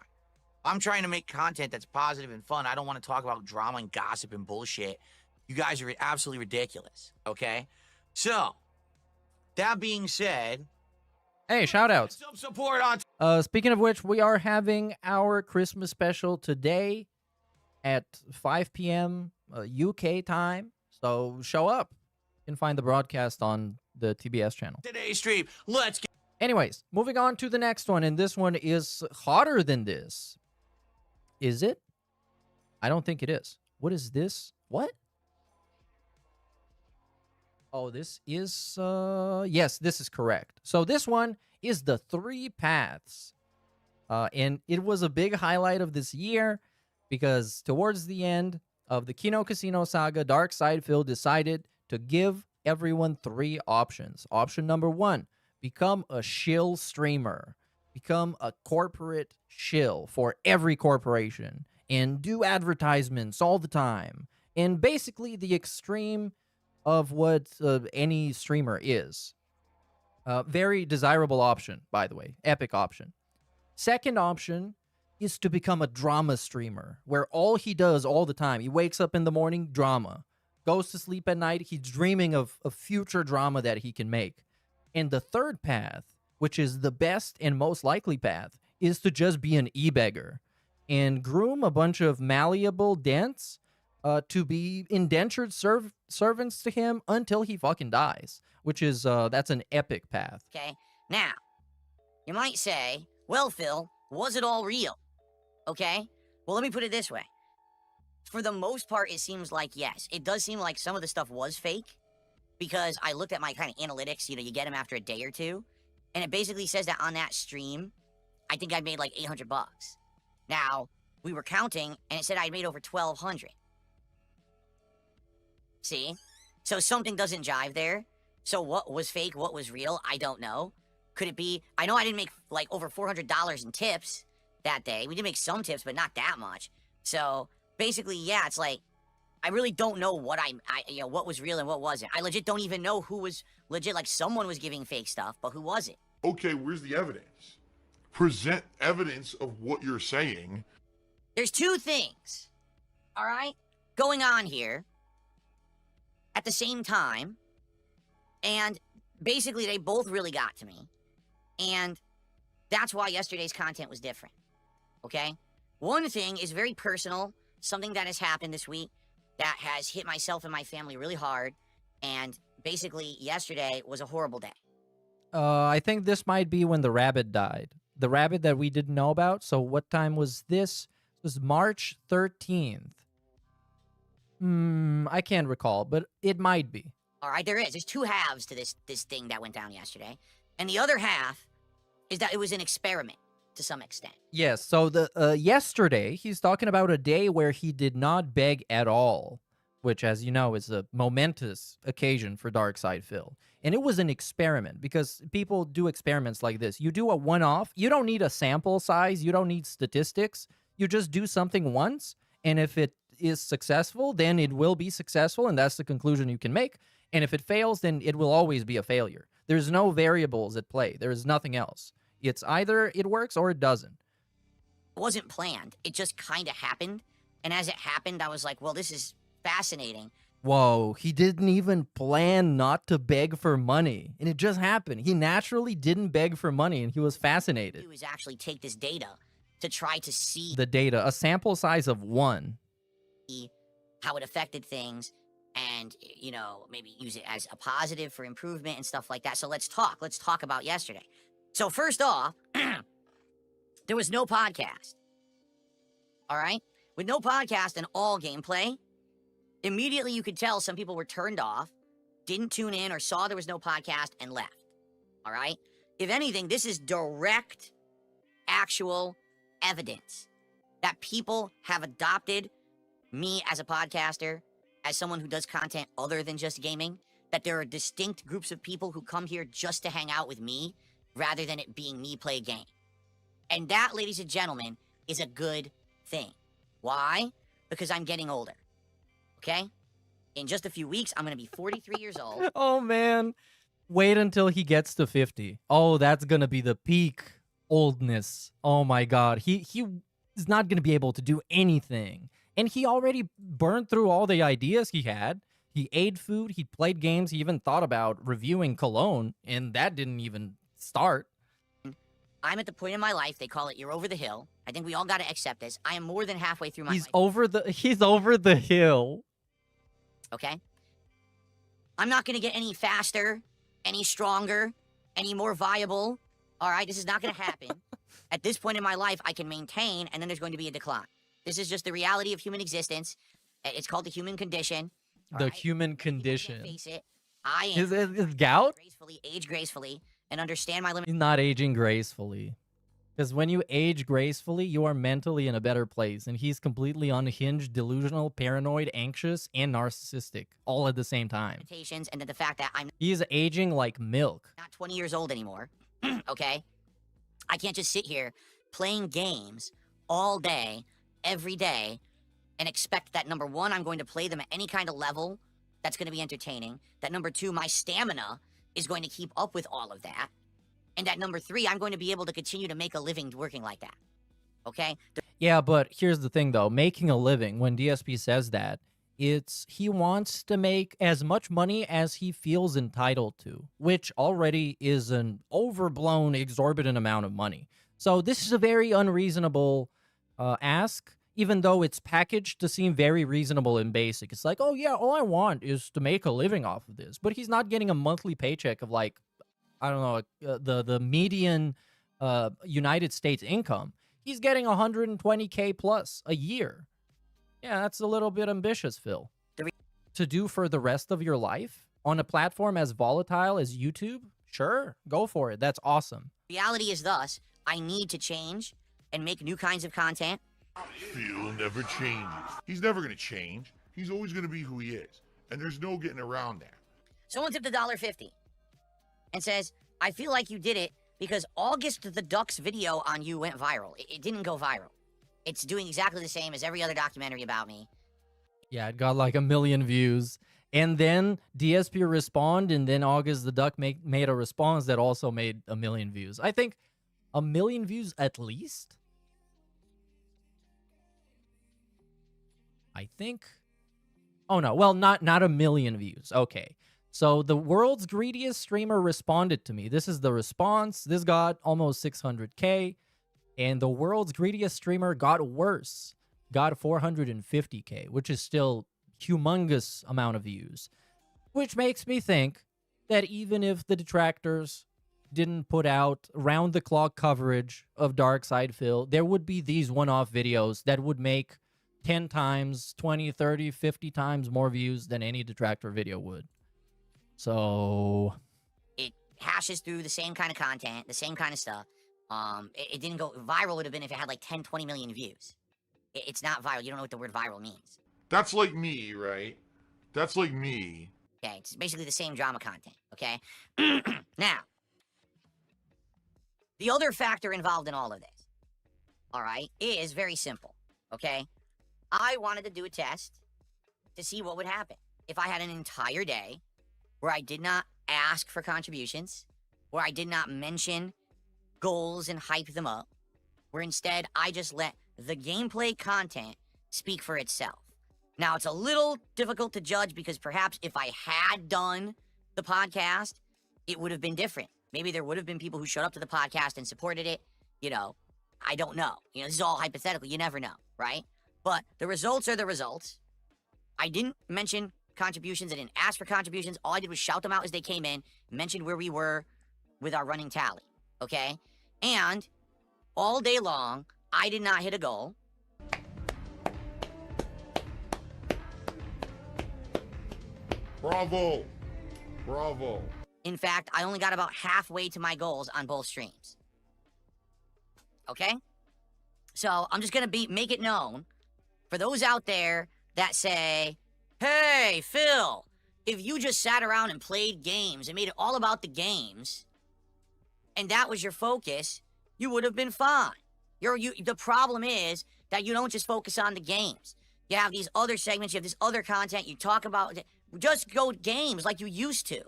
I'm trying to make content that's positive and fun. I don't want to talk about drama and gossip and bullshit. You guys are absolutely ridiculous, okay? So, that being said... Hey, shout-outs. Some support on... Speaking of which, we are having our Christmas special today at 5 p.m. UK time. So show up. You can find the broadcast on the TBS channel. Today's stream. Let's get... Anyways, moving on to the next one. And this one is hotter than this. Is it? I don't think it is. What is this? What? Oh, this is... yes, this is correct. So this one is the 3 paths. And it was a big highlight of this year because towards the end of the Kino Casino saga, Dark Side Phil decided to give everyone 3 options. Option number 1, become a shill streamer. Become a corporate shill for every corporation and do advertisements all the time. And basically the extreme of what any streamer is. Very desirable option, by the way. Epic option. Second option is to become a drama streamer, where all he does all the time, he wakes up in the morning, drama. Goes to sleep at night, he's dreaming of a future drama that he can make. And the third path, which is the best and most likely path, is to just be an e-beggar and groom a bunch of malleable dents to be indentured servants to him until he fucking dies, which is, that's an epic path. Okay, now, you might say, well, Phil, was it all real? Okay, well, let me put it this way. For the most part, it seems like yes. It does seem like some of the stuff was fake, because I looked at my kind of analytics, you get them after a day or two, and it basically says that on that stream, I think I made like 800 bucks. Now, we were counting, and it said I made over 1,200. See? So something doesn't jive there. So what was fake, what was real, I don't know. Could it be... I know I didn't make, like, over $400 in tips that day. We did make some tips, but not that much. So, basically, yeah, it's like... I really don't know what what was real and what wasn't. I legit don't even know who was legit. Like, someone was giving fake stuff, but who was it? Okay, where's the evidence? Present evidence of what you're saying. There's 2 things, all right, going on here at the same time, and basically they both really got to me, and that's why yesterday's content was different, okay? One thing is very personal, something that has happened this week that has hit myself and my family really hard, and basically yesterday was a horrible day. I think this might be when the rabbit died. The rabbit that we didn't know about. So what time was this? It was March 13th. I can't recall, but it might be. All right, there's 2 halves to this thing that went down yesterday. And the other half is that it was an experiment to some extent. Yes, so the yesterday, he's talking about a day where he did not beg at all, which, as you know, is a momentous occasion for Darkside Phil. And it was an experiment, because people do experiments like this. You do a one-off. You don't need a sample size. You don't need statistics. You just do something once, and if it is successful, then it will be successful, and that's the conclusion you can make. And if it fails, then it will always be a failure. There's no variables at play. There is nothing else. It's either it works or it doesn't. It wasn't planned. It just kind of happened. And as it happened, I was like, well, this is fascinating. Whoa, he didn't even plan not to beg for money. And it just happened. He naturally didn't beg for money and he was fascinated. Do is actually take this data to try to see The data, a sample size of 1. how it affected things and, you know, maybe use it as a positive for improvement and stuff like that. So let's talk. Let's talk about yesterday. So first off, there was no podcast. All right? With no podcast and all gameplay, immediately you could tell some people were turned off, didn't tune in, or saw there was no podcast and left. All right? If anything, this is direct, actual evidence that people have adopted me as a podcaster, as someone who does content other than just gaming, that there are distinct groups of people who come here just to hang out with me rather than it being me play a game. And that, ladies and gentlemen, is a good thing. Why? Because I'm getting older. Okay? In just a few weeks, I'm going to be 43 years old. Oh, man. Wait until he gets to 50. Oh, that's going to be the peak oldness. Oh, my God. He is not going to be able to do anything. And he already burned through all the ideas he had. He ate food. He played games. He even thought about reviewing Cologne. And that didn't even start. I'm at the point in my life, they call it you're over the hill. I think we all got to accept this. I am more than halfway through my life. He's over the hill. Okay? I'm not going to get any faster, any stronger, any more viable. All right? This is not going to happen. At this point in my life, I can maintain, and then there's going to be a decline. This is just the reality of human existence. It's called the human condition. The human condition. Face it. I am Is gout? age gracefully, and understand my limits. He's not aging gracefully. Because when you age gracefully, you are mentally in a better place. And he's completely unhinged, delusional, paranoid, anxious, and narcissistic. All at the same time. And then the fact that I'm He's aging like milk. not 20 years old anymore. Okay? I can't just sit here playing games all day, every day, and expect that, number one, I'm going to play them at any kind of level that's going to be entertaining. That, number two, my stamina is going to keep up with all of that. And that, number three, I'm going to be able to continue to make a living working like that. Okay? Yeah, but here's the thing, though. Making a living, when DSP says that, it's he wants to make as much money as he feels entitled to, which already is an overblown, exorbitant amount of money. So this is a very unreasonable ask, even though it's packaged to seem very reasonable and basic. It's like, oh, yeah, all I want is to make a living off of this. But he's not getting a monthly paycheck of, like, I don't know, the median United States income. He's getting 120K plus a year. Yeah, that's a little bit ambitious, Phil. To do for the rest of your life on a platform as volatile as YouTube? Sure, go for it. That's awesome. Reality is thus, I need to change and make new kinds of content. Phil never changes. He's never going to change. He's always going to be who he is. And there's no getting around that. Someone tipped $1.50 and says, I feel like you did it because August the Duck's video on you went viral. It didn't go viral. It's doing exactly the same as every other documentary about me. Yeah, it got like 1 million views. And then DSP respond, and then August the Duck made a response that also made 1 million views. I think 1 million views at least. I think. Oh no, well, not 1 million views. Okay. So the world's greediest streamer responded to me. This is the response. This got almost 600K. And the world's greediest streamer got worse. Got 450K, which is still humongous amount of views. Which makes me think that even if the detractors didn't put out round-the-clock coverage of Darkside Phil, there would be these one-off videos that would make 10 times, 20, 30, 50 times more views than any detractor video would. So it hashes through the same kind of content, the same kind of stuff. It didn't go viral. Would have been if it had like 10, 20 million views. It's not viral. You don't know what the word viral means. That's like me, right? That's like me. Okay, it's basically the same drama content. Okay, now the other factor involved in all of this, all right, is very simple. Okay, I wanted to do a test to see what would happen if I had an entire day where I did not ask for contributions, where I did not mention goals and hype them up, where instead I just let the gameplay content speak for itself. Now, it's a little difficult to judge because perhaps if I had done the podcast, it would have been different. Maybe there would have been people who showed up to the podcast and supported it. You know, I don't know. You know, this is all hypothetical. You never know, right? But the results are the results. I didn't mention contributions. I didn't ask for contributions. All I did was shout them out as they came in, mentioned where we were with our running tally, okay? And all day long, I did not hit a goal. Bravo. Bravo. In fact, I only got about halfway to my goals on both streams. Okay? So I'm just gonna make it known for those out there that say, hey, Phil, if you just sat around and played games and made it all about the games, and that was your focus, you would have been fine. The problem is that you don't just focus on the games. You have these other segments, you have this other content, you talk about, just go games like you used to.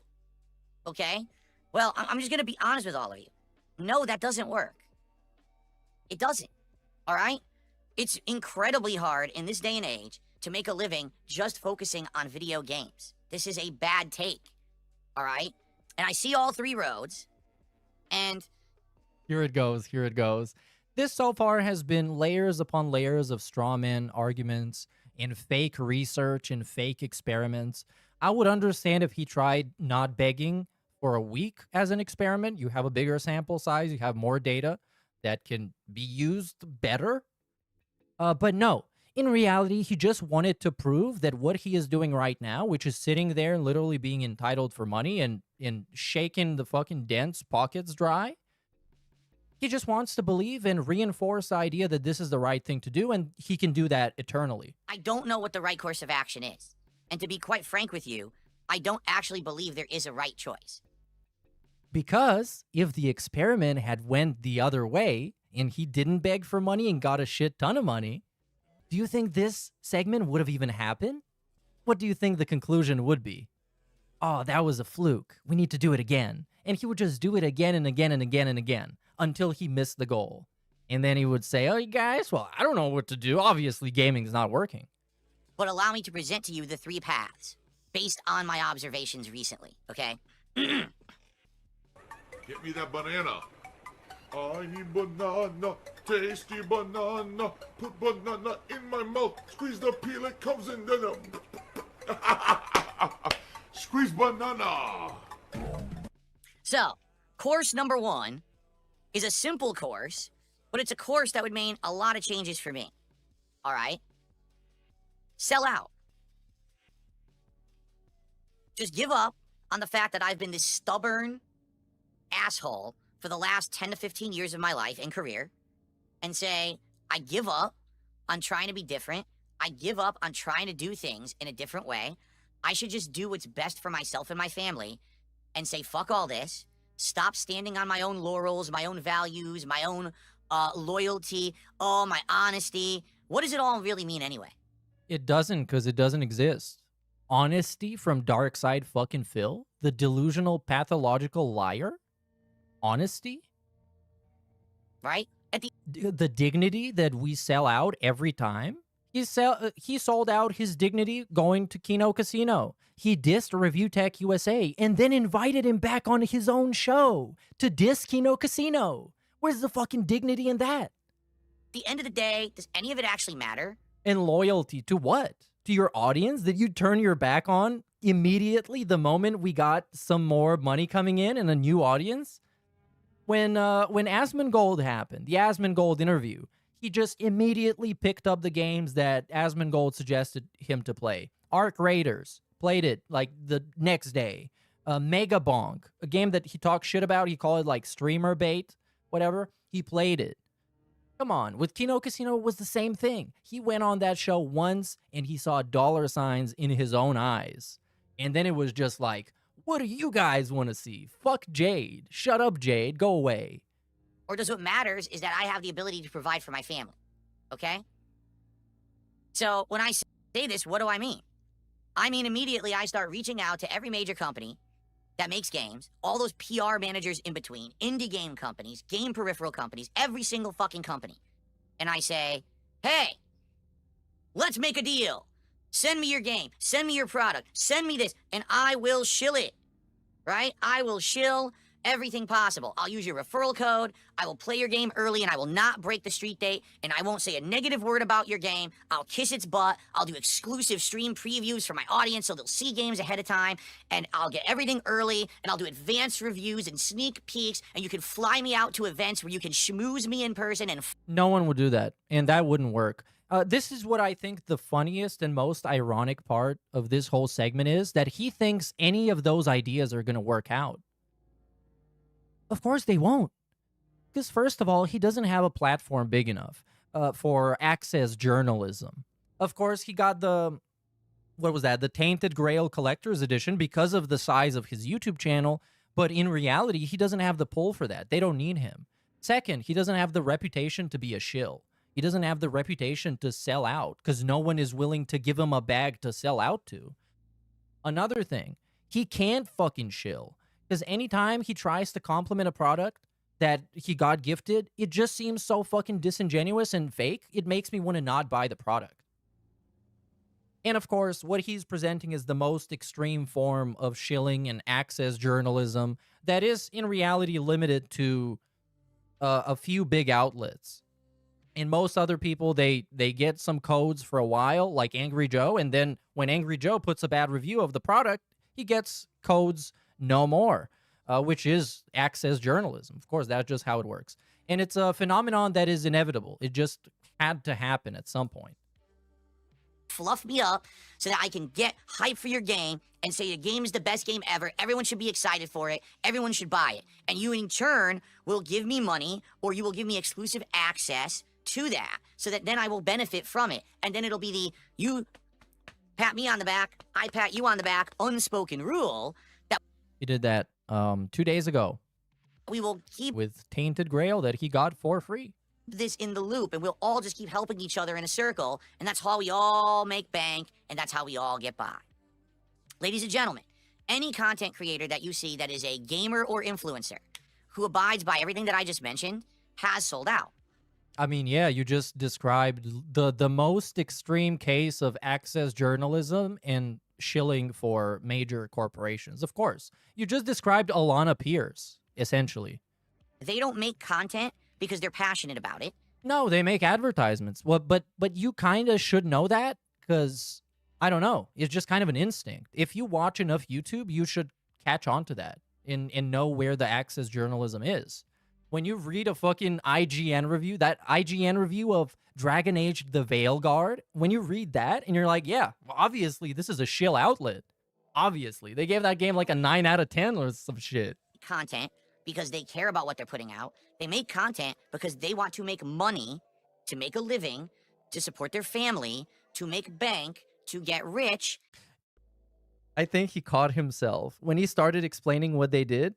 Okay? Well, I'm just gonna be honest with all of you. No, that doesn't work. It doesn't. All right? It's incredibly hard in this day and age to make a living just focusing on video games. This is a bad take. All right? And I see all three roads, and Here it goes. Here it goes. This so far has been layers upon layers of straw man arguments and fake research and fake experiments. I would understand if he tried not begging for a week as an experiment. You have a bigger sample size. You have more data that can be used better. But no, in reality, he just wanted to prove that what he is doing right now, which is sitting there and literally being entitled for money and shaking the fucking dents pockets dry, he just wants to believe and reinforce the idea that this is the right thing to do, and he can do that eternally. I don't know what the right course of action is. And to be quite frank with you, I don't actually believe there is a right choice. Because if the experiment had went the other way, and he didn't beg for money and got a shit ton of money, do you think this segment would have even happened? What do you think the conclusion would be? Oh, that was a fluke. We need to do it again. And he would just do it again and again and again and again until he missed the goal. And then he would say, oh, you guys, well, I don't know what to do. Obviously, gaming is not working. But allow me to present to you the three paths based on my observations recently, okay? Get me that banana. I need banana, tasty banana. Put banana in my mouth. Squeeze the peel, it comes in. Squeeze banana. So, course number one is a simple course, but it's a course that would mean a lot of changes for me. All right? Sell out. Just give up on the fact that I've been this stubborn asshole for the last 10 to 15 years of my life and career, and say, I give up on trying to be different. I give up on trying to do things in a different way. I should just do what's best for myself and my family and say, fuck all this. Stop standing on my own laurels, my own values, my own loyalty, my honesty. What does it all really mean anyway? It doesn't, because it doesn't exist. Honesty from Dark Side fucking Phil? The delusional, pathological liar? Honesty? Right? The dignity that we sell out every time? He sold out his dignity going to Kino Casino. He dissed Review Tech USA and then invited him back on his own show to diss Kino Casino. Where's the fucking dignity in that? At the end of the day, does any of it actually matter? And loyalty to what? To your audience that you turn your back on immediately the moment we got some more money coming in and a new audience? When Asmongold happened, the Asmongold interview, he just immediately picked up the games that Asmongold suggested him to play. Arc Raiders, played it like the next day. Mega Bonk, a game that he talked shit about, he called it like streamer bait, whatever. He played it. Come on, with Kino Casino, it was the same thing. He went on that show once and he saw dollar signs in his own eyes. And then it was just like, what do you guys want to see? Fuck Jade. Shut up, Jade. Go away. Or does what matters is that I have the ability to provide for my family, okay? So when I say this, what do I mean? I mean immediately I start reaching out to every major company that makes games, all those PR managers in between, indie game companies, game peripheral companies, every single fucking company. And I say, hey, let's make a deal. Send me your game. Send me your product. Send me this, and I will shill it. Right? I will shill everything possible. I'll use your referral code. I will play your game early, and I will not break the street date, and I won't say a negative word about your game. I'll kiss its butt. I'll do exclusive stream previews for my audience so they'll see games ahead of time, and I'll get everything early, and I'll do advanced reviews and sneak peeks, and you can fly me out to events where you can schmooze me in person and... No one would do that, and that wouldn't work. This is what I think the funniest and most ironic part of this whole segment is, that he thinks any of those ideas are going to work out. Of course they won't. Because first of all, he doesn't have a platform big enough for access journalism. Of course, he got the, what was that? The Tainted Grail Collector's Edition because of the size of his YouTube channel. But in reality, he doesn't have the pull for that. They don't need him. Second, he doesn't have the reputation to be a shill. He doesn't have the reputation to sell out because no one is willing to give him a bag to sell out to. Another thing, he can't fucking shill because anytime he tries to compliment a product that he got gifted, it just seems so fucking disingenuous and fake. It makes me want to not buy the product. And of course, what he's presenting is the most extreme form of shilling and access journalism that is in reality limited to a few big outlets. And most other people, they get some codes for a while, like Angry Joe, and then when Angry Joe puts a bad review of the product, he gets codes no more, which is access journalism. Of course, that's just how it works. And it's a phenomenon that is inevitable. It just had to happen at some point. Fluff me up so that I can get hype for your game and say your game is the best game ever. Everyone should be excited for it. Everyone should buy it. And you, in turn, will give me money or you will give me exclusive access to that so that then I will benefit from it. And then it'll be the you pat me on the back, I pat you on the back, unspoken rule that He did that 2 days ago we will keep with Tainted Grail that he got for free. this in the loop and we'll all just keep helping each other in a circle. And that's how we all make bank and that's how we all get by. Ladies and gentlemen, any content creator that you see that is a gamer or influencer who abides by everything that I just mentioned has sold out. I mean, yeah, you just described the most extreme case of access journalism and shilling for major corporations. Of course, you just described Alana Pierce, essentially. They don't make content because they're passionate about it. No, they make advertisements. Well, but you kind of should know that because, I don't know, it's just kind of an instinct. If you watch enough YouTube, you should catch on to that and know where the access journalism is. When you read a fucking IGN review, that IGN review of Dragon Age The Veilguard, when you read that and you're like, yeah, well, obviously this is a shill outlet. Obviously. They gave that game like a 9 out of 10 or some shit. Content because they care about what they're putting out. They make content because they want to make money, to make a living, to support their family, to make bank, to get rich. I think he caught himself. When he started explaining what they did,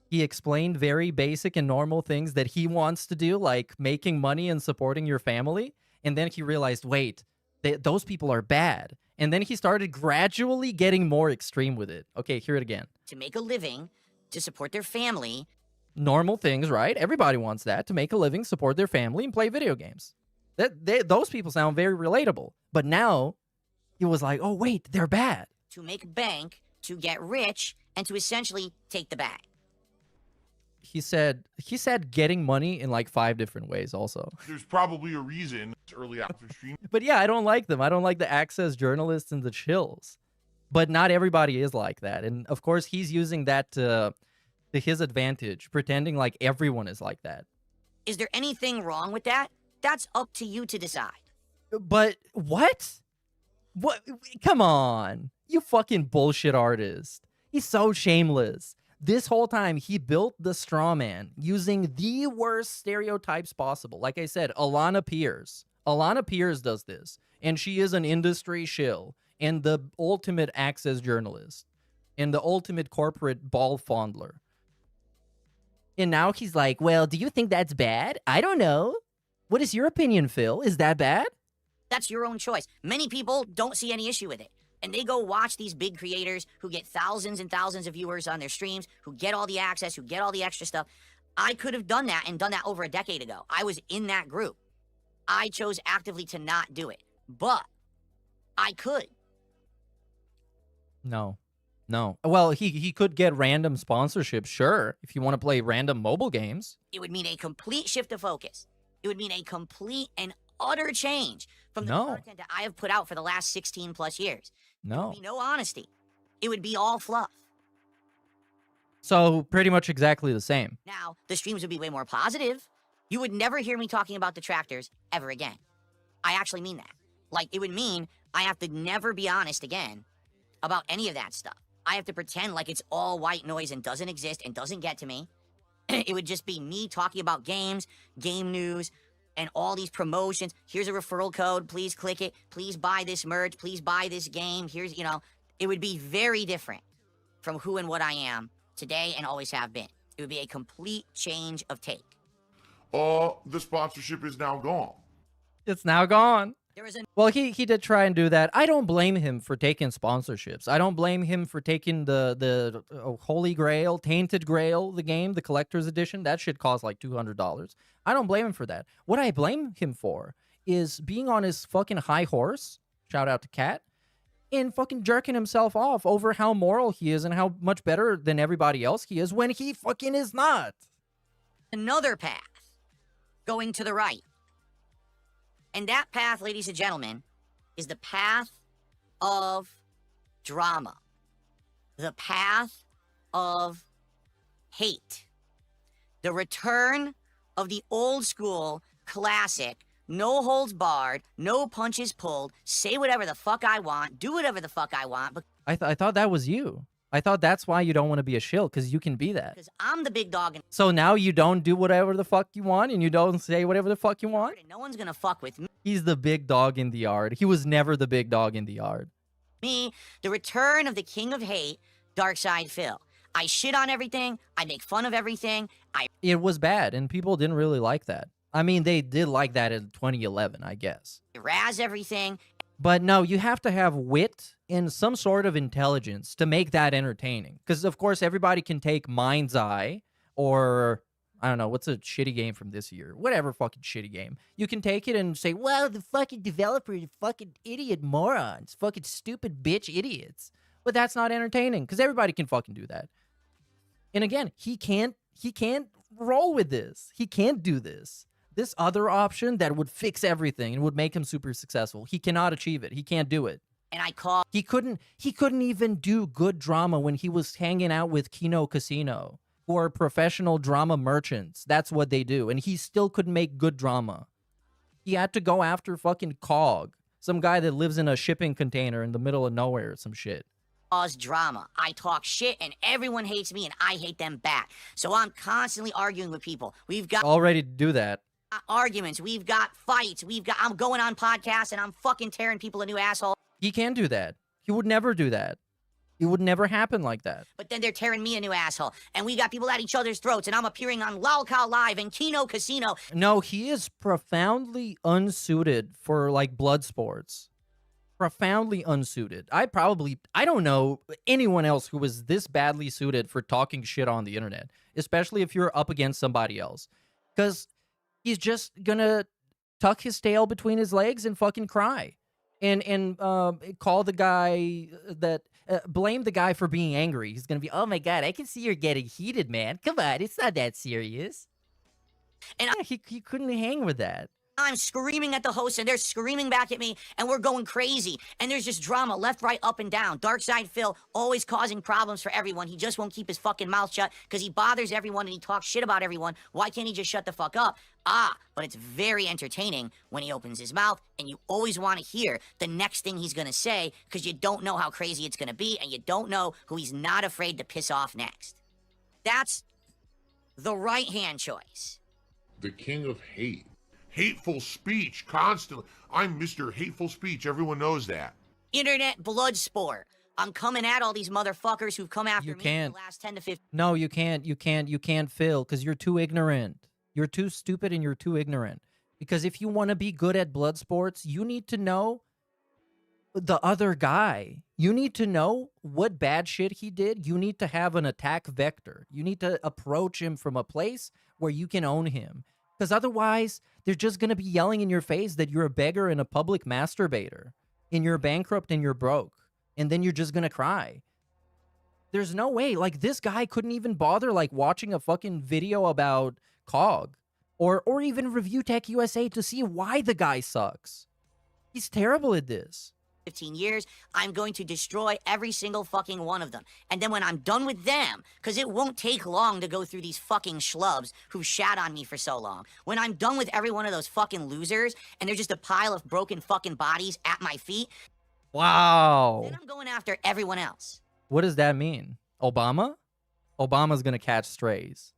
he explained very basic and normal things that he wants to do, like making money and supporting your family. And then he realized, wait, those people are bad. And then he started gradually getting more extreme with it. Okay, hear it again. To make a living, to support their family. Normal things, right? Everybody wants that, to make a living, support their family, and play video games. Those people sound very relatable. But now, he was like, oh, wait, they're bad. To make bank, to get rich, and to essentially take the bag. He said getting money in like 5 different ways also. There's probably a reason it's early after stream. But yeah, I don't like them. I don't like the access journalists and the chills. But not everybody is like that. And of course, he's using that to his advantage, pretending like everyone is like that. Is there anything wrong with that? That's up to you to decide. But what? What? Come on. You fucking bullshit artist. He's so shameless. This whole time, he built the straw man using the worst stereotypes possible. Like I said, Alana Pierce. Alana Pierce does this. And she is an industry shill. And the ultimate access journalist. And the ultimate corporate ball fondler. And now he's like, well, do you think that's bad? I don't know. What is your opinion, Phil? Is that bad? That's your own choice. Many people don't see any issue with it. And they go watch these big creators who get thousands and thousands of viewers on their streams, who get all the access, who get all the extra stuff. I could have done that and done that over a decade ago. I was in that group. I chose actively to not do it. But I could. No. No. Well, he could get random sponsorships, sure, if you want to play random mobile games. It would mean a complete shift of focus. It would mean a complete and utter change from the No. content that I have put out for the last 16 plus years. There No. would be no honesty. It would be all fluff. So pretty much exactly the same. Now, the streams would be way more positive. You would never hear me talking about detractors ever again. I actually mean that. Like, it would mean I have to never be honest again about any of that stuff. I have to pretend like it's all white noise and doesn't exist and doesn't get to me. It would just be me talking about games, game news, and all these promotions. Here's a referral code. Please click it. Please buy this merch. Please buy this game. Here's, you know, it would be very different from who and what I am today and always have been. It would be a complete change of take. The sponsorship is now gone. It's now gone. There is a Well, he did try and do that. I don't blame him for taking sponsorships. I don't blame him for taking the Holy Grail, Tainted Grail, the game, the collector's edition. That shit cost like $200. I don't blame him for that. What I blame him for is being on his fucking high horse, shout out to Cat, and fucking jerking himself off over how moral he is and how much better than everybody else he is when he fucking is not. another path going to the right. And that path, ladies and gentlemen, is the path of drama. The path of hate. The return of the old school, classic, no holds barred, no punches pulled, say whatever the fuck I want, do whatever the fuck I want. I thought that was you. I thought that's why you don't want to be a shill, because you can be that. Because I'm the big dog. So now you don't do whatever the fuck you want, and you don't say whatever the fuck you want? No one's gonna fuck with me. He's the big dog in the yard. He was never the big dog in the yard. Me, the return of the king of hate, Darkside Phil. I shit on everything. I make fun of everything. It was bad, and people didn't really like that. I mean, they did like that in 2011, I guess. razz everything. But no, you have to have wit and some sort of intelligence to make that entertaining. Because, of course, everybody can take Mind's Eye or, I don't know, what's a shitty game from this year? Whatever fucking shitty game. You can take it and say, well, the fucking developer is fucking idiot morons. Fucking stupid bitch idiots. But that's not entertaining because everybody can fucking do that. And again, he can't roll with this. He can't do this. This other option that would fix everything and would make him super successful. He cannot achieve it. He can't do it. And I call. He couldn't even do good drama when he was hanging out with Kino Casino, who are professional drama merchants. That's what they do. And he still couldn't make good drama. He had to go after fucking Cog, some guy that lives in a shipping container in the middle of nowhere or some shit. Cause drama. I talk shit and everyone hates me and I hate them back. So I'm constantly arguing with people. We've got already do that. Arguments. We've got fights. I'm going on podcasts and I'm fucking tearing people a new asshole. He can do that. He would never do that. It would never happen like that. But then they're tearing me a new asshole. And we got people at each other's throats and I'm appearing on Lolcow Live and Kino Casino. No, he is profoundly unsuited for like blood sports. Profoundly unsuited. I don't know anyone else who was this badly suited for talking shit on the internet, especially if you're up against somebody else. Because he's just gonna tuck his tail between his legs and fucking cry. And call the guy that, blame the guy for being angry. He's gonna be, oh my god, I can see you're getting heated, man. Come on, it's not that serious. And he couldn't hang with that. I'm screaming at the host and they're screaming back at me and we're going crazy. And there's just drama left, right, up and down. Darkside Phil always causing problems for everyone. He just won't keep his fucking mouth shut because he bothers everyone and he talks shit about everyone. Why can't he just shut the fuck up? But it's very entertaining when he opens his mouth and you always want to hear the next thing he's going to say because you don't know how crazy it's going to be and you don't know who he's not afraid to piss off next. That's the right-hand choice. The king of hate. Hateful speech constantly. I'm Mr. Hateful Speech. Everyone knows that. Internet blood sport. I'm coming at all these motherfuckers who've come after me can't. in the last 10 to 15. No, you can't, Phil, because you're too ignorant. You're too stupid and you're too ignorant. Because if you want to be good at blood sports, you need to know the other guy. You need to know what bad shit he did. You need to have an attack vector. You need to approach him from a place where you can own him. Because otherwise, they're just going to be yelling in your face that you're a beggar and a public masturbator. and you're bankrupt and you're broke, and then you're just gonna cry. There's no way. Like, this guy couldn't even bother like watching a fucking video about COG or even Review Tech USA to see why the guy sucks. He's terrible at this. 15 years, I'm going to destroy every single fucking one of them. And then when I'm done with them, because it won't take long to go through these fucking schlubs who shat on me for so long. When I'm done with every one of those fucking losers, and there's just a pile of broken fucking bodies at my feet. Wow. Then I'm going after everyone else. What does that mean? Obama? Obama's gonna catch strays.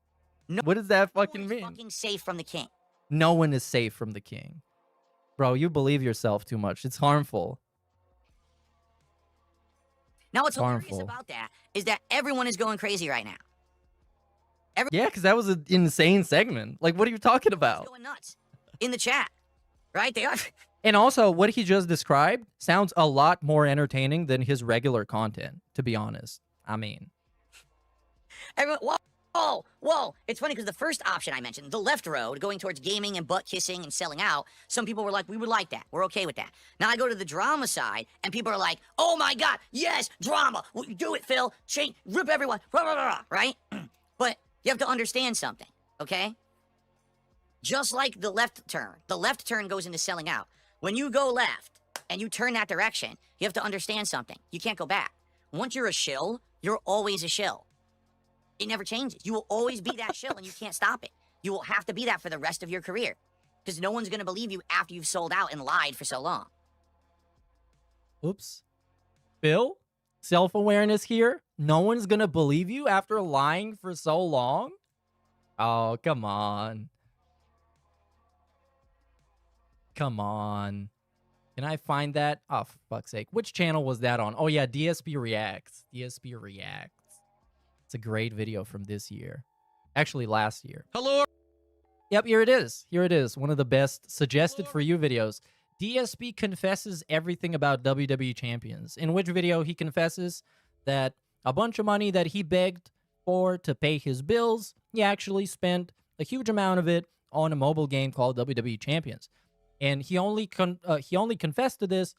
No, what does that fucking mean? Fucking safe from the king. No one is safe from the king. Bro, you believe yourself too much. It's harmful. Now, what's hilarious about that is that everyone is going crazy right now. Yeah, because that was an insane segment. Like, what are you talking about? Going nuts in the chat, right? They are. And also, what he just described sounds a lot more entertaining than his regular content, to be honest. I mean, everyone, whoa. It's funny because the first option I mentioned, the left road, going towards gaming and butt kissing and selling out, some people were like, we would like that. We're okay with that. Now I go to the drama side, and people are like, oh my God, yes, drama. Do it, Phil. Change, rip everyone, rah, rah, rah, rah, right? But you have to understand something, okay? Just like the left turn goes into selling out. When you go left and you turn that direction, you have to understand something. You can't go back. Once you're a shill, you're always a shill. It never changes. You will always be that shill, and you can't stop it. You will have to be that for the rest of your career, because no one's going to believe you after you've sold out and lied for so long. Oops. Phil, self-awareness here. No one's going to believe you after lying for so long? Oh, come on. Come on. Can I find that? Oh, for fuck's sake. Which channel was that on? Oh, yeah, DSP Reacts. DSP Reacts. It's a great video from this year. Actually, last year. Hello. Yep, here it is. Here it is. One of the best suggested for you videos. DSP confesses everything about WWE champions. In which video he confesses that a bunch of money that he begged for to pay his bills, he actually spent a huge amount of it on a mobile game called WWE Champions. And he only confessed to this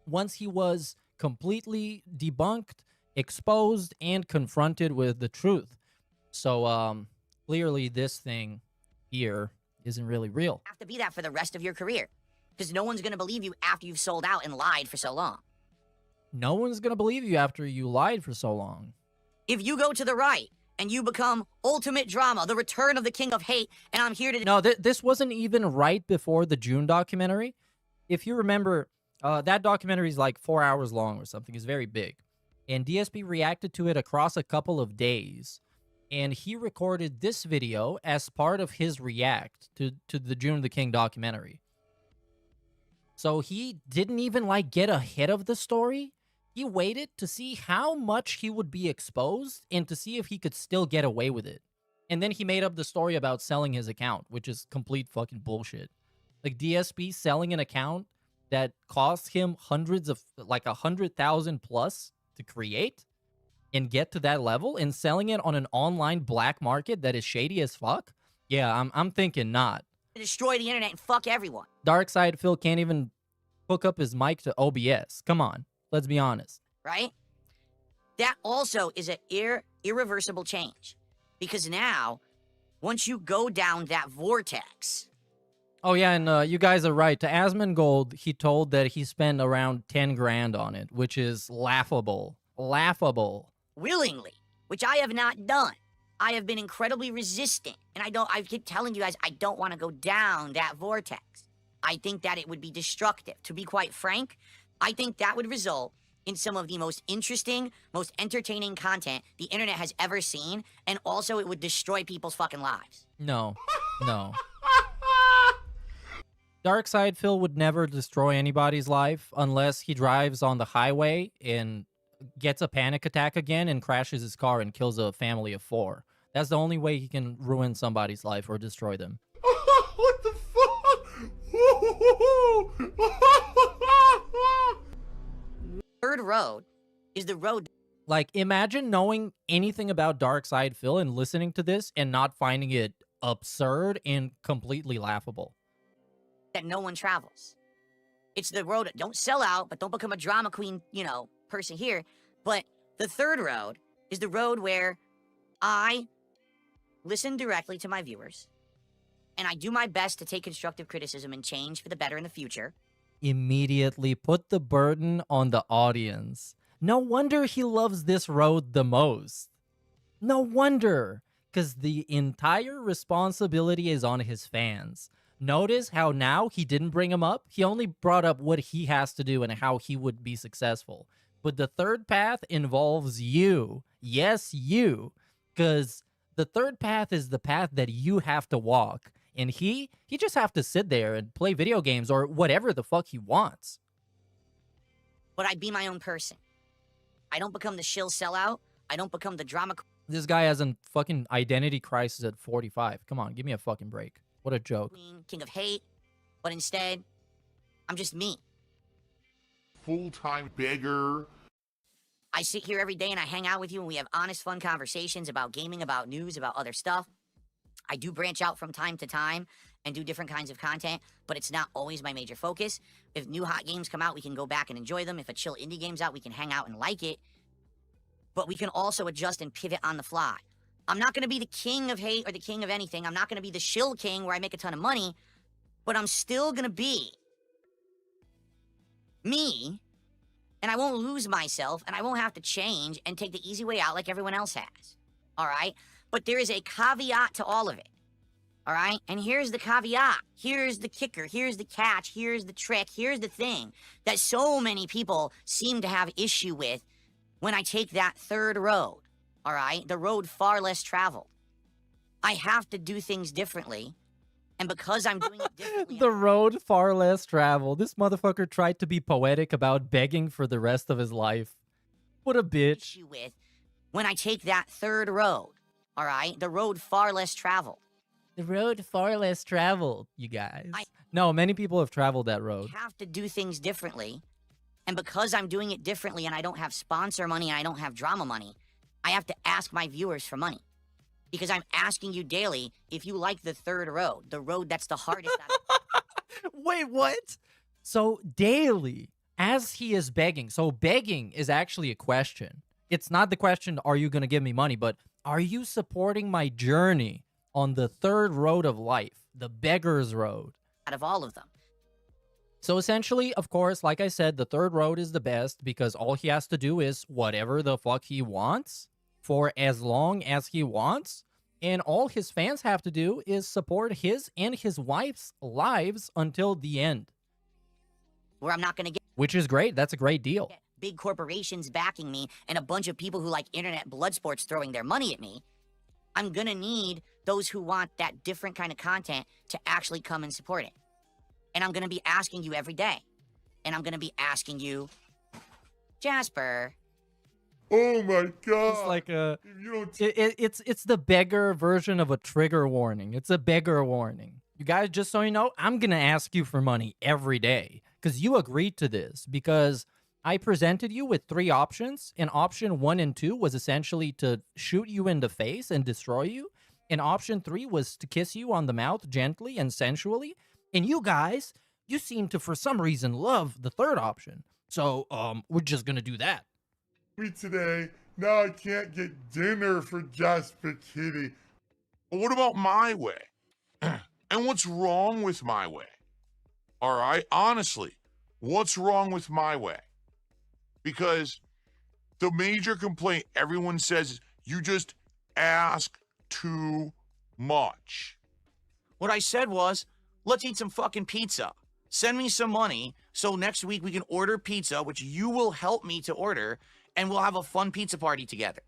once he was completely debunked, exposed, and confronted with the truth. So clearly this thing here isn't really real. Have to be that for the rest of your career, because no one's going to believe you after you've sold out and lied for so long. No one's going to believe you after you lied for so long. If you go to the right and you become Ultimate Drama, the return of the King of Hate, and I'm here to... No, this wasn't even right before the June documentary. If you remember, that documentary is like 4 hours long or something. It's very big. And DSP reacted to it across a couple of days. And he recorded this video as part of his react to the June of the King documentary. So he didn't even like get ahead of the story. He waited to see how much he would be exposed and to see if he could still get away with it. And then he made up the story about selling his account, which is complete fucking bullshit. Like, DSP selling an account that cost him hundreds of, like 100,000 plus to create and get to that level, and selling it on an online black market that is shady as fuck? Yeah, I'm thinking not. Destroy the internet and fuck everyone. Darkside Phil can't even hook up his mic to OBS. Come on. Let's be honest. Right? That also is an irreversible change. Because now, once you go down that vortex... Oh, yeah, and you guys are right. To Asmongold, he told that he spent around 10 grand on it, which is laughable. Laughable. Willingly, which I have not done. I have been incredibly resistant. And I keep telling you guys, I don't want to go down that vortex. I think that it would be destructive. To be quite frank, I think that would result in some of the most interesting, most entertaining content the internet has ever seen, and also it would destroy people's fucking lives. No. No. Darkside Phil would never destroy anybody's life unless he drives on the highway and gets a panic attack again and crashes his car and kills a family of 4. That's the only way he can ruin somebody's life or destroy them. What the fuck? Third road is the road. Like, imagine knowing anything about Darkside Phil and listening to this and not finding it absurd and completely laughable. That no one travels. It's the road, don't sell out, but don't become a drama queen, person here. But the third road is the road where I listen directly to my viewers, and I do my best to take constructive criticism and change for the better in the future. Immediately put the burden on the audience. No wonder he loves this road the most. No wonder, because the entire responsibility is on his fans. Notice how now he didn't bring him up. He only brought up what he has to do and how he would be successful. But the third path involves you. Yes, you. Because the third path is the path that you have to walk. And he just have to sit there and play video games or whatever the fuck he wants. But I be my own person. I don't become the shill sellout. I don't become the drama. This guy has a fucking identity crisis at 45. Come on, give me a fucking break. What a joke. Queen, king of hate. But instead, I'm just me. Full-time beggar. I sit here every day and I hang out with you and we have honest, fun conversations about gaming, about news, about other stuff. I do branch out from time to time and do different kinds of content, but it's not always my major focus. If new hot games come out, we can go back and enjoy them. If a chill indie game's out, we can hang out and like it. But we can also adjust and pivot on the fly. I'm not going to be the king of hate or the king of anything. I'm not going to be the shill king where I make a ton of money, but I'm still going to be me, and I won't lose myself, and I won't have to change and take the easy way out like everyone else has. All right? But there is a caveat to all of it. All right? And here's the caveat. Here's the kicker. Here's the catch. Here's the trick. Here's the thing that so many people seem to have issue with when I take that third road. All right? The road far less traveled. I have to do things differently. And because I'm doing it differently... The road far less traveled. This motherfucker tried to be poetic about begging for the rest of his life. What a bitch. With when I take that third road. All right? The road far less traveled. The road far less traveled, you guys. No, many people have traveled that road. I have to do things differently. And because I'm doing it differently and I don't have sponsor money and I don't have drama money, I have to ask my viewers for money. Because I'm asking you daily if you like the third road, the road that's the hardest. Wait, what? So daily, as he is begging, so begging is actually a question. It's not the question, are you going to give me money, but are you supporting my journey on the third road of life, the beggar's road? Out of all of them. So essentially, of course, like I said, the third road is the best because all he has to do is whatever the fuck he wants for as long as he wants. And all his fans have to do is support his and his wife's lives until the end. Where I'm not going to get... Which is great. That's a great deal. Big corporations backing me and a bunch of people who like internet blood sports throwing their money at me. I'm going to need those who want that different kind of content to actually come and support it. And I'm going to be asking you every day. And I'm going to be asking you, Jasper. Oh my god. It's like a it's the beggar version of a trigger warning. It's a beggar warning. You guys, just so you know, I'm going to ask you for money every day because you agreed to this because I presented you with 3 options, and option 1 and 2 was essentially to shoot you in the face and destroy you. And option 3 was to kiss you on the mouth gently and sensually. And you guys, you seem to, for some reason, love the third option. So, we're just gonna do that. Me today, now I can't get dinner for Jasper Kitty. What about my way? And what's wrong with my way? All right, honestly, what's wrong with my way? Because the major complaint everyone says is you just ask too much. What I said was, let's eat some fucking pizza. Send me some money so next week we can order pizza, which you will help me to order, and we'll have a fun pizza party together.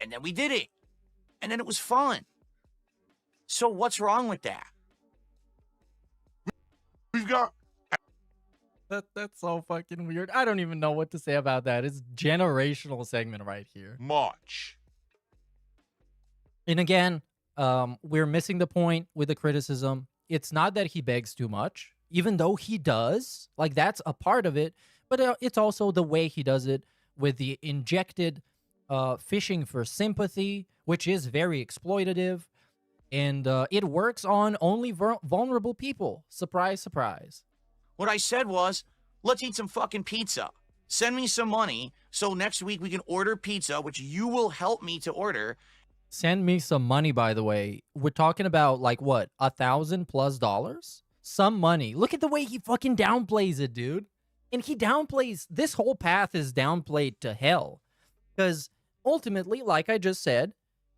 And then we did it. And then it was fun. So what's wrong with that? We've got... That's so fucking weird. I don't even know what to say about that. It's generational segment right here. Much. And again, we're missing the point with the criticism. It's not that he begs too much, even though he does. Like, that's a part of it. But it's also the way he does it with the injected fishing for sympathy, which is very exploitative. And it works on only vulnerable people. Surprise, surprise. What I said was, let's eat some fucking pizza. Send me some money so next week we can order pizza, which you will help me to order. Send me some money, by the way. We're talking about like what, $1,000+? Some money. Look at the way he fucking downplays it, dude. And he downplays, this whole path is downplayed to hell. Because ultimately, like I just said,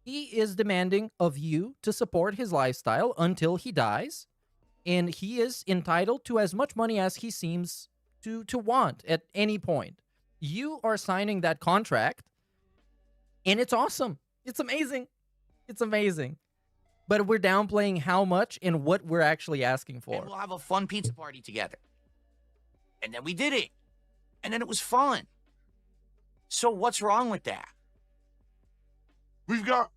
he is demanding of you to support his lifestyle until he dies. And he is entitled to as much money as he seems to want at any point. You are signing that contract, and it's awesome. It's amazing. It's amazing. But we're downplaying how much and what we're actually asking for. And we'll have a fun pizza party together. And then we did it. And then it was fun. So what's wrong with that? We've got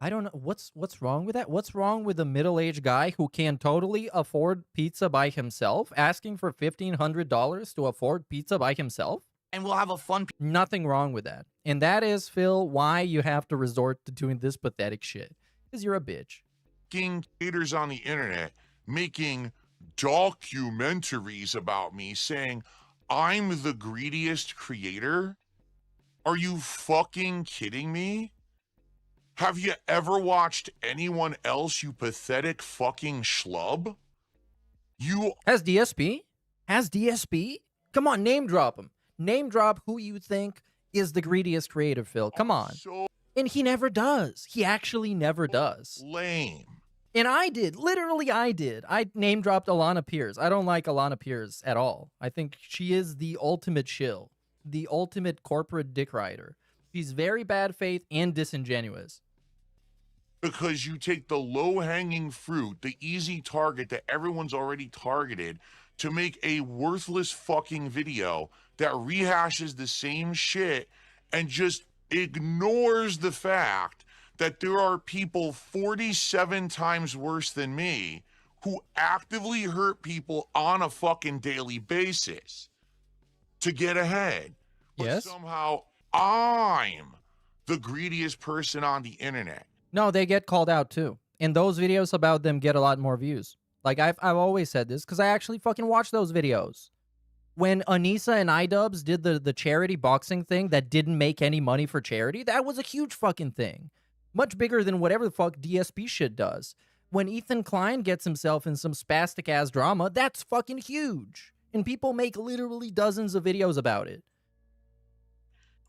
I don't know. What's wrong with that? What's wrong with a middle-aged guy who can totally afford pizza by himself, asking for $1,500 to afford pizza by himself? And we'll have a fun... Nothing wrong with that. And that is, Phil, why you have to resort to doing this pathetic shit. Because you're a bitch. Haters on the internet making documentaries about me saying I'm the greediest creator? Are you fucking kidding me? Have you ever watched anyone else, you pathetic fucking schlub? You... Has DSP? Has DSP? Come on, name drop him. Name drop who you think is the greediest creator, Phil. Come on. And he never does. He actually never does. Lame. And I did. Literally, I did. I name dropped Alana Pierce. I don't like Alana Pierce at all. I think she is the ultimate shill. The ultimate corporate dick rider. She's very bad faith and disingenuous. Because you take the low-hanging fruit, the easy target that everyone's already targeted, to make a worthless fucking video that rehashes the same shit and just ignores the fact that there are people 47 times worse than me who actively hurt people on a fucking daily basis to get ahead. But yes. Somehow I'm the greediest person on the internet. No, they get called out too. And those videos about them get a lot more views. Like, I've always said this because I actually fucking watch those videos. When Anissa and iDubbbz did the charity boxing thing that didn't make any money for charity, that was a huge fucking thing. Much bigger than whatever the fuck DSP shit does. When Ethan Klein gets himself in some spastic-ass drama, that's fucking huge. And people make literally dozens of videos about it.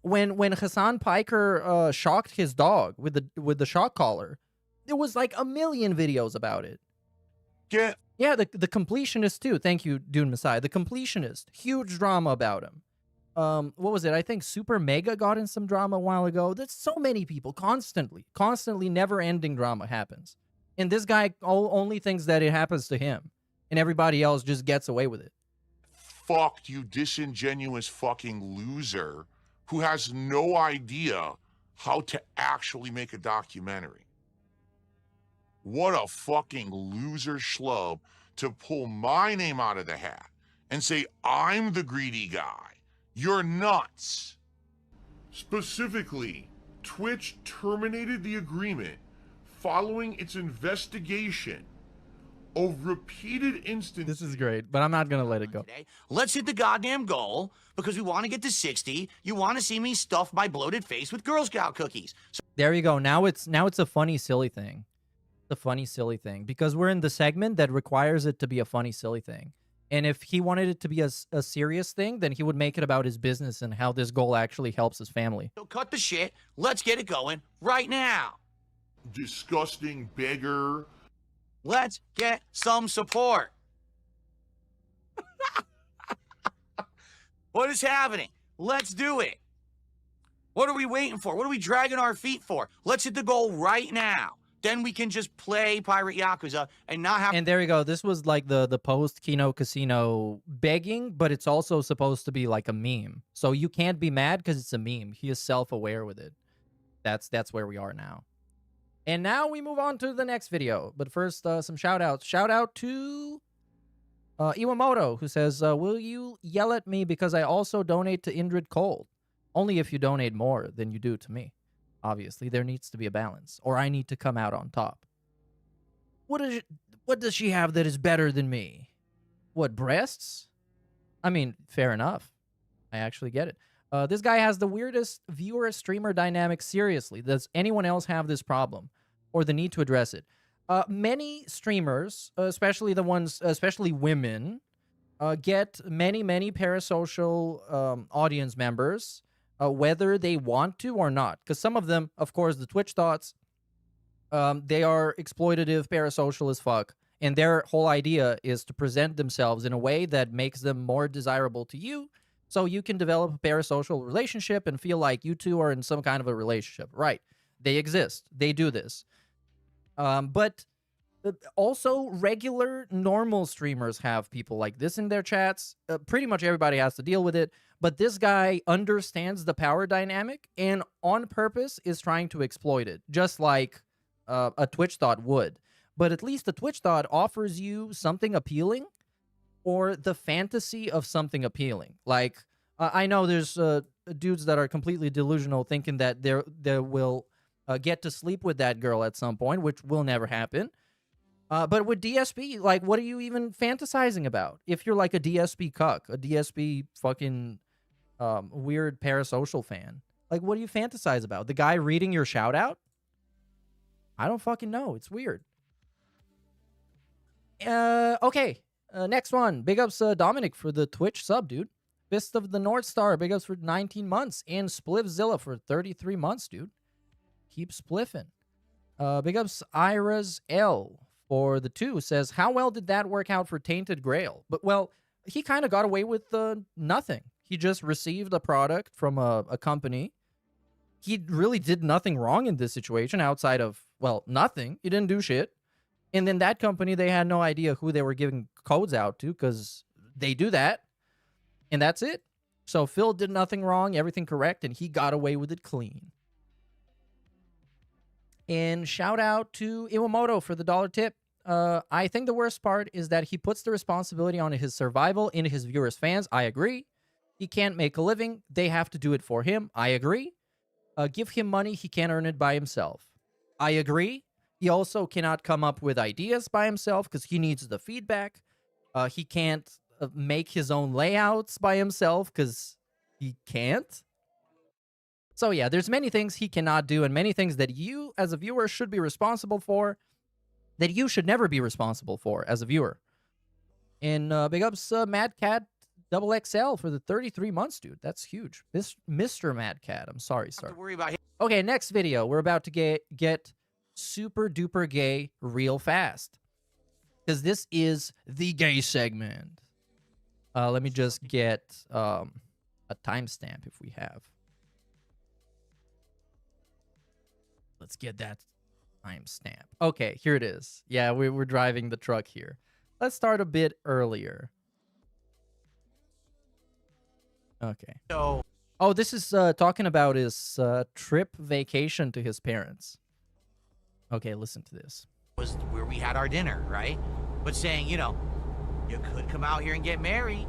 When Hassan Piker shocked his dog with the shock collar, there was like 1 million videos about it. Yeah, the completionist too. Thank you, Dune Messiah. The completionist, huge drama about him. What was it? I think Super Mega got in some drama a while ago. There's so many people constantly, never-ending drama happens, and this guy only thinks that it happens to him, and everybody else just gets away with it. Fucked, you disingenuous fucking loser who has no idea how to actually make a documentary. What a fucking loser schlub to pull my name out of the hat and say I'm the greedy guy. You're nuts. Specifically, Twitch terminated the agreement following its investigation of repeated instances. This is great, but I'm not going to let it go. Let's hit the goddamn goal because we want to get to 60. You want to see me stuff my bloated face with Girl Scout cookies. So there you go. Now it's a funny, silly thing. The funny, silly thing. Because we're in the segment that requires it to be a funny, silly thing. And if he wanted it to be a serious thing, then he would make it about his business and how this goal actually helps his family. So cut the shit. Let's get it going right now. Disgusting beggar. Let's get some support. What is happening? Let's do it. What are we waiting for? What are we dragging our feet for? Let's hit the goal right now. Then we can just play Pirate Yakuza and not have... And there you go. This was like the post-Kino Casino begging, but it's also supposed to be like a meme. So you can't be mad because it's a meme. He is self-aware with it. That's where we are now. And now we move on to the next video. But first, some shout-outs. Shout-out to Iwamoto, who says, will you yell at me because I also donate to Indrid Cold? Only if you donate more than you do to me. Obviously, there needs to be a balance, or I need to come out on top. What does she have that is better than me? What, breasts? I mean, fair enough. I actually get it. This guy has the weirdest viewer-streamer dynamic. Seriously, does anyone else have this problem or the need to address it? Many streamers, especially women, get many parasocial audience members, whether they want to or not. Because some of them, of course, the Twitch thoughts, they are exploitative, parasocial as fuck. And their whole idea is to present themselves in a way that makes them more desirable to you, so you can develop a parasocial relationship and feel like you two are in some kind of a relationship. Right. They exist. They do this. But also regular, normal streamers have people like this in their chats. Pretty much everybody has to deal with it. But this guy understands the power dynamic and on purpose is trying to exploit it, just like a Twitch thought would. But at least the Twitch thought offers you something appealing, or the fantasy of something appealing. Like, I know there's dudes that are completely delusional thinking that they will get to sleep with that girl at some point, which will never happen. But with DSP, like, what are you even fantasizing about? If you're like a DSP cuck, a DSP fucking weird parasocial fan, like, what do you fantasize about? The guy reading your shout out? I don't fucking know. It's weird. Okay. Next one. Big ups Dominic for the Twitch sub, dude. Fist of the North Star. Big ups for 19 months. And Spliffzilla for 33 months, dude. Keep spliffing. Big ups Ira's L for the 2. Says, how well did that work out for Tainted Grail? But, well, he kind of got away with nothing. He just received a product from a company. He really did nothing wrong in this situation outside of, well, nothing. He didn't do shit. And then that company, they had no idea who they were giving codes out to, because they do that. And that's it. So Phil did nothing wrong, everything correct, and he got away with it clean. And shout out to Iwamoto for the $1 tip. I think the worst part is that he puts the responsibility on his survival in his viewers' fans. I agree. He can't make a living. They have to do it for him. I agree. Give him money. He can't earn it by himself. I agree. He also cannot come up with ideas by himself because he needs the feedback. He can't make his own layouts by himself because he can't. So yeah, there's many things he cannot do and many things that you as a viewer should be responsible for that you should never be responsible for as a viewer. And big ups Mad Cat XXL for the 33 months, dude. That's huge. Mr. Mad Cat. I'm sorry, sir. Don't worry about him. Okay, next video. We're about to get super duper gay real fast, because this is the gay segment. Let me just get a timestamp if we have. Let's get that timestamp. Okay, here it is. Yeah, we're driving the truck here. Let's start a bit earlier. Okay. So, oh, this is talking about his trip vacation to his parents. Okay, listen to this. Was where we had our dinner, right? But saying, you know, you could come out here and get married,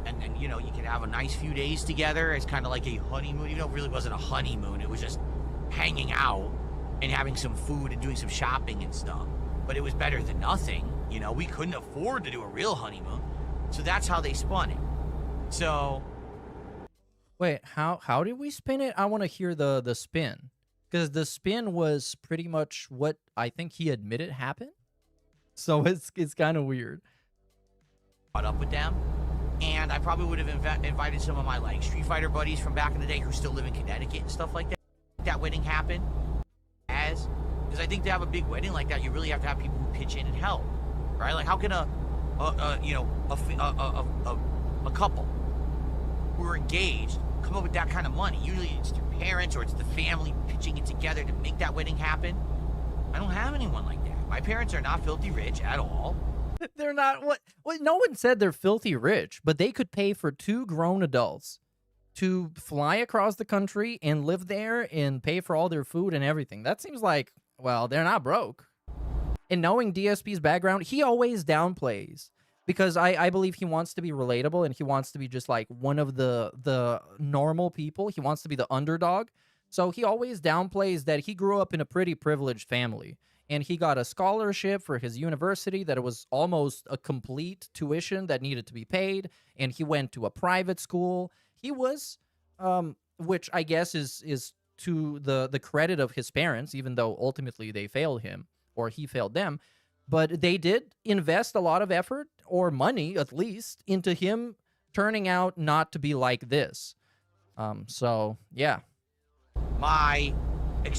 and then, you know, you could have a nice few days together. It's kind of like a honeymoon, even though it really wasn't a honeymoon. It was just hanging out and having some food and doing some shopping and stuff. But it was better than nothing. You know, we couldn't afford to do a real honeymoon. So that's how they spun it. So... Wait, how did we spin it? I want to hear the spin. Because the spin was pretty much what I think he admitted happened. So it's kind of weird. Caught up with them. And I probably would have invited some of my, like, Street Fighter buddies from back in the day who still live in Connecticut and stuff like that. That wedding happened. Because I think to have a big wedding like that, you really have to have people who pitch in and help. Right? Like, how can a couple who are engaged come up with that kind of money? Usually it's their parents or it's the family pitching it together to make that wedding happen. I don't have anyone like that. My parents are not filthy rich at all. They're not what no one said they're filthy rich, but they could pay for 2 grown adults to fly across the country and live there and pay for all their food and everything. That seems like, well, they're not broke. And knowing DSP's background, he always downplays. Because I believe he wants to be relatable and he wants to be just like one of the normal people. He wants to be the underdog. So he always downplays that he grew up in a pretty privileged family. and he got a scholarship for his university that it was almost a complete tuition that needed to be paid, and he went to a private school. He was, which I guess is to the credit of his parents, even though ultimately they failed him, or he failed them. But they did invest a lot of effort, or money at least, into him turning out not to be like this. So, yeah.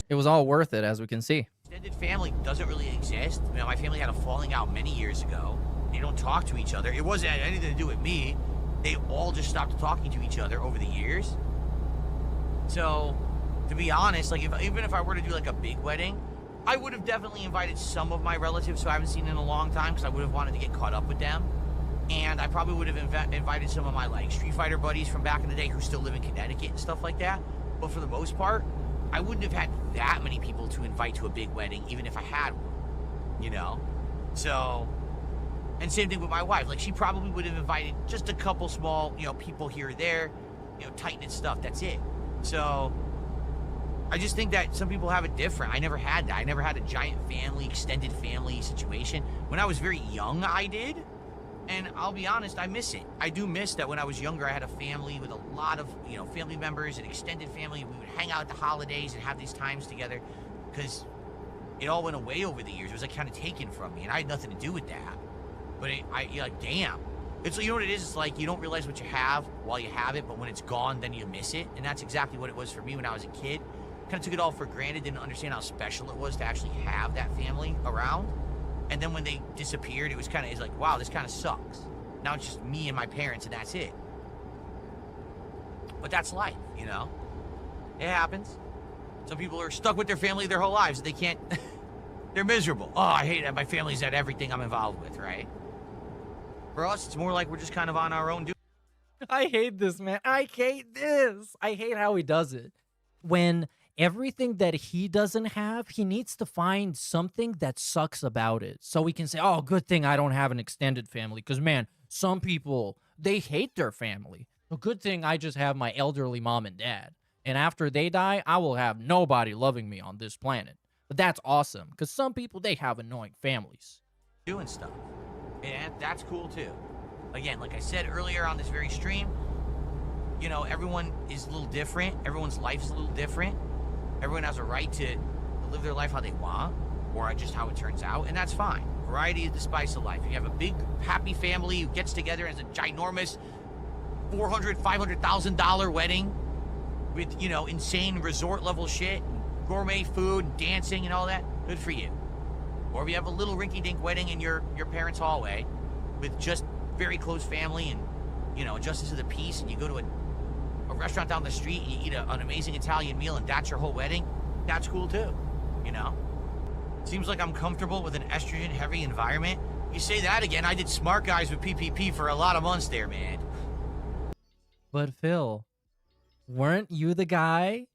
It was all worth it, as we can see. Extended family doesn't really exist. You know, my family had a falling out many years ago. They don't talk to each other. It wasn't anything to do with me. They all just stopped talking to each other over the years. So, to be honest, like even if I were to do like a big wedding, I would have definitely invited some of my relatives who I haven't seen in a long time, because I would have wanted to get caught up with them. And I probably would have invited some of my like Street Fighter buddies from back in the day who still live in Connecticut and stuff like that. But for the most part, I wouldn't have had that many people to invite to a big wedding, even if I had one, you know? So, and same thing with my wife. Like, she probably would have invited just a couple small, you know, people here or there, you know, tight-knit stuff. That's it. So, I just think that some people have it different. I never had that. I never had a giant family, extended family situation. When I was very young, I did. And I'll be honest, I miss it. I do miss that when I was younger, I had a family with a lot of, you know, family members, an extended family. We would hang out at the holidays and have these times together, because it all went away over the years. It was like kind of taken from me, and I had nothing to do with that. But you're like, damn. It's, you know what it is? It's like you don't realize what you have while you have it, but when it's gone, then you miss it. And that's exactly what it was for me when I was a kid. Kind of took it all for granted, didn't understand how special it was to actually have that family around. And then when they disappeared, it's like, wow, this kind of sucks. Now it's just me and my parents, and that's it. But that's life, you know? It happens. Some people are stuck with their family their whole lives. They can't, they're miserable. Oh, I hate that my family's at everything I'm involved with, right? For us, it's more like we're just kind of on our own. I hate this, man. I hate this. I hate how he does it. When everything that he doesn't have, he needs to find something that sucks about it. So we can say, oh, good thing I don't have an extended family. Because, man, some people, they hate their family. A good thing I just have my elderly mom and dad. And after they die, I will have nobody loving me on this planet. But that's awesome. Because some people, they have annoying families. Doing stuff. And that's cool, too. Again, like I said earlier on this very stream, you know, everyone is a little different. Everyone's life is a little different. Everyone has a right to live their life how they want, or just how it turns out, and that's fine. Variety is the spice of life. You have a big, happy family who gets together as a ginormous $400,000, $500,000 wedding with, you know, insane resort-level shit, gourmet food, dancing, and all that. Good for you. Or if you have a little rinky-dink wedding in your parents' hallway with just very close family and, you know, justice of the peace, and you go to a restaurant down the street and you eat an amazing Italian meal, and that's your whole wedding, that's cool too, you know? Seems like I'm comfortable with an estrogen-heavy environment. You say that again, I did Smart Guys with PPP for a lot of months there, man. But Phil, weren't you the guy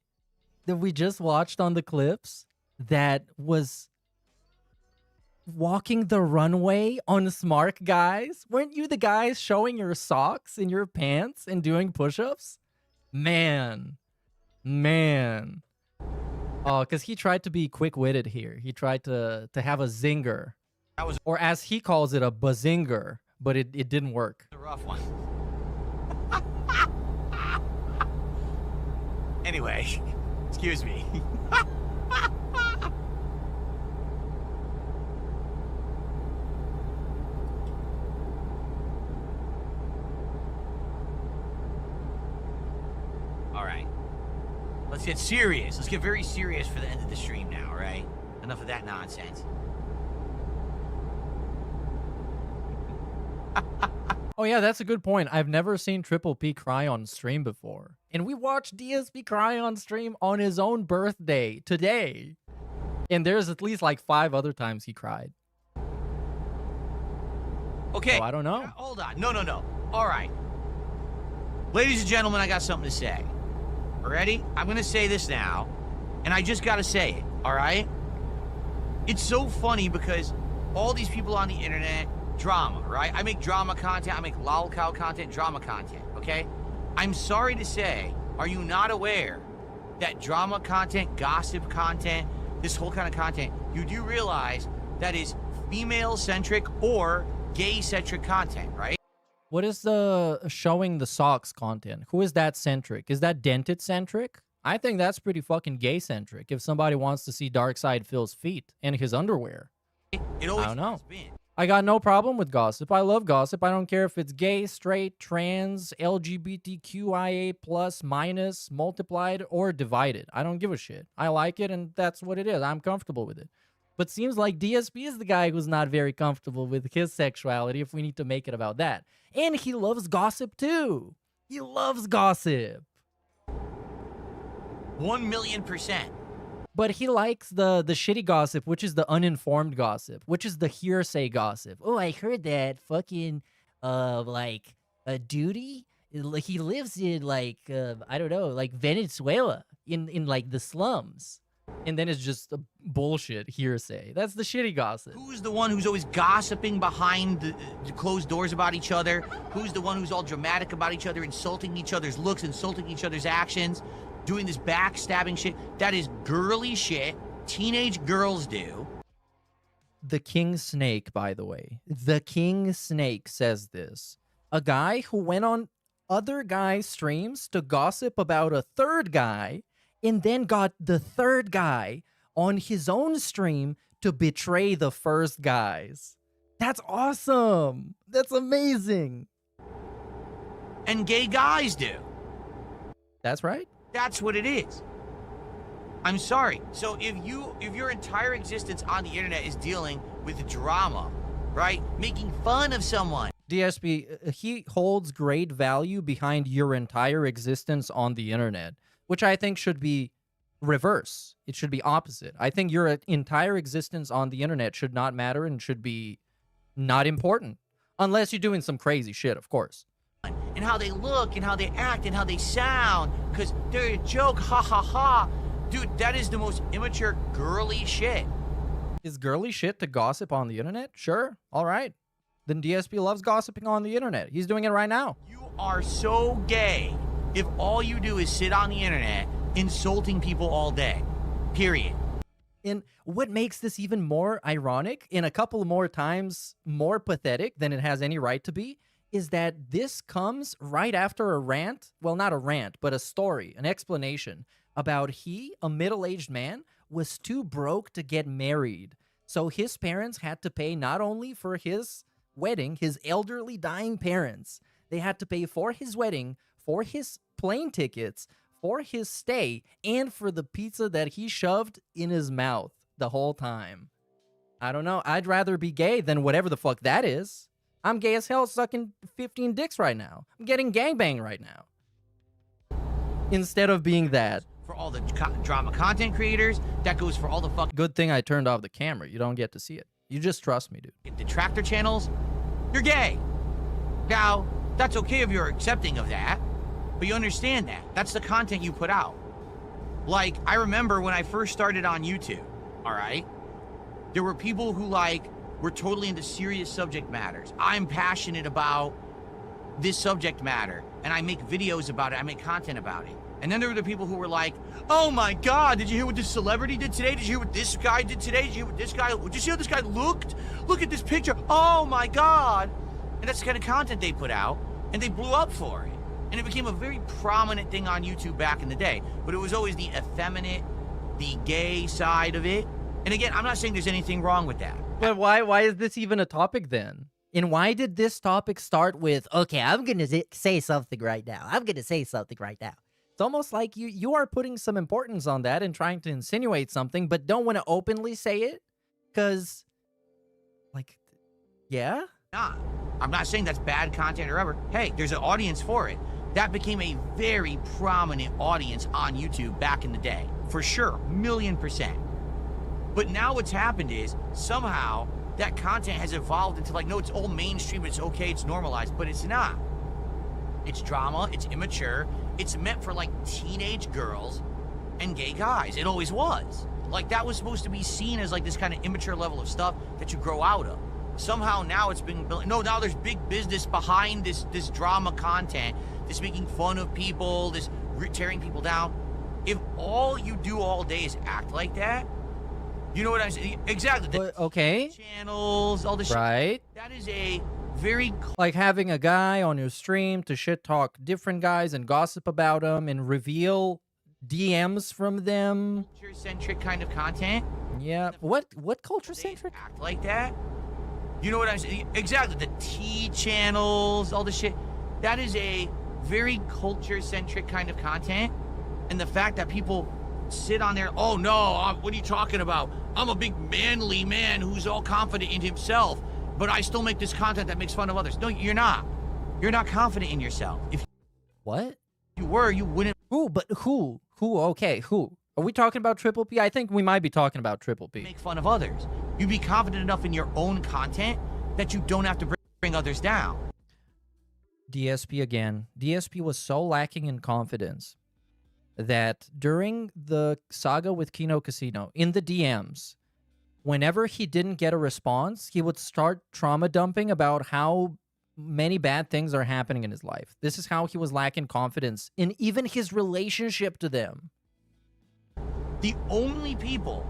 that we just watched on the clips that was walking the runway on Smart Guys? Weren't you the guys showing your socks in your pants and doing push-ups? Man. Oh, because he tried to be quick-witted here. He tried to have a zinger. Or as he calls it, a bazinger. But it didn't work. A rough one. Anyway, excuse me. Let's get serious. Let's get very serious for the end of the stream now, all right? Enough of that nonsense. Oh, yeah, that's a good point. I've never seen Triple P cry on stream before. And we watched DSP cry on stream on his own birthday today. And there's at least like 5 other times he cried. Okay. So I don't know. Hold on. No. All right. Ladies and gentlemen, I got something to say. Ready? I'm going to say this now, and I just got to say it, all right? It's so funny because all these people on the internet, drama, right? I make drama content, I make lolcow content, drama content, okay? I'm sorry to say, are you not aware that drama content, gossip content, this whole kind of content, you do realize that is female-centric or gay-centric content, right? What is the showing the socks content? Who is that centric? Is that dented centric? I think that's pretty fucking gay centric if somebody wants to see Darkseid Phil's feet and his underwear. It I always don't know. has been. I got no problem with gossip. I love gossip. I don't care if it's gay, straight, trans, LGBTQIA+, minus, multiplied, or divided. I don't give a shit. I like it, and that's what it is. I'm comfortable with it. But seems like DSP is the guy who's not very comfortable with his sexuality if we need to make it about that. And he loves gossip too. He loves gossip. 1,000,000%. But he likes the shitty gossip, which is the uninformed gossip, which is the hearsay gossip. Oh, I heard that fucking, like, a duty. He lives in, like, I don't know, like Venezuela, in like, the slums. And then it's just a bullshit hearsay. That's the shitty gossip. Who's the one who's always gossiping behind the closed doors about each other? Who's the one who's all dramatic about each other, insulting each other's looks, insulting each other's actions, doing this backstabbing shit? That is girly shit teenage girls do. The King Snake, by the way. The King Snake says this. A guy who went on other guys' streams to gossip about a third guy and then got the third guy on his own stream to betray the first guys. That's awesome. That's amazing. And gay guys do. That's right. That's what it is. I'm sorry. So if your entire existence on the internet is dealing with drama, right? Making fun of someone. DSP, he holds great value behind your entire existence on the internet, which I think should be reverse. It should be opposite. I think your entire existence on the internet should not matter and should be not important. Unless you're doing some crazy shit, of course. And how they look and how they act and how they sound, because they're a joke, ha ha ha. Dude, that is the most immature girly shit. Is girly shit to gossip on the internet? Sure. All right. Then DSP loves gossiping on the internet. He's doing it right now. You are so gay if all you do is sit on the internet insulting people all day. Period. And what makes this even more ironic, and a couple more times more pathetic than it has any right to be, is that this comes right after a rant, well, not a rant, but a story, an explanation about he, a middle-aged man, was too broke to get married. So his parents had to pay not only for his wedding, his elderly dying parents, they had to pay for his wedding, for his plane tickets, for his stay, and for the pizza that he shoved in his mouth the whole time. I don't know. I'd rather be gay than whatever the fuck that is. I'm gay as hell sucking 15 dicks right now. I'm getting gangbang right now. Instead of being that. For all the drama content creators, that goes for all the fucking... Good thing I turned off the camera. You don't get to see it. You just trust me, dude. Detractor channels, you're gay. Now, that's okay if you're accepting of that, but you understand that. That's the content you put out. Like, I remember when I first started on YouTube, all right? There were people who, like, were totally into serious subject matters. I'm passionate about this subject matter, and I make videos about it. I make content about it. And then there were the people who were like, oh my God, did you hear what this celebrity did today? Did you hear what this guy did today? Did you hear what this guy, did you see how this guy looked? Look at this picture. Oh my God. And that's the kind of content they put out, and they blew up for it. And it became a very prominent thing on YouTube back in the day. But it was always the effeminate, the gay side of it. And again, I'm not saying there's anything wrong with that. But why is this even a topic then? And why did this topic start with, okay, I'm going to say something right now. I'm going to say something right now. It's almost like you are putting some importance on that and trying to insinuate something, but don't want to openly say it. Because, like, yeah? Nah, I'm not saying that's bad content or ever. Hey, there's an audience for it. That became a very prominent audience on YouTube back in the day. For sure, 1,000,000%. But now what's happened is, somehow, that content has evolved into like, no, it's all mainstream, it's okay, it's normalized, but it's not. It's drama, it's immature, it's meant for like teenage girls and gay guys. It always was. Like that was supposed to be seen as like this kind of immature level of stuff that you grow out of. Somehow now it's been built. No, now there's big business behind this drama content, this making fun of people, this tearing people down. If all you do all day is act like that, You know what I'm saying? Exactly. But, okay. Channels, all the shit. Right. That is a very Like having a guy on your stream to shit talk different guys and gossip about them and reveal DMs from them. culture-centric kind of content. Yeah. What culture-centric? Act like that. You know what I'm saying? Exactly. The T channels, all the shit. That is a very culture-centric kind of content. And the fact that people sit on there, oh no, what are you talking about? I'm a big manly man who's all confident in himself, but I still make this content that makes fun of others. No, you're not. You're not confident in yourself. If What? you were, you wouldn't. Who? But who? Who? Okay, who? Are we talking about Triple P? I think we might be talking about Triple P. Make fun of others. You be confident enough in your own content that you don't have to bring others down. DSP again. DSP was so lacking in confidence that during the saga with Kino Casino, in the DMs, whenever he didn't get a response, he would start trauma dumping about how many bad things are happening in his life. This is how he was lacking confidence in even his relationship to them. The only people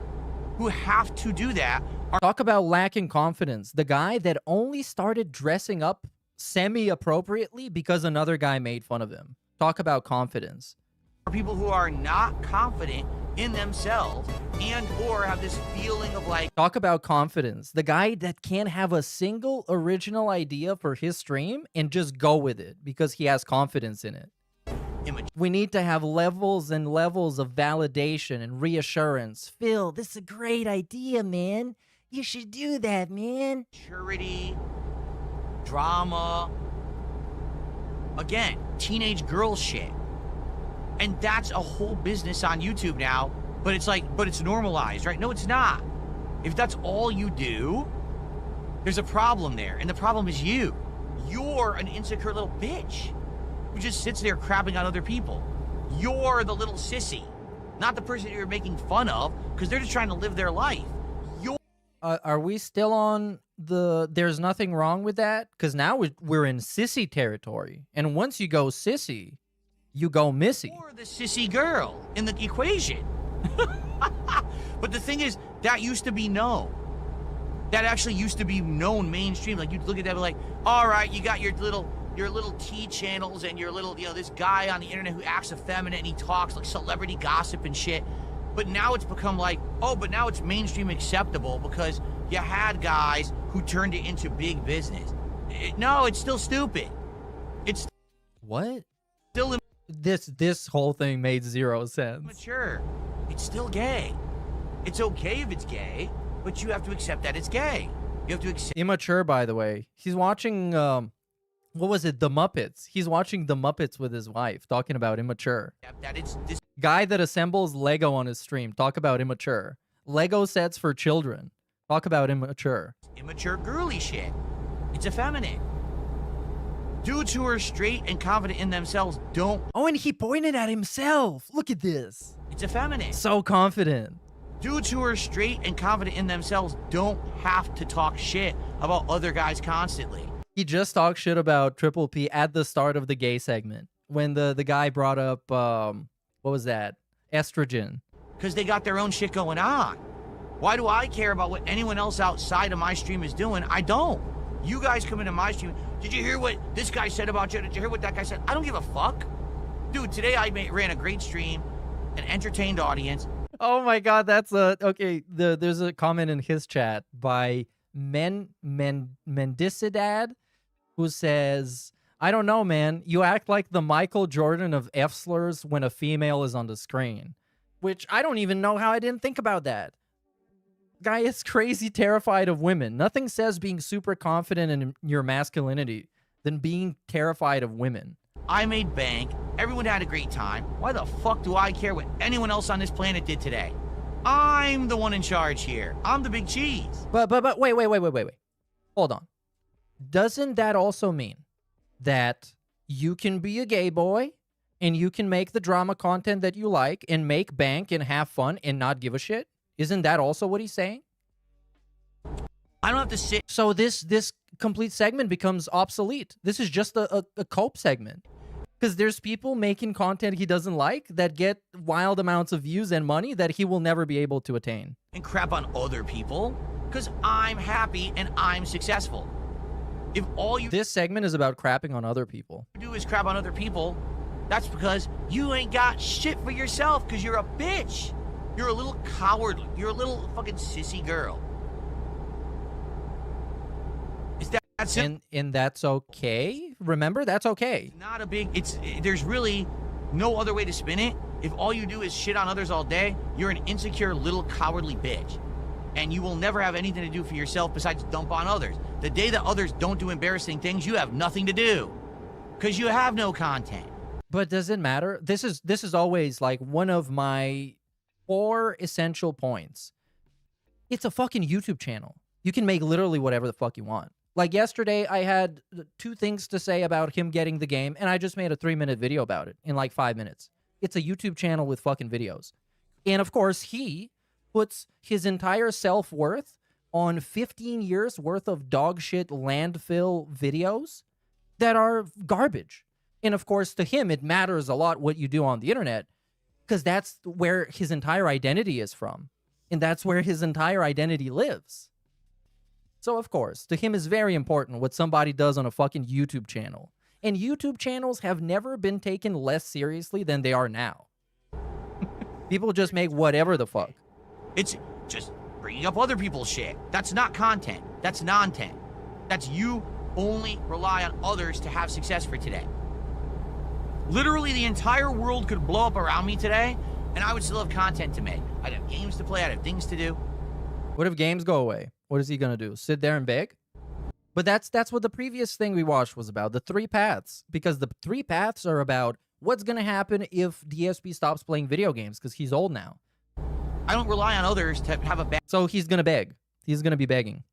who have to do that are... Talk about lacking confidence. The guy that only started dressing up semi-appropriately because another guy made fun of him. Talk about confidence. people who are not confident in themselves and or have this feeling of like... Talk about confidence. The guy that can't have a single original idea for his stream and just go with it because he has confidence in it. We need to have levels and levels of validation and reassurance. Phil, this is a great idea, man. You should do that, man. Maturity, drama, again, teenage girl shit. And that's a whole business on YouTube now, but it's like, but it's normalized, right? No, it's not. If that's all you do, there's a problem there. And the problem is you. You're an insecure little bitch who just sits there crapping on other people. You're the little sissy, not the person you're making fun of, because they're just trying to live their life. Are we still on the there's nothing wrong with that? Because now we're in sissy territory. And once you go sissy, you go missy. You're the sissy girl in the equation. But the thing is, that used to be known. That actually used to be known mainstream. Like, you'd look at that and be like, all right, you got your little T channels and your little, you know, this guy on the internet who acts effeminate and he talks like celebrity gossip and shit. But now it's become like, oh, but now it's mainstream acceptable because you had guys who turned it into big business. No, it's still stupid. It's what? Still this whole thing made zero sense. Mature. It's still gay. It's okay if it's gay, but you have to accept that it's gay. You have to accept. Immature, by the way. He's watching what was it? The Muppets. He's watching The Muppets with his wife, talking about immature. That it's this guy that assembles Lego on his stream. Talk about immature. Lego sets for children. Talk about immature. Immature girly shit. It's effeminate. Dudes who are straight and confident in themselves don't. Oh, and he pointed at himself. Look at this. It's effeminate. So confident. Dudes who are straight and confident in themselves don't have to talk shit about other guys constantly. He just talked shit about Triple P at the start of the gay segment when the guy brought up what was that? Estrogen. Because they got their own shit going on. Why do I care about what anyone else outside of my stream is doing? I don't. You guys come into my stream. Did you hear what this guy said about you? Did you hear what that guy said? I don't give a fuck. Dude, today I ran a great stream, an entertained audience. Oh my god, that's okay. There's a comment in his chat by Mendicidad who says, I don't know, man. You act like the Michael Jordan of F-slurs when a female is on the screen. Which I don't even know how I didn't think about that. Guy is crazy terrified of women. Nothing says being super confident in your masculinity than being terrified of women. I made bank. Everyone had a great time. Why the fuck do I care what anyone else on this planet did today? I'm the one in charge here. I'm the big cheese. But wait. Hold on. Doesn't that also mean that you can be a gay boy and you can make the drama content that you like and make bank and have fun and not give a shit? Isn't that also what he's saying? I don't have to sit. So this complete segment becomes obsolete. This is just a cope segment. Because there's people making content he doesn't like that get wild amounts of views and money that he will never be able to attain. And crap on other people because I'm happy and I'm successful. If all you This segment is about crapping on other people. do is crap on other people, that's because you ain't got shit for yourself because you're a bitch. You're a little coward. You're a little fucking sissy girl. Is that's it? And that's okay. Remember, that's okay. Not a big, there's really no other way to spin it. If all you do is shit on others all day, you're an insecure little cowardly bitch. And you will never have anything to do for yourself besides dump on others. The day that others don't do embarrassing things, you have nothing to do. Because you have no content. But does it matter? This is always like one of my 4 essential points. It's a fucking YouTube channel. You can make literally whatever the fuck you want. Like yesterday, I had 2 things to say about him getting the game, and I just made a 3-minute video about it in like 5 minutes. It's a YouTube channel with fucking videos. And of course, he puts his entire self-worth on 15 years worth of dog shit landfill videos that are garbage. And of course, to him, it matters a lot what you do on the internet because that's where his entire identity is from. And that's where his entire identity lives. So, of course, to him is very important what somebody does on a fucking YouTube channel. And YouTube channels have never been taken less seriously than they are now. People just make whatever the fuck. It's just bringing up other people's shit. That's not content. That's non-tent. That's you only rely on others to have success for today. Literally, the entire world could blow up around me today, and I would still have content to make. I'd have games to play. I'd have things to do. What if games go away? What is he gonna do? Sit there and beg? But that's what the previous thing we watched was about, the 3 paths. Because the 3 paths are about what's gonna happen if DSP stops playing video games, because he's old now. I don't rely on others to have a bad... So he's gonna beg. He's gonna be begging.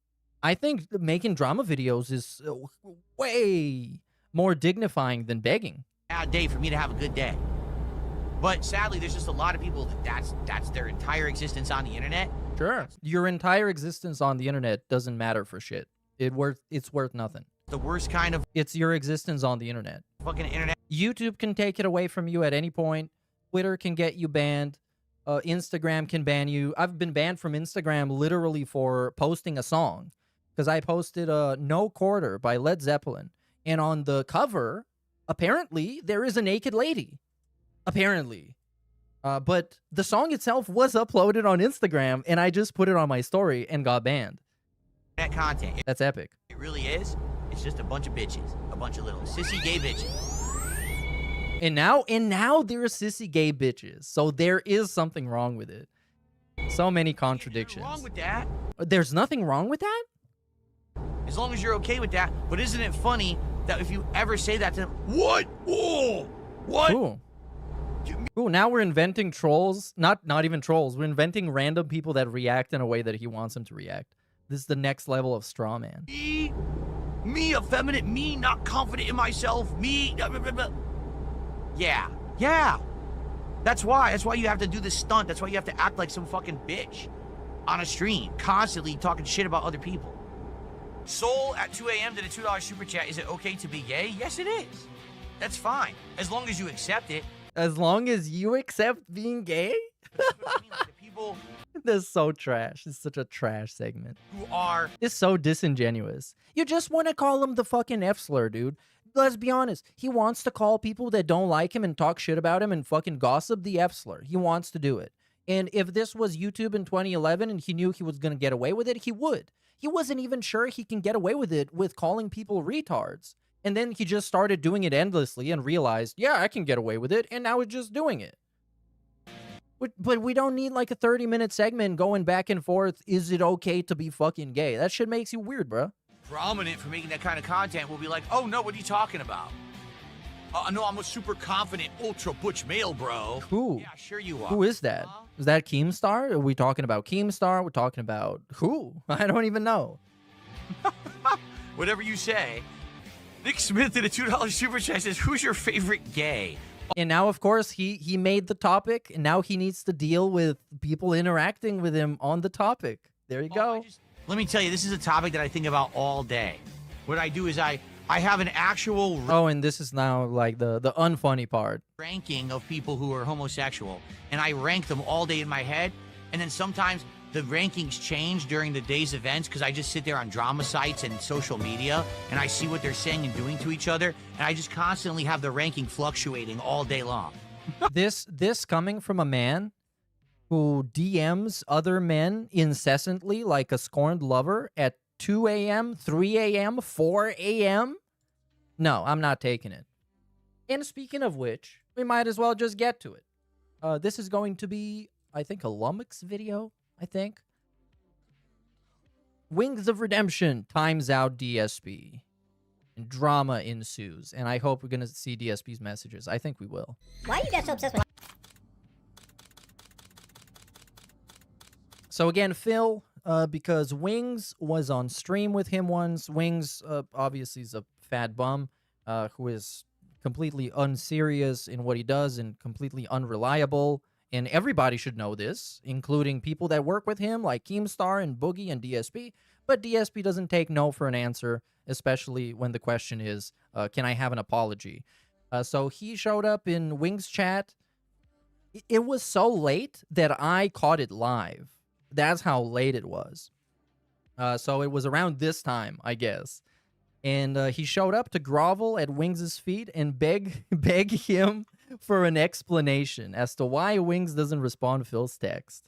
I think making drama videos is way more dignifying than begging. bad day for me to have a good day. But sadly, there's just a lot of people that's their entire existence on the internet. Sure. Your entire existence on the internet doesn't matter for shit. It's worth nothing. The worst kind of... It's your existence on the internet. Fucking internet. YouTube can take it away from you at any point. Twitter can get you banned. Instagram can ban you. I've been banned from Instagram literally for posting a song. Because I posted No Quarter by Led Zeppelin. And on the cover, apparently, there is a naked lady. Apparently. But the song itself was uploaded on Instagram, and I just put it on my story and got banned. That content. That's epic. It really is. It's just a bunch of bitches. A bunch of little sissy gay bitches. And now there are sissy gay bitches. So there is something wrong with it. So many contradictions. There's nothing wrong with that. There's nothing wrong with that? As long as you're okay with that. But isn't it funny that if you ever say that to them, what? Oh, what? Cool. Ooh, now we're inventing trolls. Not even trolls. We're inventing random people that react in a way that he wants them to react. This is the next level of straw man. Me, effeminate, me, not confident in myself, me. Yeah. That's why you have to do this stunt. That's why you have to act like some fucking bitch on a stream, constantly talking shit about other people. Soul at 2 a.m. did a $2 super chat. Is it okay to be gay? Yes, it is. That's fine. As long as you accept it. As long as you accept being gay? That's what I mean. Like the people This is so trash. It's such a trash segment. who are... It's so disingenuous. You just want to call him the fucking F-slur, dude. Let's be honest. He wants to call people that don't like him and talk shit about him and fucking gossip the F-slur. He wants to do it. And if this was YouTube in 2011 and he knew he was going to get away with it, he would. He wasn't even sure he can get away with it with calling people retards. And then he just started doing it endlessly and realized, yeah, I can get away with it. And now he's just doing it. But we don't need like a 30-minute segment going back and forth. Is it okay to be fucking gay? That shit makes you weird, bro. prominent for making that kind of content will be like, oh no, what are you talking about? No, I'm a super confident ultra butch male, bro. Who? Yeah, sure you are. Who is that? Is that Keemstar? Are we talking about Keemstar? We're talking about who? I don't even know. Whatever you say. Nick Smith did a $2 super chat. Says, who's your favorite gay? And now, of course, he made the topic, and now he needs to deal with people interacting with him on the topic. There you go. Let me tell you, this is a topic that I think about all day. What I do is I I have an actual Oh, and this is now like the unfunny part. ranking of people who are homosexual, and I rank them all day in my head, and then sometimes the rankings change during the day's events because I just sit there on drama sites and social media, and I see what they're saying and doing to each other, and I just constantly have the ranking fluctuating all day long. This coming from a man who DMs other men incessantly like a scorned lover at 2 a.m., 3 a.m., 4 a.m.? No, I'm not taking it. And speaking of which, we might as well just get to it. This is going to be, I think, a Lummox video, I think. Wings of Redemption times out DSP. And drama ensues. And I hope we're going to see DSP's messages. I think we will. Why are you guys so obsessed with... So again, Phil, because Wings was on stream with him once. Wings, obviously, is a fat bum who is completely unserious in what he does and completely unreliable. And everybody should know this, including people that work with him like Keemstar and Boogie and DSP. But DSP doesn't take no for an answer, especially when the question is, can I have an apology? So he showed up in Wings chat. It was so late that I caught it live. That's how late it was. So it was around this time, I guess. And he showed up to grovel at Wings' feet and beg him for an explanation as to why Wings doesn't respond to Phil's text.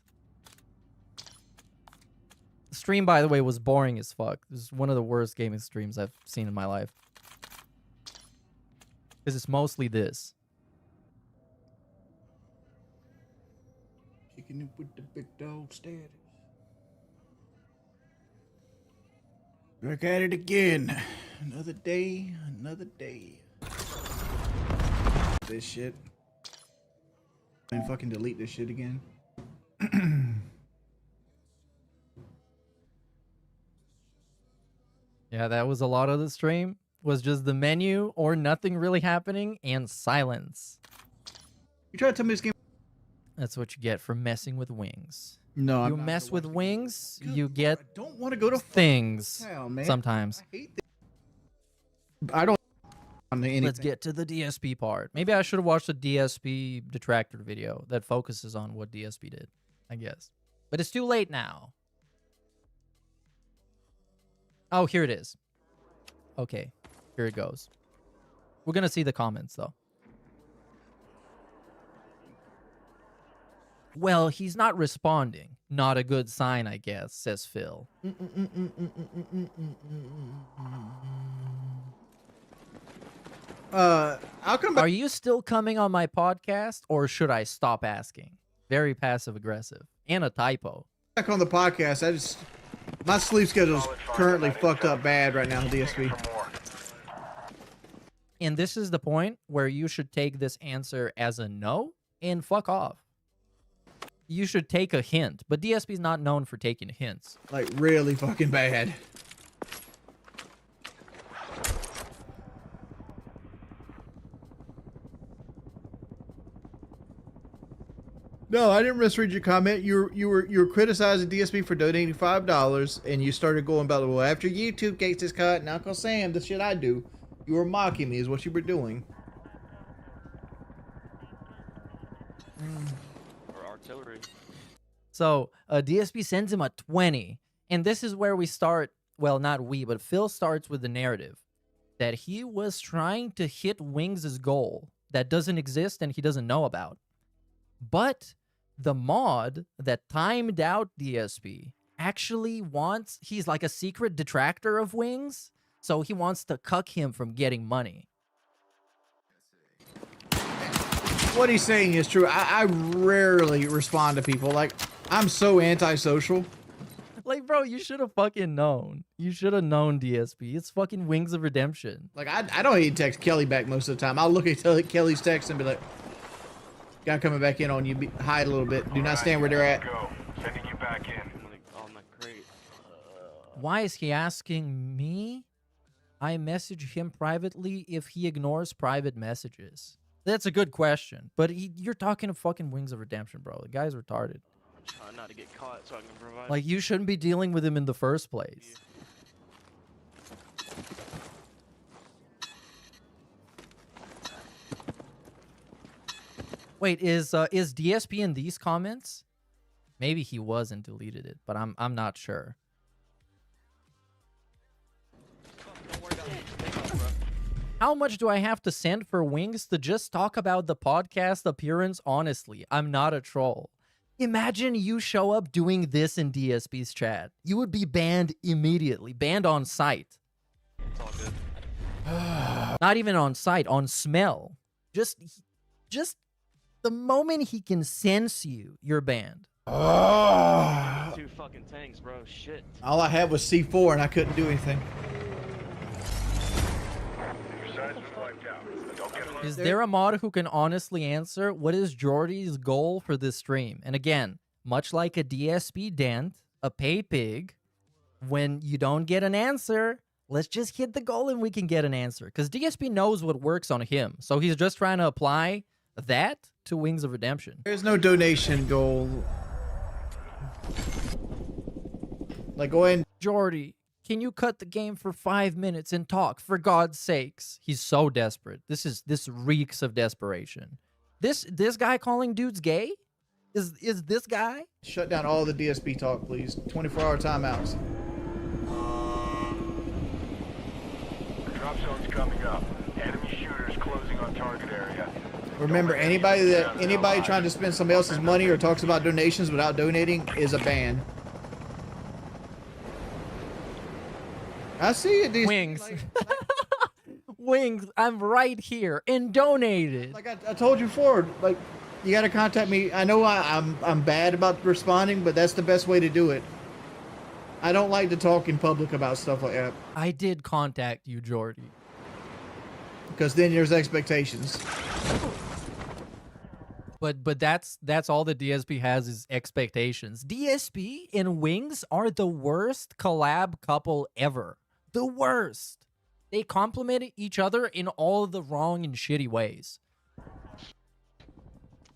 The stream, by the way, was boring as fuck. This is one of the worst gaming streams I've seen in my life. Because it's mostly this. Kicking it with the big dog status. Back at it again. Another day, another day. This shit. And fucking delete this shit again. Yeah, that was a lot of the stream. Was just the menu or nothing really happening and silence. You try to tell me this game. That's what you get for messing with Wings. No, you I'm not mess gonna with watch Wings, Good you get Lord, I don't want to go to things hell, man. sometimes. I hate this. I don't on anything. Let's get to the DSP part. Maybe I should have watched the DSP detractor video that focuses on what DSP did, I guess. But it's too late now. Oh, here it is. Okay, here it goes. We're going to see the comments, though. Well, he's not responding. Not a good sign, I guess, says Phil. I'll come back. Are you still coming on my podcast, or should I stop asking? Very passive-aggressive. And a typo. Back on the podcast. I just... My sleep schedule's currently fucked up bad right now, DSP. And this is the point where you should take this answer as a no and fuck off. You should take a hint, but DSP's not known for taking hints. Like, really fucking bad. No, I didn't misread your comment. You were criticizing DSP for donating $5, and you started going about, well, after YouTube gets this cut, and Uncle Sam, the shit I do, you were mocking me is what you were doing. Or artillery. So DSP sends him a 20, and this is where we start. Well, not we, but Phil starts with the narrative that he was trying to hit Wings' goal that doesn't exist and he doesn't know about. But the mod that timed out DSP actually wants, he's like a secret detractor of Wings, so he wants to cuck him from getting money. What he's saying is true. I rarely respond to people. Like, I'm so antisocial. Like, bro, you should have fucking known. You should have known, DSP. It's fucking Wings of Redemption. Like, I don't even text Kelly back most of the time. I'll look at Kelly's text and be like, guy coming back in on you, hide a little bit. Do not stand where they're at. Sending you back in. On the crate. Why is he asking me? I message him privately if he ignores private messages. That's a good question, but you're talking to fucking Wings of Redemption, bro. The guy's retarded. Trying not to get caught so I can provide. Like, you shouldn't be dealing with him in the first place. Wait, is DSP in these comments? Maybe he was and deleted it, but I'm not sure. How much do I have to send for Wings to just talk about the podcast appearance honestly? I'm not a troll. Imagine you show up doing this in DSP's chat. You would be banned immediately. Banned on sight. It's all good. Not even on sight, on smell. Just the moment he can sense you, you're banned. Two fucking tanks, bro. Shit. All I had was C4 and I couldn't do anything. Is there a mod who can honestly answer what is Jordy's goal for this stream? And again, much like a DSP dent, a pay pig, when you don't get an answer, let's just hit the goal and we can get an answer. Because DSP knows what works on him. So he's just trying to apply that to Wings of Redemption. There's no donation goal. Like, go ahead. Jordy, can you cut the game for 5 minutes and talk, for God's sakes? He's so desperate. This reeks of desperation. This guy calling dudes gay? Is this guy? Shut down all the DSP talk, please. 24-hour timeouts. Drop zone's coming up. Enemy shooters closing on target area. Remember, anybody trying to spend somebody else's money or talks about donations without donating is a ban. I see it. These Wings. Wings, I'm right here and donated. Like I told you before, like you got to contact me. I know I'm bad about responding, but that's the best way to do it. I don't like to talk in public about stuff like that. I did contact you, Jordy. Because then there's expectations. But that's all the DSP has is expectations. DSP and Wings are the worst collab couple ever. The worst. They complement each other in all the wrong and shitty ways.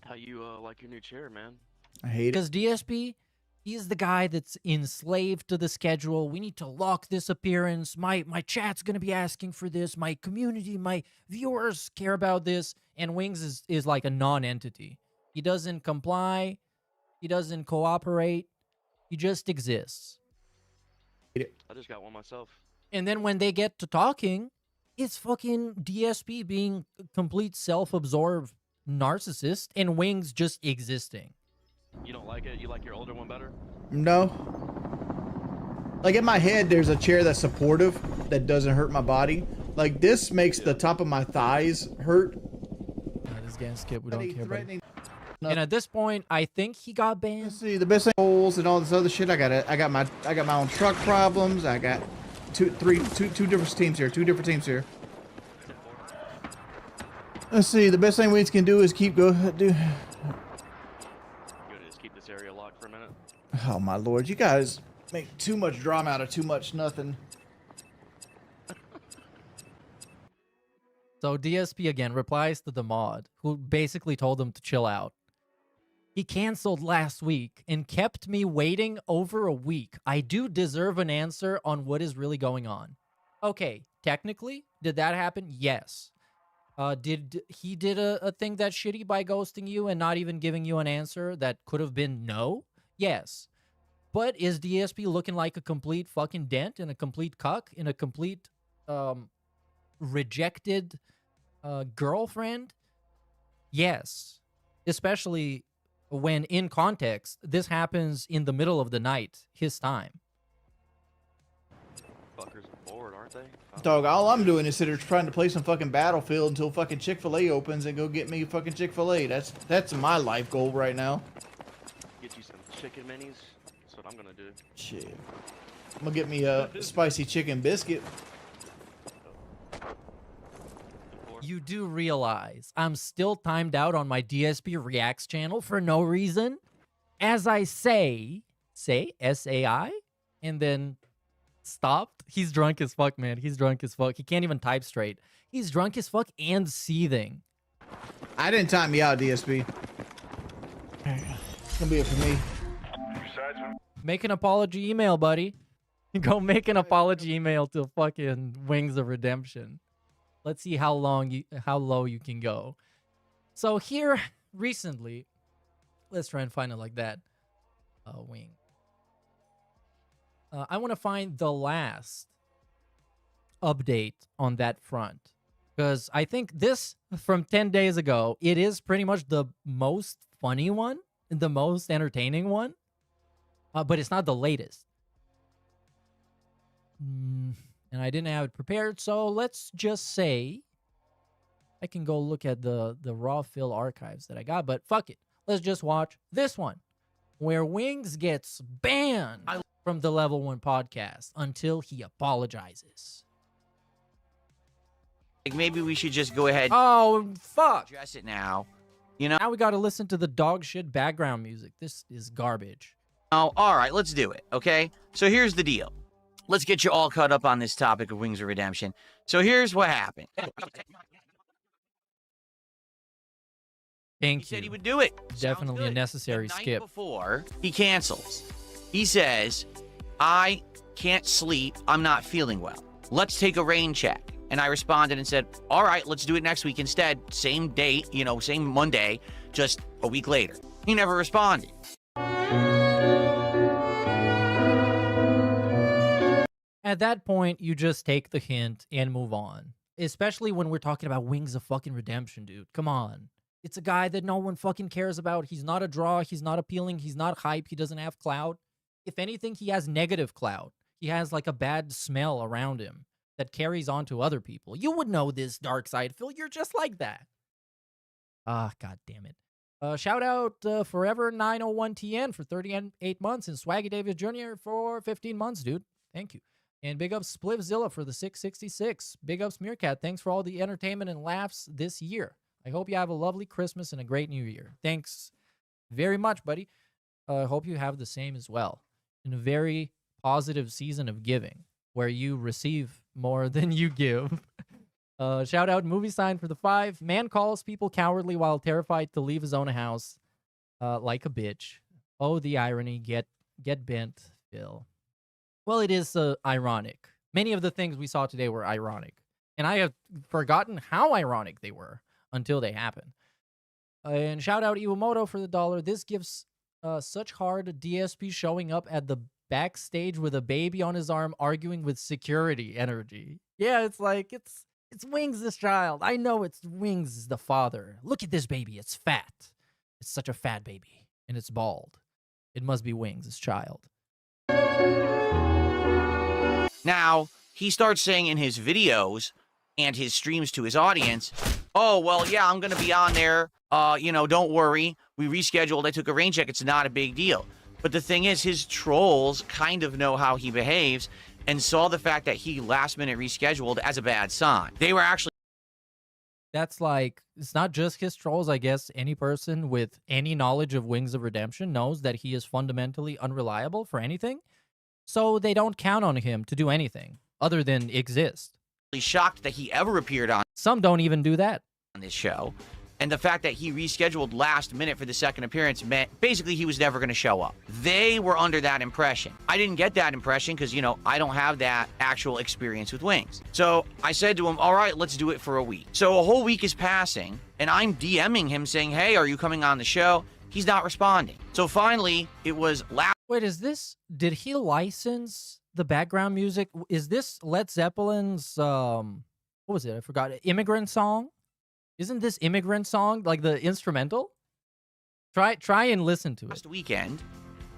How you like your new chair, man? I hate it. Because DSP, he's the guy that's enslaved to the schedule. We need to lock this appearance. My chat's going to be asking for this. My community, my viewers care about this. And Wings is like a non-entity. He doesn't comply. He doesn't cooperate. He just exists. I just got one myself. And then when they get to talking, it's fucking DSP being a complete self-absorbed narcissist and Wings just existing. You don't like it? You like your older one better? No. Like in my head, there's a chair that's supportive that doesn't hurt my body. Like this makes the top of my thighs hurt. This game skip. We don't care about it. No. And at this point, I think he got banned. Let's see, the best thing holes and all this other shit. I got my own truck problems. I got two different teams here. Two different teams here. Let's see. The best thing we can do is keep You gonna just keep this area locked for a minute? Oh my lord, you guys make too much drama out of too much nothing. So DSP again replies to the mod, who basically told him to chill out. He canceled last week and kept me waiting over a week. I do deserve an answer on what is really going on. Okay, technically, did that happen? Yes. Did he did a thing that's shitty by ghosting you and not even giving you an answer that could have been no? Yes. But is DSP looking like a complete fucking dent and a complete cuck and a complete rejected girlfriend? Yes. Especially when in context, this happens in the middle of the night, his time. Fuckers are bored, aren't they? Dog, all I'm doing is sitting trying to play some fucking Battlefield until fucking Chick-fil-A opens and go get me fucking Chick-fil-A. That's my life goal right now. Get you some chicken minis. That's what I'm gonna do. Shit. I'm gonna get me a spicy chicken biscuit. You do realize I'm still timed out on my DSP Reacts channel for no reason? As I say S-A-I, and then stopped. He's drunk as fuck, man. He's drunk as fuck. He can't even type straight. He's drunk as fuck and seething. I didn't time you out, DSP. It's gonna be it for me. Make an apology email, buddy. Go make an apology email to fucking Wings of Redemption. Let's see how low you can go. So here recently, let's try and find it like that. Wing. I want to find the last update on that front, because I think this from 10 days ago, it is pretty much the most funny one, the most entertaining one, but it's not the latest. And I didn't have it prepared, so let's just say I can go look at the raw fill archives that I got, but fuck it. Let's just watch this one, where Wings gets banned from the Level 1 podcast until he apologizes. Like, maybe we should just go ahead. Oh, fuck. Address it now. You know? Now we got to listen to the dog shit background music. This is garbage. Oh, all right, let's do it, okay? So here's the deal. Let's get you all caught up on this topic of Wings of Redemption. So here's what happened. Thank he said you. he would do it. Definitely a necessary the night skip. Before he cancels, he says, I can't sleep. I'm not feeling well. Let's take a rain check. And I responded and said, all right, let's do it next week instead. Same date, you know, same Monday, just a week later. He never responded. At that point, you just take the hint and move on. Especially when we're talking about Wings of fucking Redemption, dude. Come on. It's a guy that no one fucking cares about. He's not a draw. He's not appealing. He's not hype. He doesn't have clout. If anything, he has negative clout. He has like a bad smell around him that carries on to other people. You would know this, Dark Side Phil. You're just like that. Ah, god damn it. Shout out Forever 901TN for 38 months and Swaggy Davis Jr. for 15 months, dude. Thank you. And big ups Splivzilla for the 666. Big ups Meerkat. Thanks for all the entertainment and laughs this year. I hope you have a lovely Christmas and a great New Year. Thanks very much, buddy. I hope you have the same as well. In a very positive season of giving, where you receive more than you give. Shout out Movie Sign for the 5. Man calls people cowardly while terrified to leave his own house like a bitch. Oh, the irony. Get bent, Phil. Well, it is ironic. Many of the things we saw today were ironic. And I have forgotten how ironic they were until they happen. And shout out Iwamoto for the $1. This gives such hard DSP showing up at the backstage with a baby on his arm arguing with security energy. Yeah, it's like, it's Wings, this child. I know it's Wings, the father. Look at this baby. It's fat. It's such a fat baby. And it's bald. It must be Wings, this child. Now, he starts saying in his videos and his streams to his audience, oh, well, yeah, I'm going to be on there. You know, don't worry. We rescheduled. I took a rain check. It's not a big deal. But the thing is, his trolls kind of know how he behaves and saw the fact that he last-minute rescheduled as a bad sign. They were actually... That's like, it's not just his trolls, I guess. Any person with any knowledge of Wings of Redemption knows that he is fundamentally unreliable for anything. So they don't count on him to do anything other than exist. shocked that he ever appeared on... Some don't even do that. ...on this show. And the fact that he rescheduled last minute for the second appearance meant basically he was never going to show up. They were under that impression. I didn't get that impression because, you know, I don't have that actual experience with Wings. So I said to him, all right, let's do it for a week. So a whole week is passing, and I'm DMing him saying, hey, are you coming on the show? He's not responding. So finally, it was last... Wait, is this... Did he license the background music? Is this Led Zeppelin's... What was it? I forgot. Immigrant Song? Isn't this Immigrant Song like the instrumental? Try and listen to it. Last weekend,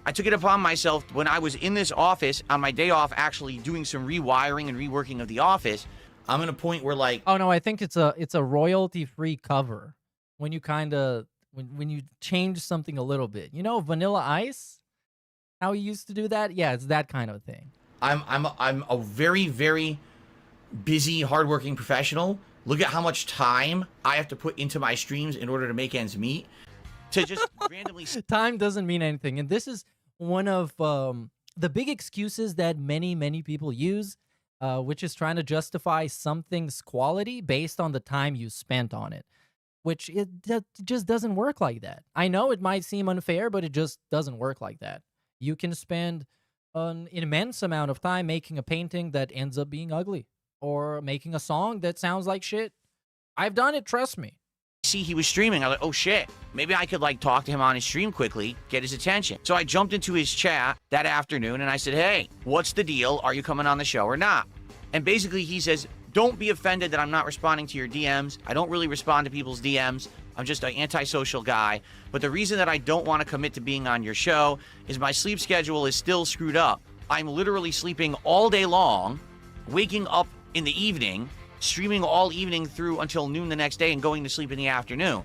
I took it upon myself when I was in this office on my day off actually doing some rewiring and reworking of the office. I'm in a point where like... Oh no, I think it's a royalty-free cover. When you kind of... When you change something a little bit. You know Vanilla Ice? How he used to do that? Yeah, it's that kind of thing. I'm a very, very busy, hardworking professional. Look at how much time I have to put into my streams in order to make ends meet. To just randomly... Time doesn't mean anything. And this is one of the big excuses that many people use, which is trying to justify something's quality based on the time you spent on it. Which it just doesn't work like that. I know it might seem unfair, but it just doesn't work like that. You can spend an immense amount of time making a painting that ends up being ugly. Or making a song that sounds like shit. I've done it, trust me. see he was streaming. I was like, oh shit, maybe I could like talk to him on his stream quickly, get his attention. So I jumped into his chat that afternoon and I said, hey, what's the deal? Are you coming on the show or not? And basically he says, don't be offended that I'm not responding to your DMs. I don't really respond to people's DMs. I'm just an antisocial guy. But the reason that I don't want to commit to being on your show is my sleep schedule is still screwed up. I'm literally sleeping all day long, waking up in the evening, streaming all evening through until noon the next day and going to sleep in the afternoon.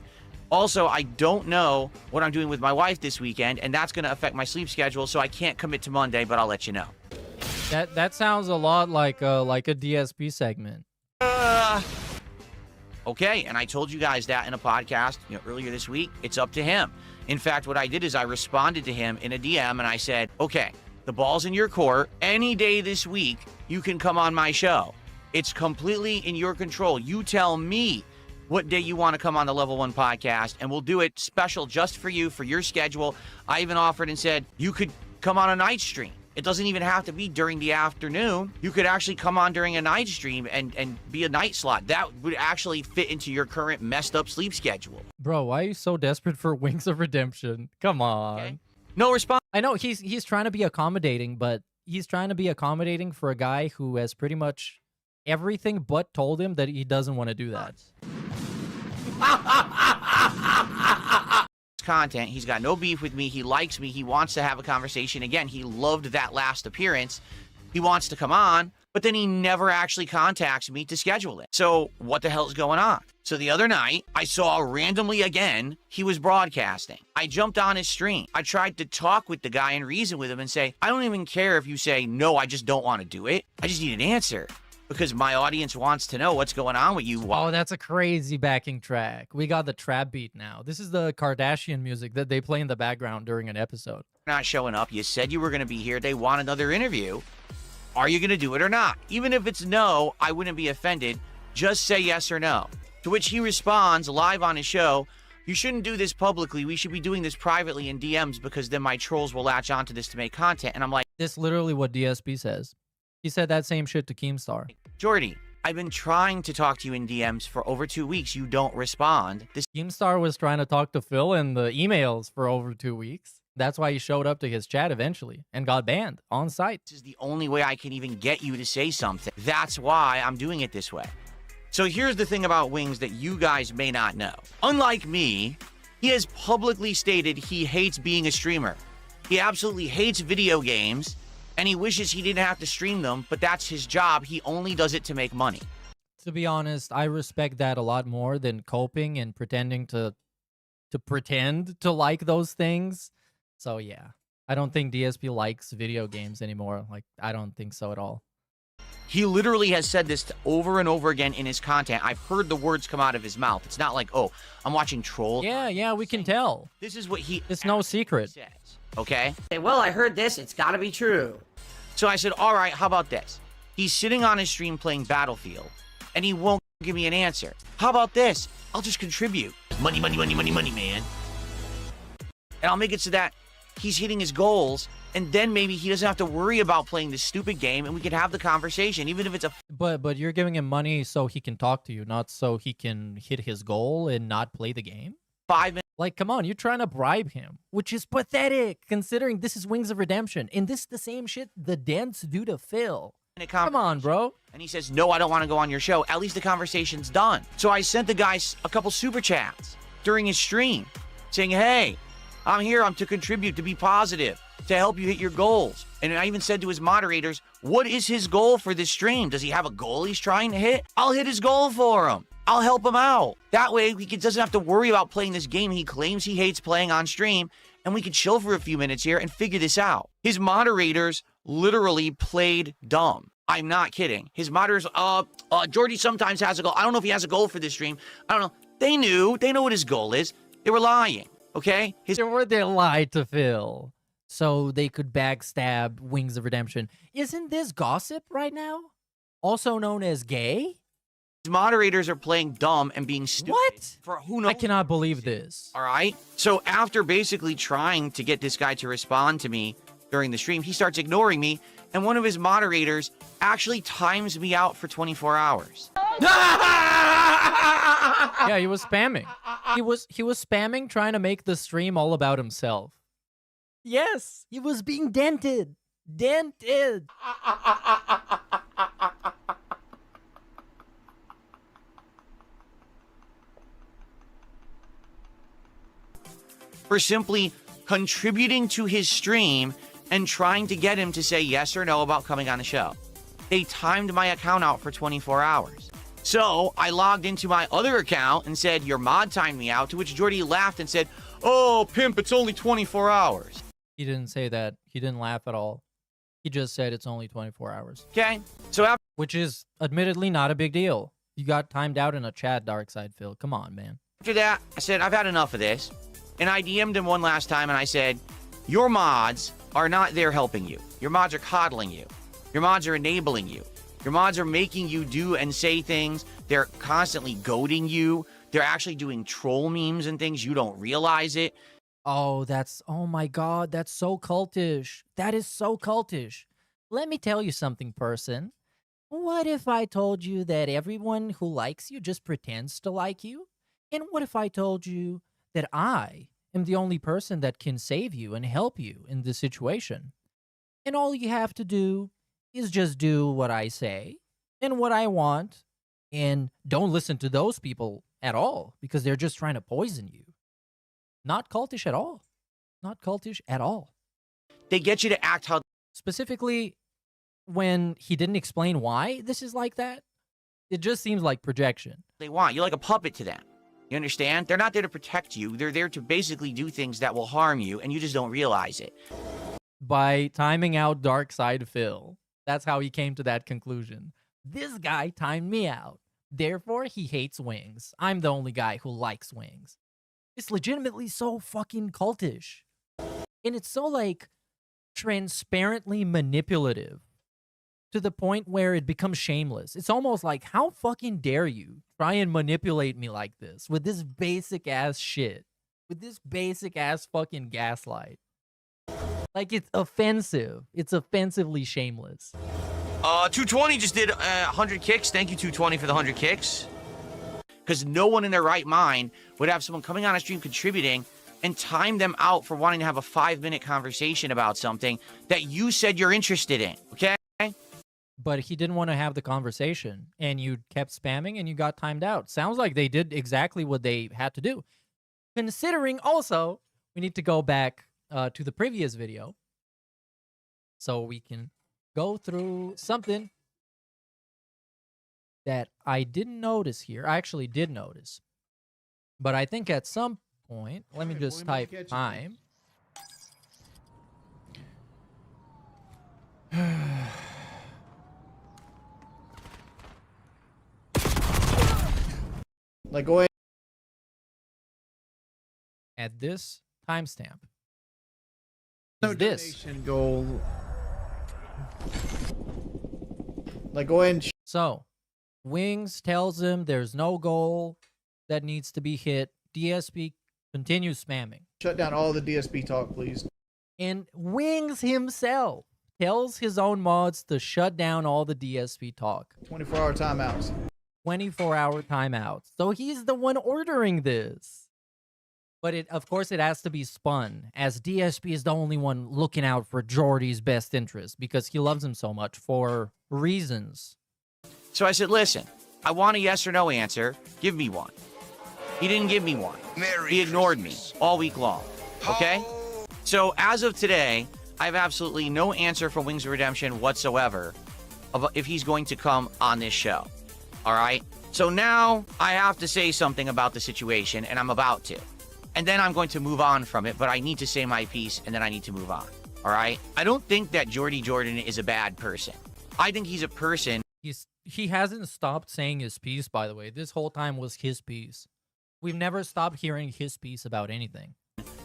Also, I don't know what I'm doing with my wife this weekend, and that's going to affect my sleep schedule, so I can't commit to Monday, but I'll let you know. That sounds a lot like a DSP segment. Okay, and I told you guys that in a podcast earlier this week. It's up to him. In fact, what I did is I responded to him in a DM, and I said, okay, the ball's in your court. Any day this week, you can come on my show. It's completely in your control. You tell me what day you want to come on the Level 1 podcast, and we'll do it special just for you, for your schedule. I even offered and said, you could come on a night stream. It doesn't even have to be during the afternoon. You could actually come on during a night stream and be a night slot. That would actually fit into your current messed up sleep schedule. Bro, why are you so desperate for Wings of Redemption? Come on. Okay. No response. I know he's trying to be accommodating, but he's trying to be accommodating for a guy who has pretty much everything but told him that he doesn't want to do that. Content. He's got no beef with me. He likes me. He wants to have a conversation. Again, he loved that last appearance. He wants to come on, but then he never actually contacts me to schedule it. So what the hell is going on? So the other night, I saw randomly again, he was broadcasting. I jumped on his stream. I tried to talk with the guy and reason with him and say, I don't even care if you say, no, I just don't want to do it. I just need an answer. Because my audience wants to know what's going on with you. Oh, that's a crazy backing track. We got the trap beat now. This is the Kardashian music that they play in the background during an episode. Not showing up. You said you were going to be here. They want another interview. Are you going to do it or not? Even if it's no, I wouldn't be offended. Just say yes or no. To which he responds live on his show, you shouldn't do this publicly. We should be doing this privately in DMs because then my trolls will latch onto this to make content. And I'm like, this is literally what DSP says. He said that same shit to Keemstar. Jordy, I've been trying to talk to you in DMs for over 2 weeks. You don't respond. This Keemstar was trying to talk to Phil in the emails for over 2 weeks. That's why he showed up to his chat eventually and got banned on site. This is the only way I can even get you to say something. That's why I'm doing it this way. So here's the thing about Wings that you guys may not know. Unlike me, he has publicly stated he hates being a streamer. He absolutely hates video games. And he wishes he didn't have to stream them, but that's his job. He only does it to make money. To be honest, I respect that a lot more than coping and pretending to pretend to like those things. So yeah, I don't think DSP likes video games anymore. Like, I don't think so at all. He literally has said this over and over again in his content. I've heard the words come out of his mouth. It's not like, oh, I'm watching troll. Yeah, we can tell. This is what he... It's no secret. Says, okay? Well, I heard this. It's got to be true. So I said, all right, how about this? He's sitting on his stream playing Battlefield, and he won't give me an answer. How about this? I'll just contribute. Money, money, money, money, money, man. And I'll make it so that he's hitting his goals, and then maybe he doesn't have to worry about playing this stupid game, and we can have the conversation, even if it's a... But you're giving him money so he can talk to you, not so he can hit his goal and not play the game? 5 minutes. Like, come on, you're trying to bribe him, which is pathetic, considering this is Wings of Redemption, and this is the same shit the Dents do to Phil. Come on, bro. And he says, no, I don't want to go on your show. At least the conversation's done. So I sent the guy a couple super chats during his stream saying, hey, I'm here. I'm to contribute, to be positive, to help you hit your goals. And I even said to his moderators, what is his goal for this stream? Does he have a goal he's trying to hit? I'll hit his goal for him. I'll help him out. That way, he doesn't have to worry about playing this game he claims he hates playing on stream, and we could chill for a few minutes here and figure this out. His moderators literally played dumb. I'm not kidding. His moderators, Jordy sometimes has a goal. I don't know if he has a goal for this stream. I don't know. They knew. They know what his goal is. They were lying, okay? They lied to Phil so they could backstab Wings of Redemption. Isn't this gossip right now? Also known as gay? Moderators are playing dumb and being stupid. What? For who knows? I cannot believe this. All right. So after basically trying to get this guy to respond to me during the stream, he starts ignoring me, and one of his moderators actually times me out for 24 hours. Yeah, he was spamming. He was spamming trying to make the stream all about himself. Yes, he was being dented. Dented. For simply contributing to his stream and trying to get him to say yes or no about coming on the show. They timed my account out for 24 hours. So I logged into my other account and said, your mod timed me out, to which Jordy laughed and said, oh, pimp, it's only 24 hours. He didn't say that. He didn't laugh at all. He just said it's only 24 hours. Okay, so after... Which is admittedly not a big deal. You got timed out in a chat, Darkside Phil. Come on, man. After that, I said, I've had enough of this. And I DM'd him one last time and I said, your mods are not there helping you. Your mods are coddling you. Your mods are enabling you. Your mods are making you do and say things. They're constantly goading you. They're actually doing troll memes and things. You don't realize it. Oh, oh my God, that's so cultish. That is so cultish. Let me tell you something, person. What if I told you that everyone who likes you just pretends to like you? And what if I told you that I am the only person that can save you and help you in this situation? And all you have to do is just do what I say and what I want, and don't listen to those people at all because they're just trying to poison you. Not cultish at all. Not cultish at all. They get you to act how... Specifically, when he didn't explain why this is like that, it just seems like projection. They want. You're like a puppet to them. You understand? They're not there to protect you. They're there to basically do things that will harm you, and you just don't realize it. By timing out Darkside Phil. That's how he came to that conclusion. This guy timed me out. Therefore, he hates wings. I'm the only guy who likes wings. It's legitimately so fucking cultish. And it's so, like, transparently manipulative to the point where it becomes shameless. It's almost like, how fucking dare you try and manipulate me like this with this basic ass shit, with this basic ass fucking gaslight. Like, it's offensive. It's offensively shameless. 220 just did 100 kicks. Thank you, 220, for the 100 kicks. Because no one in their right mind would have someone coming on a stream contributing and time them out for wanting to have a 5-minute conversation about something that you said you're interested in, okay? But he didn't want to have the conversation, and you kept spamming, and you got timed out. Sounds like they did exactly what they had to do. Considering also, we need to go back to the previous video so we can go through something that I didn't notice here. I actually did notice. But I think at some point, let me just type time. Like, go ahead. At this timestamp. No This donation goal. Like, go ahead and... So, Wings tells him there's no goal that needs to be hit. DSP continues spamming. Shut down all the DSP talk, please. And Wings himself tells his own mods to shut down all the DSP talk. 24-hour timeouts. 24-hour timeouts. So he's the one ordering this. But of course it has to be spun, as DSP is the only one looking out for Jordy's best interest because he loves him so much for reasons. So I said, listen, I want a yes or no answer. Give me one. He didn't give me one. He ignored me all week long. Okay? So as of today, I have absolutely no answer from Wings of Redemption whatsoever about if he's going to come on this show. All right? So now I have to say something about the situation, and I'm about to. And then I'm going to move on from it, but I need to say my piece, and then I need to move on. All right? I don't think that Jordy Jordan is a bad person. I think he's a person. He hasn't stopped saying his piece, by the way. This whole time was his piece. We've never stopped hearing his piece about anything.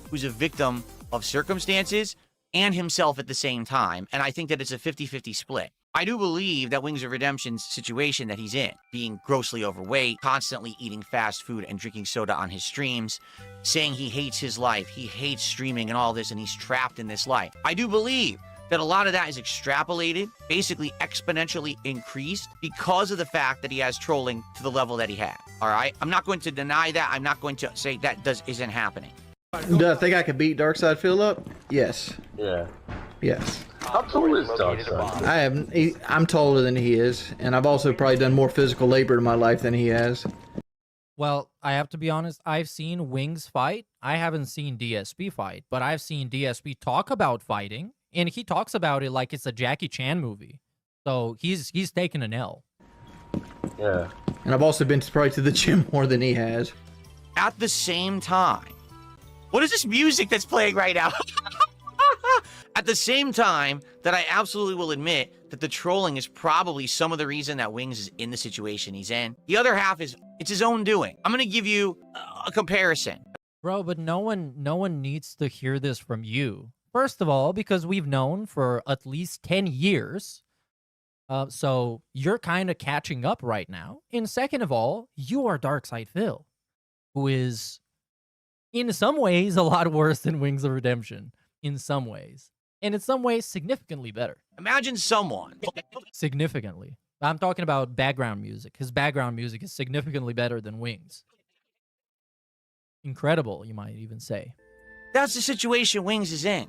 Who's a victim of circumstances and himself at the same time. And I think that it's a 50-50 split. I do believe that Wings of Redemption's situation that he's in, being grossly overweight, constantly eating fast food and drinking soda on his streams, saying he hates his life, he hates streaming and all this, and he's trapped in this life. I do believe that a lot of that is extrapolated, basically exponentially increased because of the fact that he has trolling to the level that he had. All right? I'm not going to deny that. I'm not going to say that isn't happening. Do I think I could beat Darkside Philip? Yes. Yeah. Yes. How tall is Darkside? I'm taller than he is, and I've also probably done more physical labor in my life than he has. Well, I have to be honest, I've seen Wings fight. I haven't seen DSP fight, but I've seen DSP talk about fighting, and he talks about it like it's a Jackie Chan movie. So he's taken an L. Yeah. And I've also been probably to the gym more than he has. At the same time, what is this music that's playing right now? At the same time that I absolutely will admit that the trolling is probably some of the reason that Wings is in the situation he's in. The other half is it's his own doing. I'm going to give you a comparison. Bro, but no one needs to hear this from you. First of all, because we've known for at least 10 years. So you're kind of catching up right now. And second of all, you are Darkside Phil, who is in some ways a lot worse than Wings of Redemption. In some ways. And in some ways, significantly better. Imagine someone. Significantly. I'm talking about background music. His background music is significantly better than Wings. Incredible, you might even say. That's the situation Wings is in.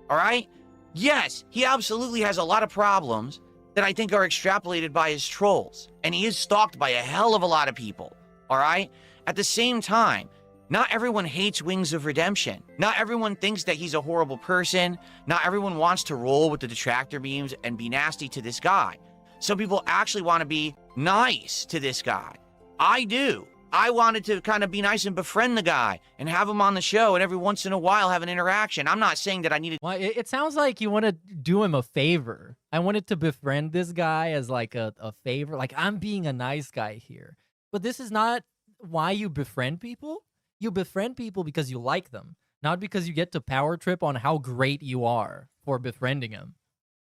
All right? Yes, he absolutely has a lot of problems that I think are extrapolated by his trolls. And he is stalked by a hell of a lot of people. All right? At the same time, not everyone hates Wings of Redemption. Not everyone thinks that he's a horrible person. Not everyone wants to roll with the detractor beams and be nasty to this guy. Some people actually want to be nice to this guy. I do. I wanted to kind of be nice and befriend the guy and have him on the show and every once in a while have an interaction. I'm not saying that I needed... Well, it sounds like you want to do him a favor. I wanted to befriend this guy as like a favor. Like, I'm being a nice guy here. But this is not why you befriend people. You befriend people because you like them, not because you get to power trip on how great you are for befriending him.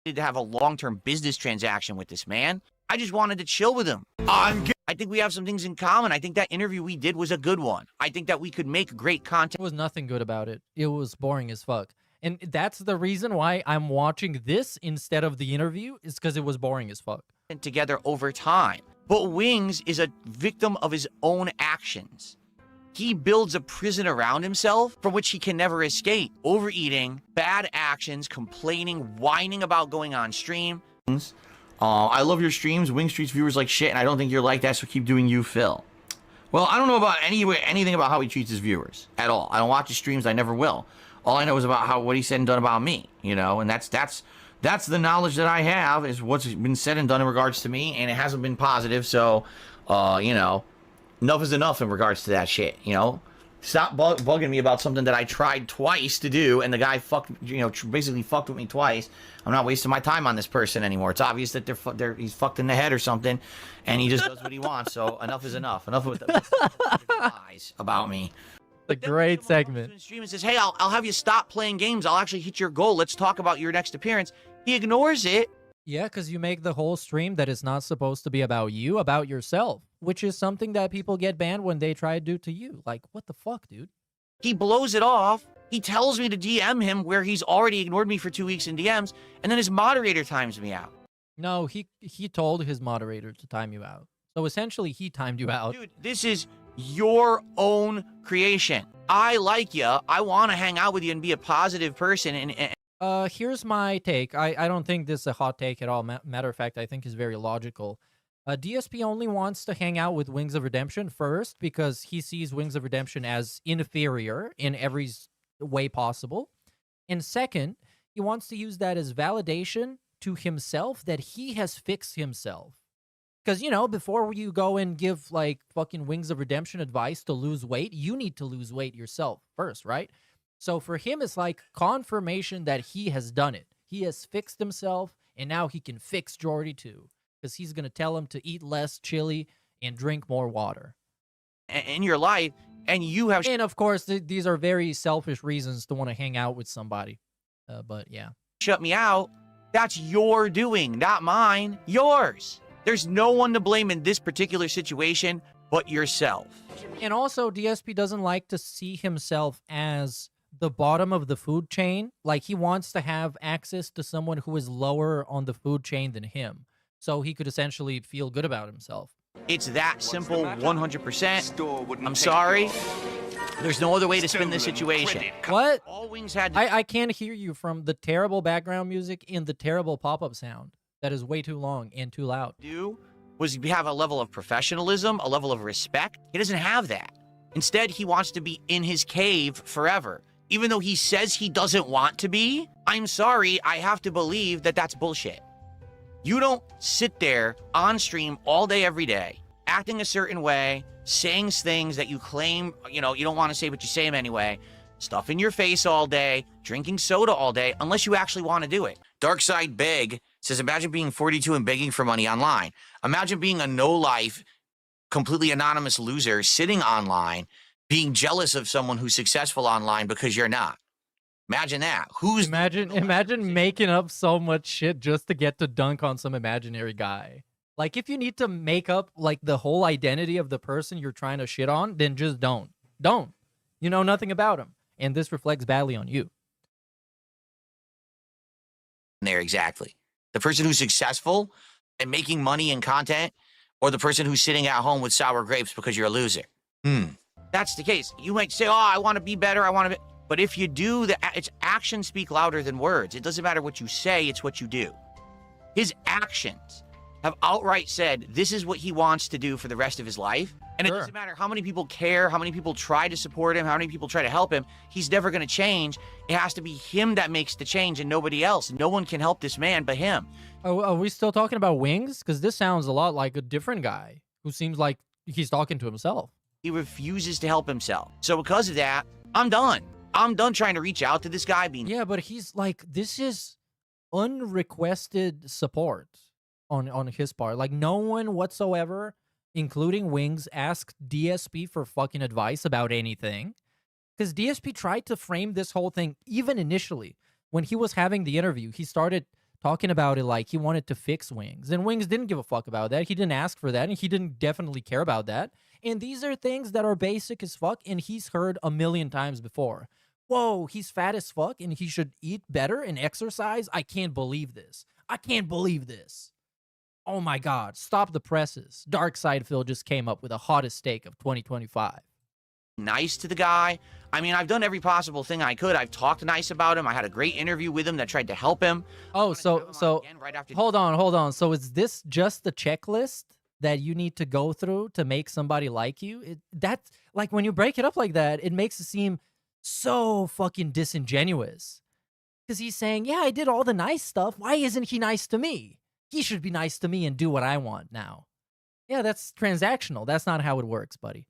To have a long-term business transaction with this man. I just wanted to chill with him. I think we have some things in common. I think that interview we did was a good one. I think that we could make great content. There was nothing good about it. It was boring as fuck. And that's the reason why I'm watching this instead of the interview, is because it was boring as fuck. Together over time. But Wings is a victim of his own actions. He builds a prison around himself from which he can never escape. Overeating, bad actions, complaining, whining about going on stream. I love your streams. Wing Street's viewers like shit, and I don't think you're like that, so keep doing you, Phil. Well, I don't know about anything about how he treats his viewers at all. I don't watch his streams. I never will. All I know is about what he said and done about me, you know, and that's the knowledge that I have, is what's been said and done in regards to me, and it hasn't been positive, so, you know, enough is enough in regards to that shit, you know? Stop bugging me about something that I tried twice to do, and the guy basically fucked with me twice. I'm not wasting my time on this person anymore. It's obvious that he's fucked in the head or something, and he just does what he wants, so enough is enough. Enough with the lies about me. A great segment. Stream and says, hey, I'll have you stop playing games. I'll actually hit your goal. Let's talk about your next appearance. He ignores it. Yeah, because you make the whole stream that is not supposed to be about you, about yourself, which is something that people get banned when they try to do to you. Like, what the fuck, dude? He blows it off. He tells me to DM him where he's already ignored me for 2 weeks in DMs, and then his moderator times me out. No, he told his moderator to time you out. So essentially, he timed you out. Dude, this is your own creation. I like you. I want to hang out with you and be a positive person. And here's my take. I don't think this is a hot take at all. Matter of fact, I think it's very logical. DSP only wants to hang out with Wings of Redemption first because he sees Wings of Redemption as inferior in every way possible. And second, he wants to use that as validation to himself that he has fixed himself. Because, you know, before you go and give, like, fucking Wings of Redemption advice to lose weight, you need to lose weight yourself first, right? So for him, it's like confirmation that he has done it. He has fixed himself, and now he can fix Jordy too. Because he's going to tell him to eat less chili and drink more water. In your life, and you have... And of course, these are very selfish reasons to want to hang out with somebody. But yeah. Shut me out. That's your doing, not mine. Yours. There's no one to blame in this particular situation but yourself. And also, DSP doesn't like to see himself as the bottom of the food chain. Like, he wants to have access to someone who is lower on the food chain than him, so he could essentially feel good about himself. It's that simple, 100%. I'm sorry. There's no other way to spin this situation. What? All Wings had. I can't hear you from the terrible background music and the terrible pop-up sound. That is way too long and too loud. Was have a level of professionalism, a level of respect. He doesn't have that. Instead, he wants to be in his cave forever. Even though he says he doesn't want to be, I'm sorry, I have to believe that that's bullshit. You don't sit there on stream all day, every day, acting a certain way, saying things that you claim, you don't want to say, but you say them anyway, stuff in your face all day, drinking soda all day, unless you actually want to do it. Darkside Beg says, imagine being 42 and begging for money online. Imagine being a no-life, completely anonymous loser sitting online, being jealous of someone who's successful online because you're not. Imagine that. Imagine making up so much shit just to get to dunk on some imaginary guy. Like, if you need to make up, like, the whole identity of the person you're trying to shit on, then just don't. Don't. You know nothing about him. And this reflects badly on you. There, exactly. The person who's successful and making money and content, or the person who's sitting at home with sour grapes because you're a loser. That's the case. You might say, oh, I want to be better, I want to be... But if you do, its actions speak louder than words. It doesn't matter what you say, it's what you do. His actions have outright said this is what he wants to do for the rest of his life. And it doesn't matter how many people care, how many people try to support him, how many people try to help him. He's never going to change. It has to be him that makes the change and nobody else. No one can help this man but him. Oh, are we still talking about Wings? Because this sounds a lot like a different guy who seems like he's talking to himself. He refuses to help himself. So because of that, I'm done. I'm done trying to reach out to this guy. Yeah, but he's like, this is unrequested support on his part. Like, no one whatsoever, including Wings, asked DSP for fucking advice about anything. Because DSP tried to frame this whole thing, even initially, when he was having the interview, he started talking about it like he wanted to fix Wings. And Wings didn't give a fuck about that. He didn't ask for that, and he didn't definitely care about that. And these are things that are basic as fuck, and he's heard a million times before. Whoa, he's fat as fuck, and he should eat better and exercise? I can't believe this. I can't believe this. Oh my god, stop the presses. Darkside Phil just came up with the hottest take of 2025. Nice to the guy. I mean, I've done every possible thing I could. I've talked nice about him. I had a great interview with him that tried to help him. Oh, so hold on. So is this just the checklist that you need to go through to make somebody like you? That's like, when you break it up like that, it makes it seem so fucking disingenuous. Because he's saying, yeah, I did all the nice stuff. Why isn't he nice to me? He should be nice to me and do what I want now. Yeah, that's transactional. That's not how it works, buddy.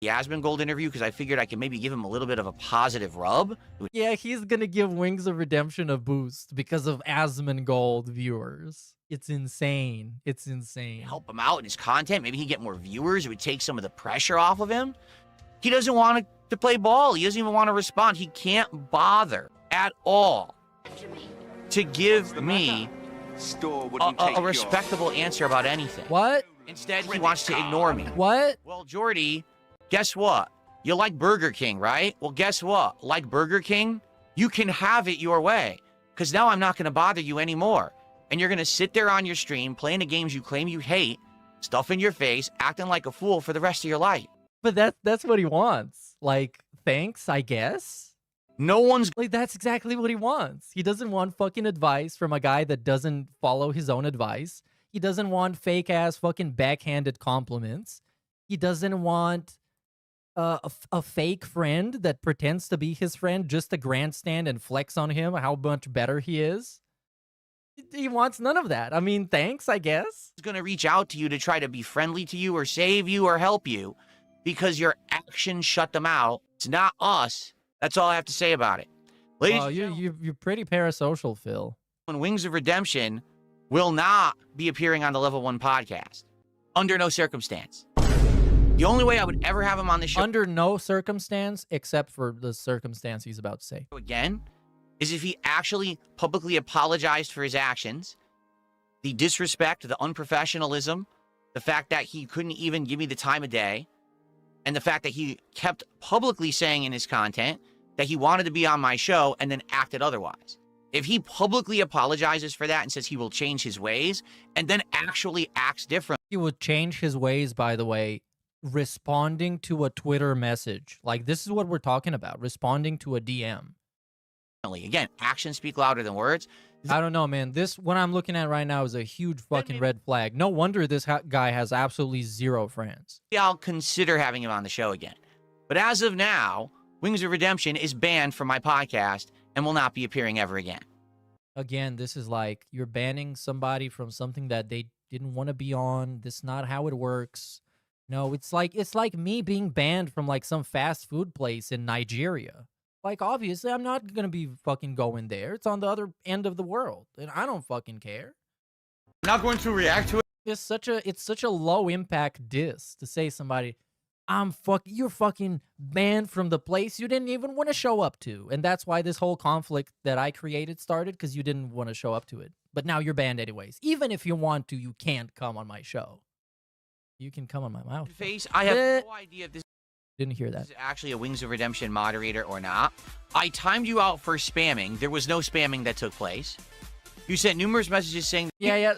Yasmin Gold interview because I figured I could maybe give him a little bit of a positive rub. Yeah, he's gonna give Wings of Redemption a boost because of Asmongold Gold viewers. It's insane. It's insane. Help him out in his content. Maybe he'd get more viewers. It would take some of the pressure off of him. He doesn't want to play ball. He doesn't even want to respond. He can't bother at all to give me a respectable answer about anything. What? Instead, he wants to ignore me. What? Well, Jordy, guess what? You like Burger King, right? Well, guess what? Like Burger King, you can have it your way. Because now I'm not going to bother you anymore. And you're going to sit there on your stream, playing the games you claim you hate, stuff in your face, acting like a fool for the rest of your life. But that's what he wants. Like, thanks, I guess? No one's... Like, that's exactly what he wants. He doesn't want fucking advice from a guy that doesn't follow his own advice. He doesn't want fake-ass fucking backhanded compliments. He doesn't want a fake friend that pretends to be his friend just to grandstand and flex on him how much better he is. He wants none of that. I mean, thanks, I guess. He's going to reach out to you to try to be friendly to you or save you or help you because your actions shut them out. It's not us. That's all I have to say about it. Ladies, you're pretty parasocial, Phil. Wings of Redemption will not be appearing on the Level 1 podcast. Under no circumstance. The only way I would ever have him on the show... Under no circumstance, except for the circumstance he's about to say. Again, is if he actually publicly apologized for his actions, the disrespect, the unprofessionalism, the fact that he couldn't even give me the time of day, and the fact that he kept publicly saying in his content that he wanted to be on my show and then acted otherwise. If he publicly apologizes for that and says he will change his ways and then actually acts different. He would change his ways, by the way, responding to a Twitter message. Like, this is what we're talking about, responding to a DM. Again, actions speak louder than words. I don't know, man. This, what I'm looking at right now, is a huge fucking red flag. No wonder this guy has absolutely zero friends. I'll consider having him on the show again. But as of now, Wings of Redemption is banned from my podcast and will not be appearing ever again. Again, this is like you're banning somebody from something that they didn't want to be on. This is not how it works. No, it's like me being banned from like some fast food place in Nigeria. Like, obviously, I'm not gonna be fucking going there. It's on the other end of the world, and I don't fucking care. I'm not going to react to it. It's such a low impact diss to say somebody, you're fucking banned from the place you didn't even want to show up to. And that's why this whole conflict that I created started, because you didn't want to show up to it. But now you're banned anyways. Even if you want to, you can't come on my show. You can come on my mouth. Face, I have no idea if this didn't hear that. is actually a Wings of Redemption moderator or not. I timed you out for spamming. There was no spamming that took place. You sent numerous messages saying... Yeah.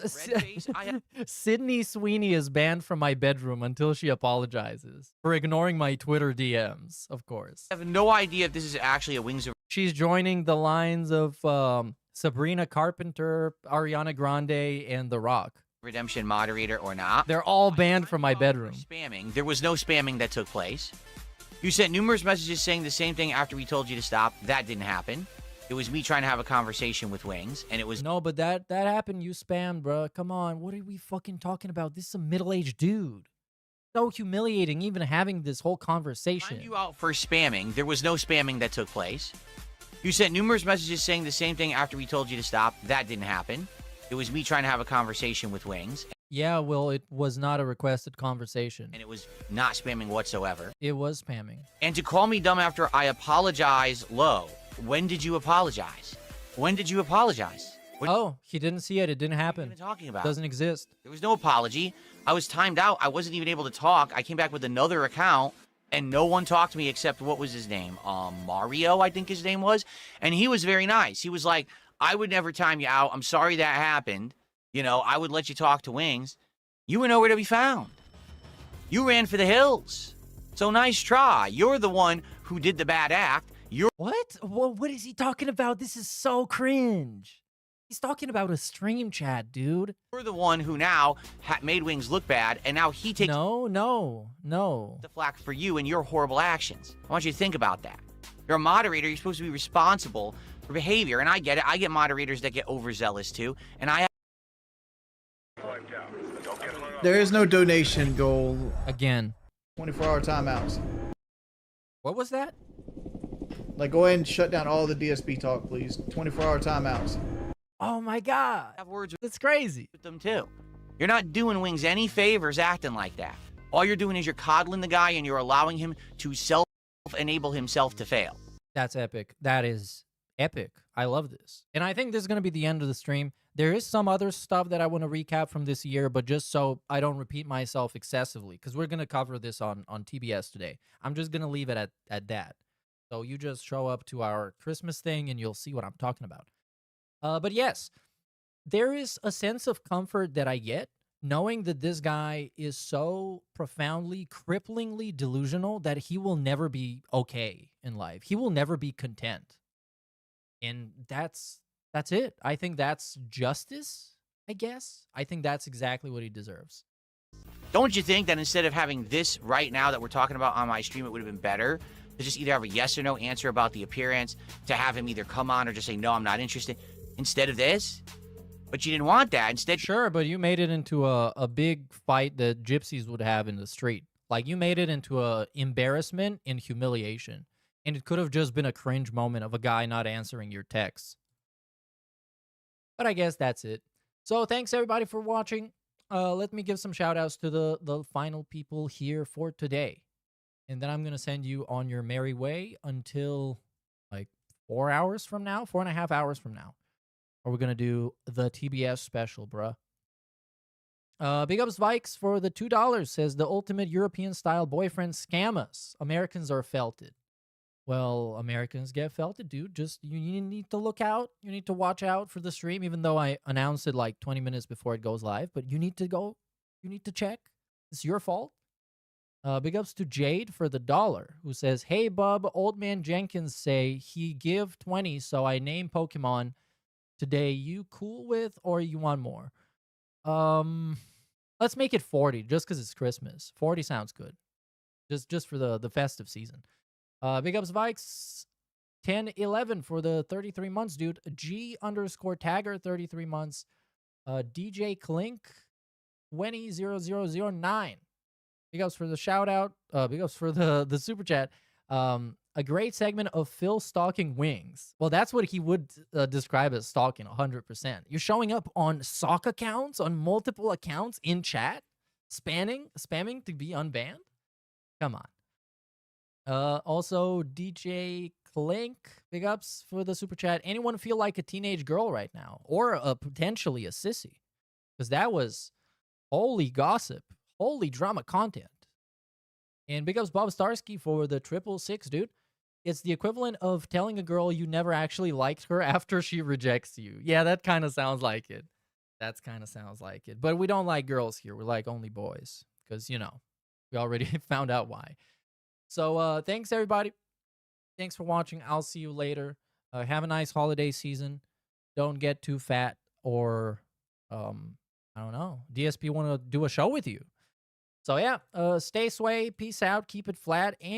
Sydney Sweeney is banned from my bedroom until she apologizes for ignoring my Twitter DMs, of course. I have no idea if this is actually a Wings of... She's joining the lines of Sabrina Carpenter, Ariana Grande, and The Rock. Redemption moderator or not. They're all banned from my bedroom. Spamming. There was no spamming that took place. You sent numerous messages saying the same thing after we told you to stop. That didn't happen. It was me trying to have a conversation with Wings, and it was... No, but that happened. You spammed, bro. Come on. What are we fucking talking about? This is a middle-aged dude. So humiliating even having this whole conversation. You out for spamming. There was no spamming that took place. You sent numerous messages saying the same thing after we told you to stop. That didn't happen. It was me trying to have a conversation with Wings. Yeah, well, it was not a requested conversation. And it was not spamming whatsoever. It was spamming. And to call me dumb after I apologize low. When did you apologize? When did you apologize? Oh, he didn't see it. It didn't happen. What are you even talking about? Doesn't exist. There was no apology. I was timed out. I wasn't even able to talk. I came back with another account, and no one talked to me except, what was his name? Mario, I think his name was. And he was very nice. He was like, I would never time you out. I'm sorry that happened. You know, I would let you talk to Wings. You were nowhere to be found. You ran for the hills. So nice try. You're the one who did the bad act. You're... What? What is he talking about? This is so cringe. He's talking about a stream chat, dude. You're the one who now made Wings look bad, and now he takes... No. ...the flack for you and your horrible actions. I want you to think about that. You're a moderator. You're supposed to be responsible for behavior, and I get it. I get moderators that get overzealous, too, and I... There is no donation goal. Again. 24-hour timeouts. What was that? Like, go ahead and shut down all the DSP talk, please. 24-hour timeouts. Oh my God. Have words with... That's crazy. ...with them, too. You're not doing Wings any favors acting like that. All you're doing is you're coddling the guy, and you're allowing him to self-enable himself to fail. That's epic. That is epic. I love this. And I think this is going to be the end of the stream. There is some other stuff that I want to recap from this year, but just so I don't repeat myself excessively, because we're going to cover this on TBS today. I'm just going to leave it at that. So you just show up to our Christmas thing and you'll see what I'm talking about. But yes, there is a sense of comfort that I get knowing that this guy is so profoundly, cripplingly delusional that he will never be okay in life. He will never be content. And that's it. I think that's justice, I guess. I think that's exactly what he deserves. Don't you think that instead of having this right now that we're talking about on my stream, it would have been better to just either have a yes or no answer about the appearance, to have him either come on or just say, no, I'm not interested, instead of this? But you didn't want that. Instead, sure, but you made it into a big fight that gypsies would have in the street. Like, you made it into a embarrassment and humiliation. And it could have just been a cringe moment of a guy not answering your texts. But I guess that's it. So thanks everybody for watching. Let me give some shout outs to the final people here for today. And then I'm going to send you on your merry way until like 4 hours from now, 4.5 hours from now. Or we're going to do the TBS special, bruh. Big ups Vikes for the $2. Says the ultimate European style boyfriend scam us. Americans are felted. well, Americans get felted, dude. Just you need to look out. You need to watch out for the stream, even though I announced it like 20 minutes before it goes live. But you need to go. You need to check. It's your fault. Big ups to Jade for the $1, who says, "Hey, bub, old man Jenkins say he give 20, so I name Pokemon today. You cool with, or you want more? Let's make it 40, just because it's Christmas. 40 sounds good. Just for the festive season. Big ups Vikes 1011 for the 33 months, dude. G_Tagger 33 months. DJ Clink 200009. Big ups for the shout out. Big ups for the super chat. A great segment of Phil stalking wings. Well, that's what he would describe as stalking 100%. You're showing up on sock accounts, on multiple accounts in chat, spamming to be unbanned. Come on. Also, DJ Clink, big ups for the super chat. Anyone feel like a teenage girl right now? Or potentially a sissy? Because that was holy gossip, holy drama content. And big ups Bob Starsky for the 666, dude. It's the equivalent of telling a girl you never actually liked her after she rejects you. Yeah, that kind of sounds like it. That kind of sounds like it. But we don't like girls here. We like only boys. Because, we already found out why. So, thanks, everybody. Thanks for watching. I'll see you later. Have a nice holiday season. Don't get too fat or, I don't know, DSP want to do a show with you. So, yeah, stay sway. Peace out. Keep it flat. And